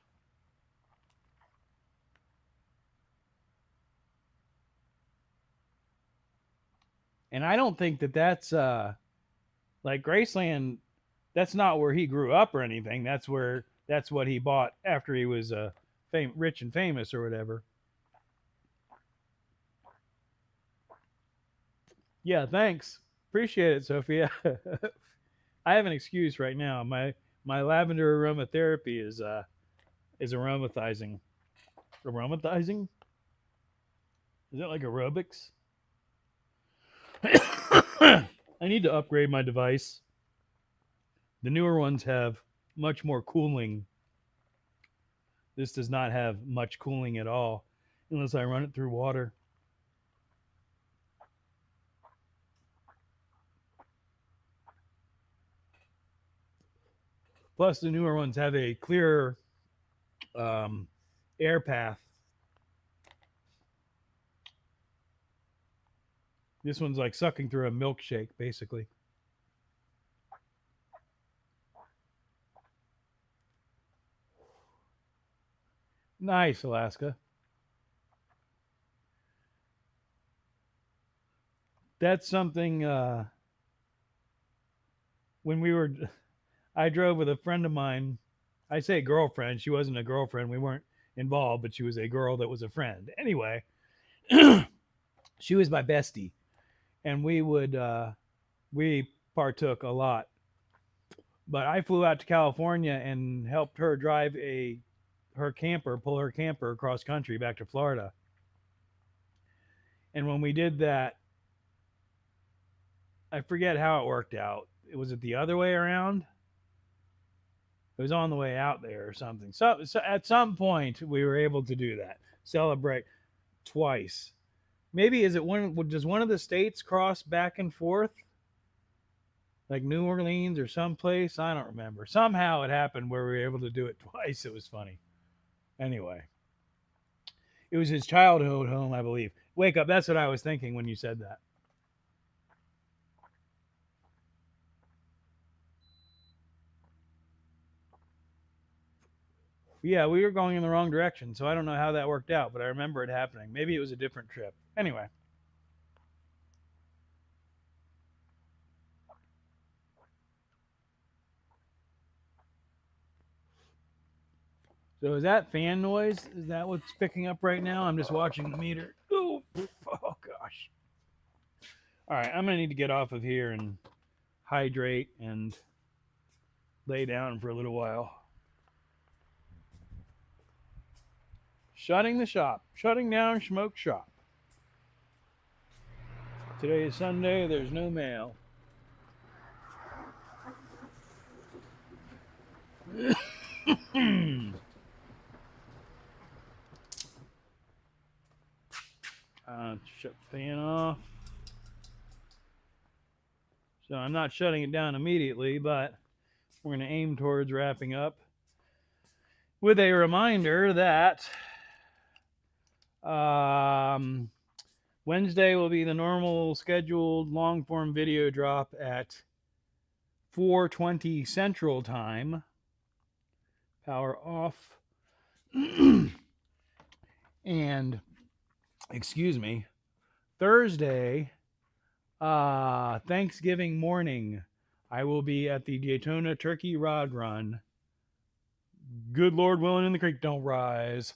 And I don't think that's like Graceland. That's not where he grew up or anything. That's what he bought after he was rich and famous or whatever. Yeah, thanks. Appreciate it, Sophia. I have an excuse right now. My lavender aromatherapy is aromatizing. Aromatizing? Is that like aerobics? I need need to upgrade my device. The newer ones have much more cooling. This does not have much cooling at all unless I run it through water. Plus, the newer ones have a clearer air path. This one's like sucking through a milkshake, basically. Nice, Alaska. That's something. When I drove with a friend of mine. I say girlfriend. She wasn't a girlfriend. We weren't involved, but she was a girl that was a friend. Anyway, she was my bestie, and we partook a lot. But I flew out to California and helped her drive pull her camper across country back to Florida. And when we did that, I forget how it worked out. Was it the other way around? It was on the way out there or something. So at some point we were able to do that. Celebrate twice. Maybe does one of the states cross back and forth? Like New Orleans or someplace? I don't remember. Somehow it happened where we were able to do it twice. It was funny. Anyway. It was his childhood home, I believe. Wake up. That's what I was thinking when you said that. Yeah, we were going in the wrong direction, so I don't know how that worked out, but I remember it happening. Maybe it was a different trip. Anyway. So is that fan noise? Is that what's picking up right now? I'm just watching the meter. Ooh, oh gosh. All right, I'm going to need to get off of here and hydrate and lay down for a little while. Shutting the shop. Shutting down Smoke Shop. Today is Sunday. There's no mail. Shut the fan off. So I'm not shutting it down immediately, but we're going to aim towards wrapping up with a reminder that Wednesday will be the normal scheduled long form video drop at 4:20 Central Time. Power off. And excuse me, Thursday, Thanksgiving morning, I will be at the Daytona Turkey Rod Run. Good Lord willing, and the creek don't rise.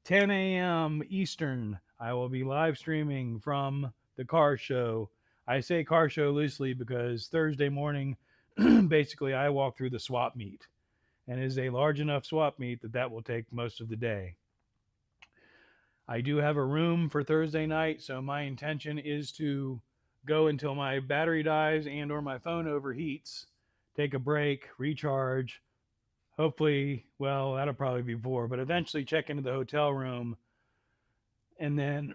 10 a.m. Eastern, I will be live streaming from the car show. I say car show loosely because Thursday morning, basically, I walk through the swap meet. And it is a large enough swap meet that will take most of the day. I do have a room for Thursday night, so my intention is to go until my battery dies and or my phone overheats, take a break, recharge. Hopefully, well, that'll probably be before, but eventually check into the hotel room and then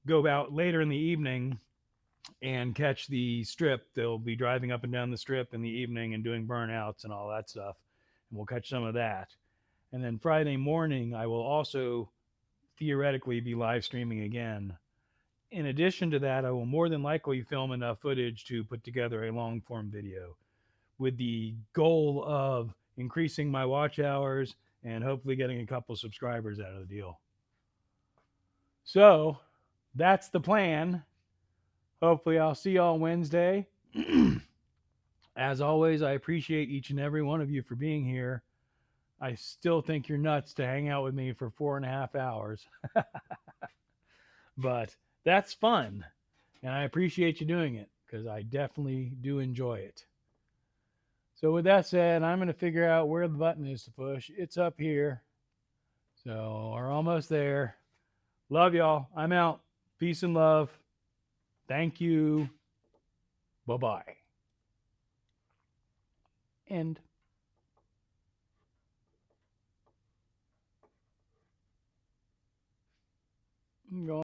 go out later in the evening and catch the strip. They'll be driving up and down the strip in the evening and doing burnouts and all that stuff. And we'll catch some of that. And then Friday morning, I will also theoretically be live streaming again. In addition to that, I will more than likely film enough footage to put together a long form video with the goal of increasing my watch hours and hopefully getting a couple subscribers out of the deal. So that's the plan. Hopefully I'll see y'all Wednesday. As always, I appreciate each and every one of you for being here. I still think you're nuts to hang out with me for 4.5 hours. But that's fun. And I appreciate you doing it because I definitely do enjoy it. So with that said, I'm going to figure out where the button is to push. It's up here. So we're almost there. Love y'all. I'm out. Peace and love. Thank you. Bye-bye. End. Go